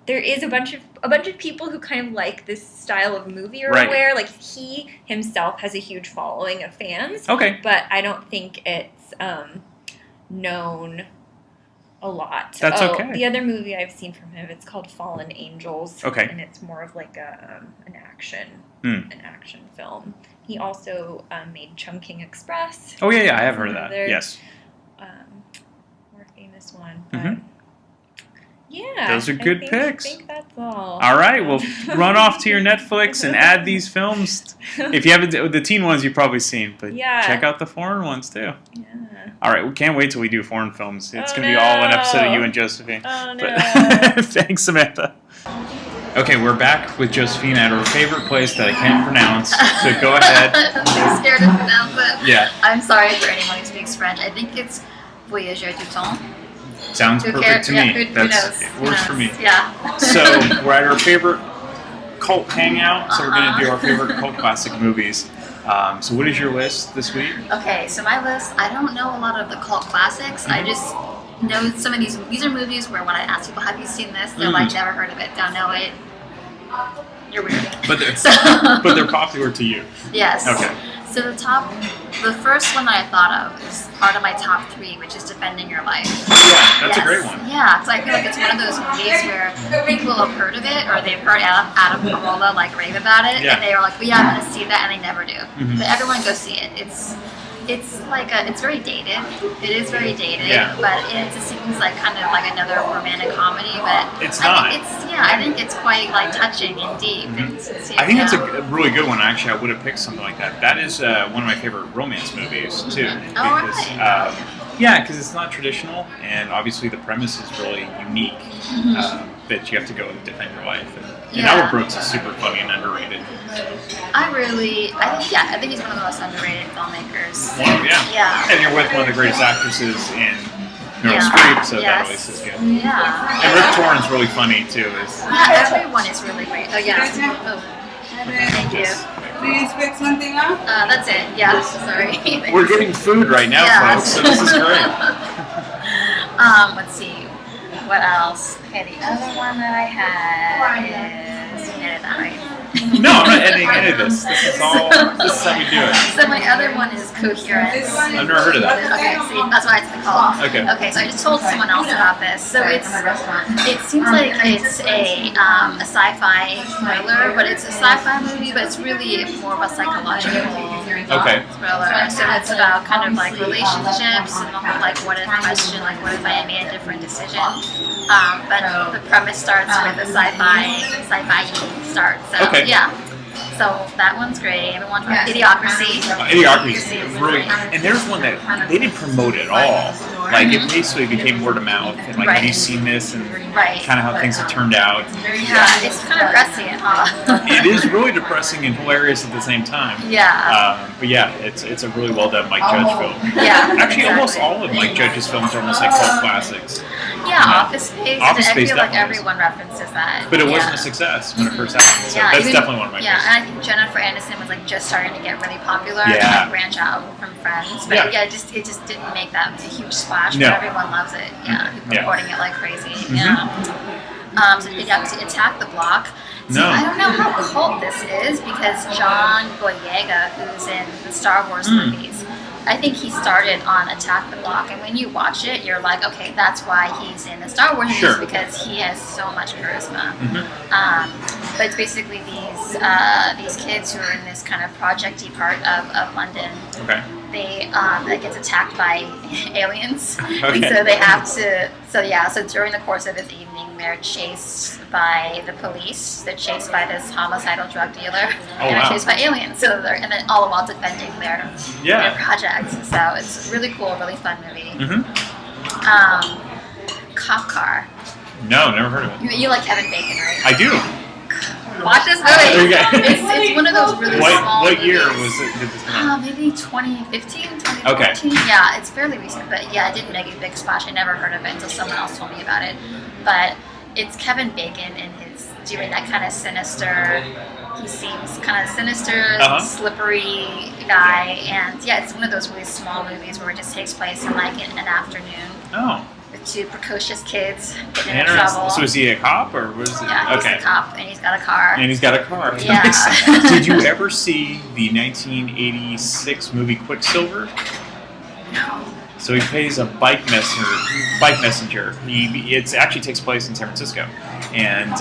[SPEAKER 16] there is a bunch of people who kind of like this style of movie or
[SPEAKER 1] Right.
[SPEAKER 16] aware. Like he himself has a huge following of fans.
[SPEAKER 1] Okay.
[SPEAKER 16] But I don't think it's known a lot.
[SPEAKER 1] That's okay.
[SPEAKER 16] The other movie I've seen from him, it's called Fallen Angels.
[SPEAKER 1] Okay.
[SPEAKER 16] And it's more of like an action film. He also made Chungking Express.
[SPEAKER 1] Oh yeah, I have heard of that. Yes.
[SPEAKER 16] More famous one. But yeah.
[SPEAKER 1] Those are good picks.
[SPEAKER 16] I think that's all.
[SPEAKER 1] All right, well, run off to your Netflix and add these films. If you haven't, the teen ones you've probably seen, but check out the foreign ones too.
[SPEAKER 16] Yeah.
[SPEAKER 1] All right, we can't wait till we do foreign films. It's going to be all an episode of you and Josephine.
[SPEAKER 16] Oh no.
[SPEAKER 1] But thanks, Samantha. Okay, we're back with Josephine at her favorite place that I can't pronounce. So go ahead.
[SPEAKER 17] I'm scared to pronounce it.
[SPEAKER 1] Yeah.
[SPEAKER 17] I'm sorry for anyone who speaks French. I think it's Voyageur du Temps.
[SPEAKER 1] Sounds
[SPEAKER 17] Who
[SPEAKER 1] perfect to
[SPEAKER 17] cares?
[SPEAKER 1] me.
[SPEAKER 17] Who knows?
[SPEAKER 1] It works for me.
[SPEAKER 17] Yeah.
[SPEAKER 1] So we're at our favorite cult hangout. So we're going to do our favorite cult classic movies. So what is your list this week?
[SPEAKER 17] Okay, so my list, I don't know a lot of the cult classics. I just know some of these are movies where when I ask people, have you seen this? They're like, never heard of it, don't know it. You're weird.
[SPEAKER 1] But they're popular to you.
[SPEAKER 17] Yes.
[SPEAKER 1] Okay.
[SPEAKER 17] So the first one that I thought of is part of my top 3, which is Defending Your Life.
[SPEAKER 1] Yeah, that's a great one.
[SPEAKER 17] Yeah, because I feel like it's one of those movies where people have heard of it, or they've heard Adam Carolla like rave about it, and they are like, well, yeah, I'm gonna see that, and they never do. But everyone go see it. It's like it's very dated. It is very dated, but it seems like kind of like another romantic comedy. But
[SPEAKER 1] it's not.
[SPEAKER 17] I think it's quite like touching and deep. And sincere,
[SPEAKER 1] I think it's a really good one. Actually, I would have picked something like that. That is one of my favorite romance movies too. Because it's not traditional, and obviously the premise is really unique. That you have to go and defend your life. And Albert Brooks is super funny and underrated.
[SPEAKER 17] I think he's one of the most underrated filmmakers.
[SPEAKER 1] Yeah. And you're with one of the greatest actresses in Meryl Streep, so that always is good.
[SPEAKER 17] Yeah.
[SPEAKER 1] And Rip Torn's really funny too.
[SPEAKER 17] Everyone is really great. Oh yeah. Thank you.
[SPEAKER 18] Please pick something up?
[SPEAKER 17] That's it. Yeah. Sorry.
[SPEAKER 1] We're getting food right now, folks, so this is great.
[SPEAKER 17] Let's see. What else? Okay, the other one that I had is... You edit that, right?
[SPEAKER 1] No, I'm not editing any of this. This is how we do it.
[SPEAKER 17] So my other one is Coherence.
[SPEAKER 1] I've never heard of that.
[SPEAKER 17] Okay, see, that's why it's the call.
[SPEAKER 1] Okay.
[SPEAKER 17] Okay, so I just told someone else about this. So it seems like it's a sci-fi thriller, but it's a sci-fi movie, but it's really more of a psychological thriller. So it's about kind of like relationships and the whole like what if question, like what if I made a different decision. But the premise starts with a sci-fi start. So yeah. So that one's great. Everyone's Idiocracy.
[SPEAKER 1] Idiocracy is really, and there's one that they didn't promote at all. Like it basically became word of mouth, and like have you seen this, and kind of how things have turned out.
[SPEAKER 17] Yeah, it's kind of prescient, huh?
[SPEAKER 1] It is really depressing and hilarious at the same time.
[SPEAKER 17] Yeah.
[SPEAKER 1] But yeah, it's a really well done Mike Judge film.
[SPEAKER 17] Yeah.
[SPEAKER 1] Actually, almost all of Mike Judge's films are almost like cult classics.
[SPEAKER 17] Yeah, Office Space. I feel like everyone references that.
[SPEAKER 1] But it wasn't a success when it first happened. So that's definitely one of my favorites.
[SPEAKER 17] Yeah, and I think Jennifer Aniston was like just starting to get really popular and like branch out from Friends. But it just didn't make that a huge splash. But everyone loves it. Yeah, people reporting it like crazy. Yeah. So you have to Attack the Block. So I don't know how cult this is because John Boyega, who's in the Star Wars movies, I think he started on Attack the Block, and when you watch it, you're like, okay, that's why he's in the Star Wars movies, because he has so much charisma. But it's basically these kids who are in this kind of projecty part of London.
[SPEAKER 1] Okay.
[SPEAKER 17] They that gets attacked by aliens,
[SPEAKER 1] Okay.
[SPEAKER 17] and so they have to. So during the course of this evening, they're chased by the police. They're chased by this homicidal drug dealer, and they're chased by aliens. So and then all the while defending their project. So it's a really cool, really fun movie. Cop Car.
[SPEAKER 1] No, never heard of it.
[SPEAKER 17] You like Kevin Bacon, right?
[SPEAKER 1] I do.
[SPEAKER 17] Watch this movie. It's one of those really small
[SPEAKER 1] What year
[SPEAKER 17] movies.
[SPEAKER 1] was it? Did this come out?
[SPEAKER 17] Maybe 2015, 2014. Yeah, it's fairly recent, but yeah, it didn't make a big splash. I never heard of it until someone else told me about it. But it's Kevin Bacon and his doing that kind of sinister. He seems kind of sinister, slippery guy, and yeah, it's one of those really small movies where it just takes place in like an afternoon.
[SPEAKER 1] Oh.
[SPEAKER 17] With two precocious kids getting in trouble.
[SPEAKER 1] So is he a cop or was it?
[SPEAKER 17] Yeah, he's a cop, and he's got a car.
[SPEAKER 1] And he's got a car.
[SPEAKER 17] Yeah.
[SPEAKER 1] Did you ever see the 1986 movie Quicksilver?
[SPEAKER 17] No.
[SPEAKER 1] So he plays a bike messenger. It actually takes place in San Francisco, and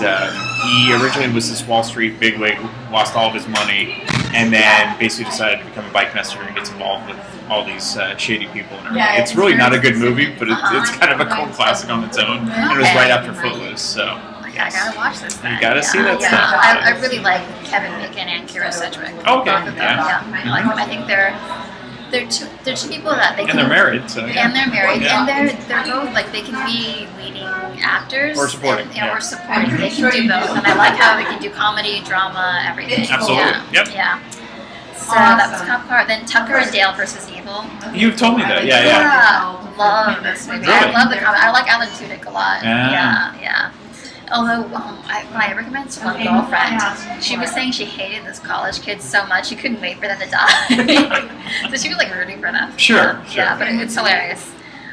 [SPEAKER 1] he originally was this Wall Street bigwig, lost all of his money, and then basically decided to become a bike messenger and gets involved with all these shady people and everything.
[SPEAKER 17] Yeah,
[SPEAKER 1] it's really not a good movie, but it's kind of a cult classic on its own. And it was right after Footloose, so.
[SPEAKER 17] I gotta watch this then.
[SPEAKER 1] You gotta see that stuff.
[SPEAKER 17] I really like Kevin Bacon and Kira Sedgwick.
[SPEAKER 1] Okay,
[SPEAKER 17] Both of them.
[SPEAKER 1] yeah.
[SPEAKER 17] I like them. I think they're two people that they can.
[SPEAKER 1] And they're married, so yeah.
[SPEAKER 17] And they're married,
[SPEAKER 1] Yeah.
[SPEAKER 17] and they're both like they can be leading actors
[SPEAKER 1] Or supporting,
[SPEAKER 17] or supporting. They can do both, and I like how they can do comedy, drama, everything.
[SPEAKER 1] Absolutely.
[SPEAKER 17] Yeah.
[SPEAKER 1] Yep.
[SPEAKER 17] Yeah. So that was Cop Car. Then Tucker and Dale versus Evil.
[SPEAKER 1] You've told me that, yeah.
[SPEAKER 17] Love this movie.
[SPEAKER 1] Really?
[SPEAKER 17] I love the comedy. I like Alan Tudyk a lot.
[SPEAKER 1] Yeah.
[SPEAKER 17] Yeah. Although when I recommended it to my girlfriend, she was saying she hated those college kids so much she couldn't wait for them to die. So she was like rooting for them.
[SPEAKER 1] Sure.
[SPEAKER 17] Yeah, but it's hilarious.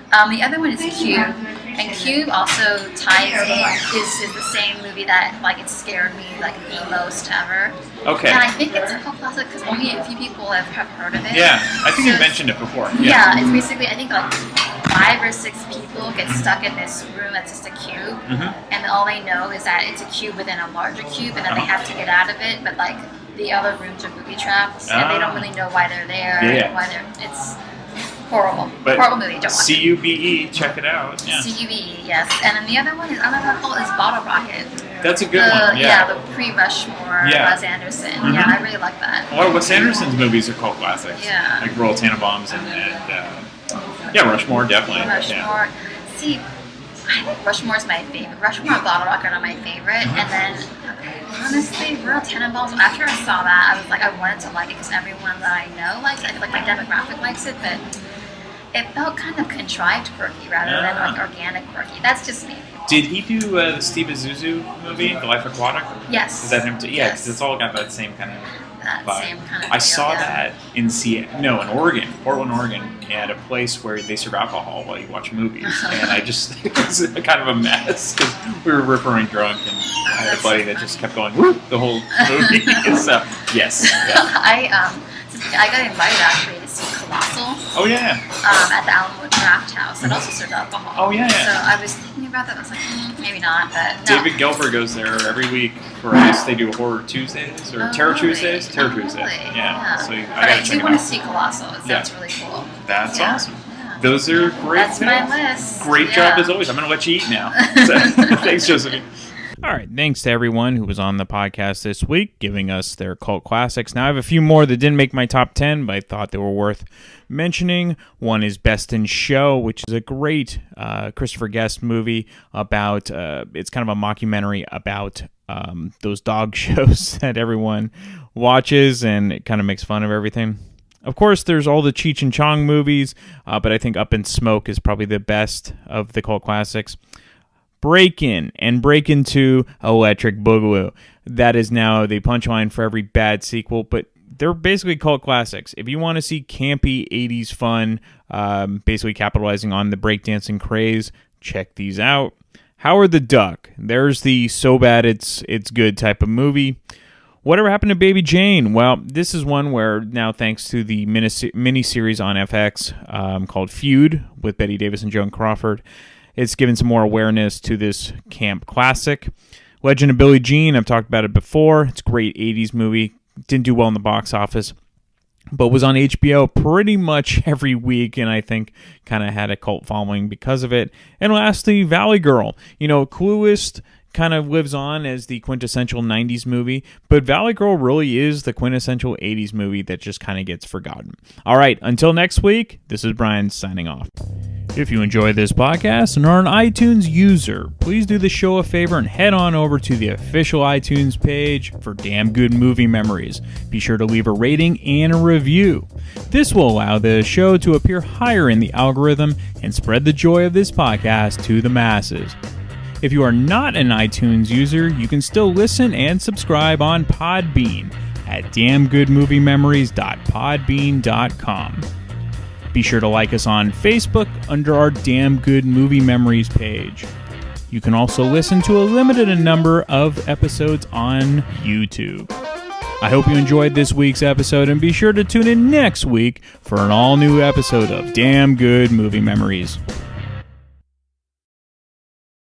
[SPEAKER 17] The other one is Cube, and Cube also ties in is the same movie that like it scared me like the most ever.
[SPEAKER 1] Okay.
[SPEAKER 17] And I think it's a cult classic because only a few people have heard of it.
[SPEAKER 1] Yeah, I think you mentioned it before.
[SPEAKER 17] Yeah, it's basically I think like 5 or 6 people get stuck in this room that's just a cube, and all they know is that it's a cube within a larger cube, and then they have to get out of it. But like the other rooms are booby trapped, and they don't really know why they're there.
[SPEAKER 1] Yeah.
[SPEAKER 17] Why they're it's horrible.
[SPEAKER 1] But
[SPEAKER 17] horrible movie. Don't watch it.
[SPEAKER 1] CUBE, check it out. Yeah.
[SPEAKER 17] CUBE, yes. And then the other one is I don't know what is Bottle Rocket.
[SPEAKER 1] That's a good one.
[SPEAKER 17] Yeah, the pre-Rushmore,
[SPEAKER 1] Yeah.
[SPEAKER 17] Wes Anderson. Yeah, I really like that.
[SPEAKER 1] Well, Wes Anderson's movies are cult classics.
[SPEAKER 17] Yeah.
[SPEAKER 1] Like Royal Tenenbaums and yeah, Rushmore, definitely.
[SPEAKER 17] Rushmore.
[SPEAKER 1] Yeah.
[SPEAKER 17] See, I think Rushmore's my favorite. Rushmore and Bottle Rocket are my favorite. And then, honestly, Royal Tenenbaums, after I saw that, I was like, I wanted to like it because everyone that I know likes it. I feel like my demographic likes it, but it felt kind of contrived quirky rather than like organic quirky. That's just me.
[SPEAKER 1] Did he do the Steve Azuzu movie, The Life Aquatic?
[SPEAKER 17] Yes.
[SPEAKER 1] Is that him too? Yeah, because it's all got that same kind of vibe.
[SPEAKER 17] Same kind of
[SPEAKER 1] I saw that in in Oregon, Portland, Oregon, at a place where they serve alcohol while you watch movies, and I just it was kind of a mess because we were referring drunk, and I had a buddy that just kept going whoop the whole movie. So yes, yeah.
[SPEAKER 17] I got invited actually to see Colossal.
[SPEAKER 1] Oh yeah.
[SPEAKER 17] At the Alamo Draft House, that also served alcohol.
[SPEAKER 1] Oh yeah.
[SPEAKER 17] So I was thinking about that. I was like, maybe not, but no.
[SPEAKER 1] David Gelber goes there every week for I guess they do Horror Tuesdays or Terror Tuesdays. Terror Tuesdays.
[SPEAKER 17] Really?
[SPEAKER 1] Yeah. So
[SPEAKER 17] I do want to see Colossal. It sounds really cool.
[SPEAKER 1] That's awesome. Those are great.
[SPEAKER 17] That's my list.
[SPEAKER 1] Great job as always. I'm going to let you eat now. So, thanks, Josephine. All right, thanks to everyone who was on the podcast this week, giving us their cult classics. Now, I have a few more that didn't make my top 10, but I thought they were worth mentioning. One is Best in Show, which is a great Christopher Guest movie about, it's kind of a mockumentary about those dog shows that everyone watches, and it kind of makes fun of everything. Of course, there's all the Cheech and Chong movies, but I think Up in Smoke is probably the best of the cult classics. Break-In and Break-In 2 Electric Boogaloo. That is now the punchline for every bad sequel, but they're basically cult classics. If you want to see campy 80s fun, basically capitalizing on the breakdancing craze, check these out. Howard the Duck. There's the so bad it's good type of movie. Whatever Happened to Baby Jane? Well, this is one where now, thanks to the miniseries on FX called Feud with Bette Davis and Joan Crawford, it's given some more awareness to this camp classic. Legend of Billie Jean, I've talked about it before. It's a great 80s movie. Didn't do well in the box office, but was on HBO pretty much every week, and I think kind of had a cult following because of it. And lastly, Valley Girl. Clueless kind of lives on as the quintessential 90s movie, but Valley Girl really is the quintessential 80s movie that just kind of gets forgotten. All right, until next week, this is Brian signing off. If you enjoy this podcast and are an iTunes user, please do the show a favor and head on over to the official iTunes page for Damn Good Movie Memories. Be sure to leave a rating and a review. This will allow the show to appear higher in the algorithm and spread the joy of this podcast to the masses. If you are not an iTunes user, you can still listen and subscribe on Podbean at damngoodmoviememories.podbean.com. Be sure to like us on Facebook under our Damn Good Movie Memories page. You can also listen to a limited number of episodes on YouTube. I hope you enjoyed this week's episode, and be sure to tune in next week for an all-new episode of Damn Good Movie Memories.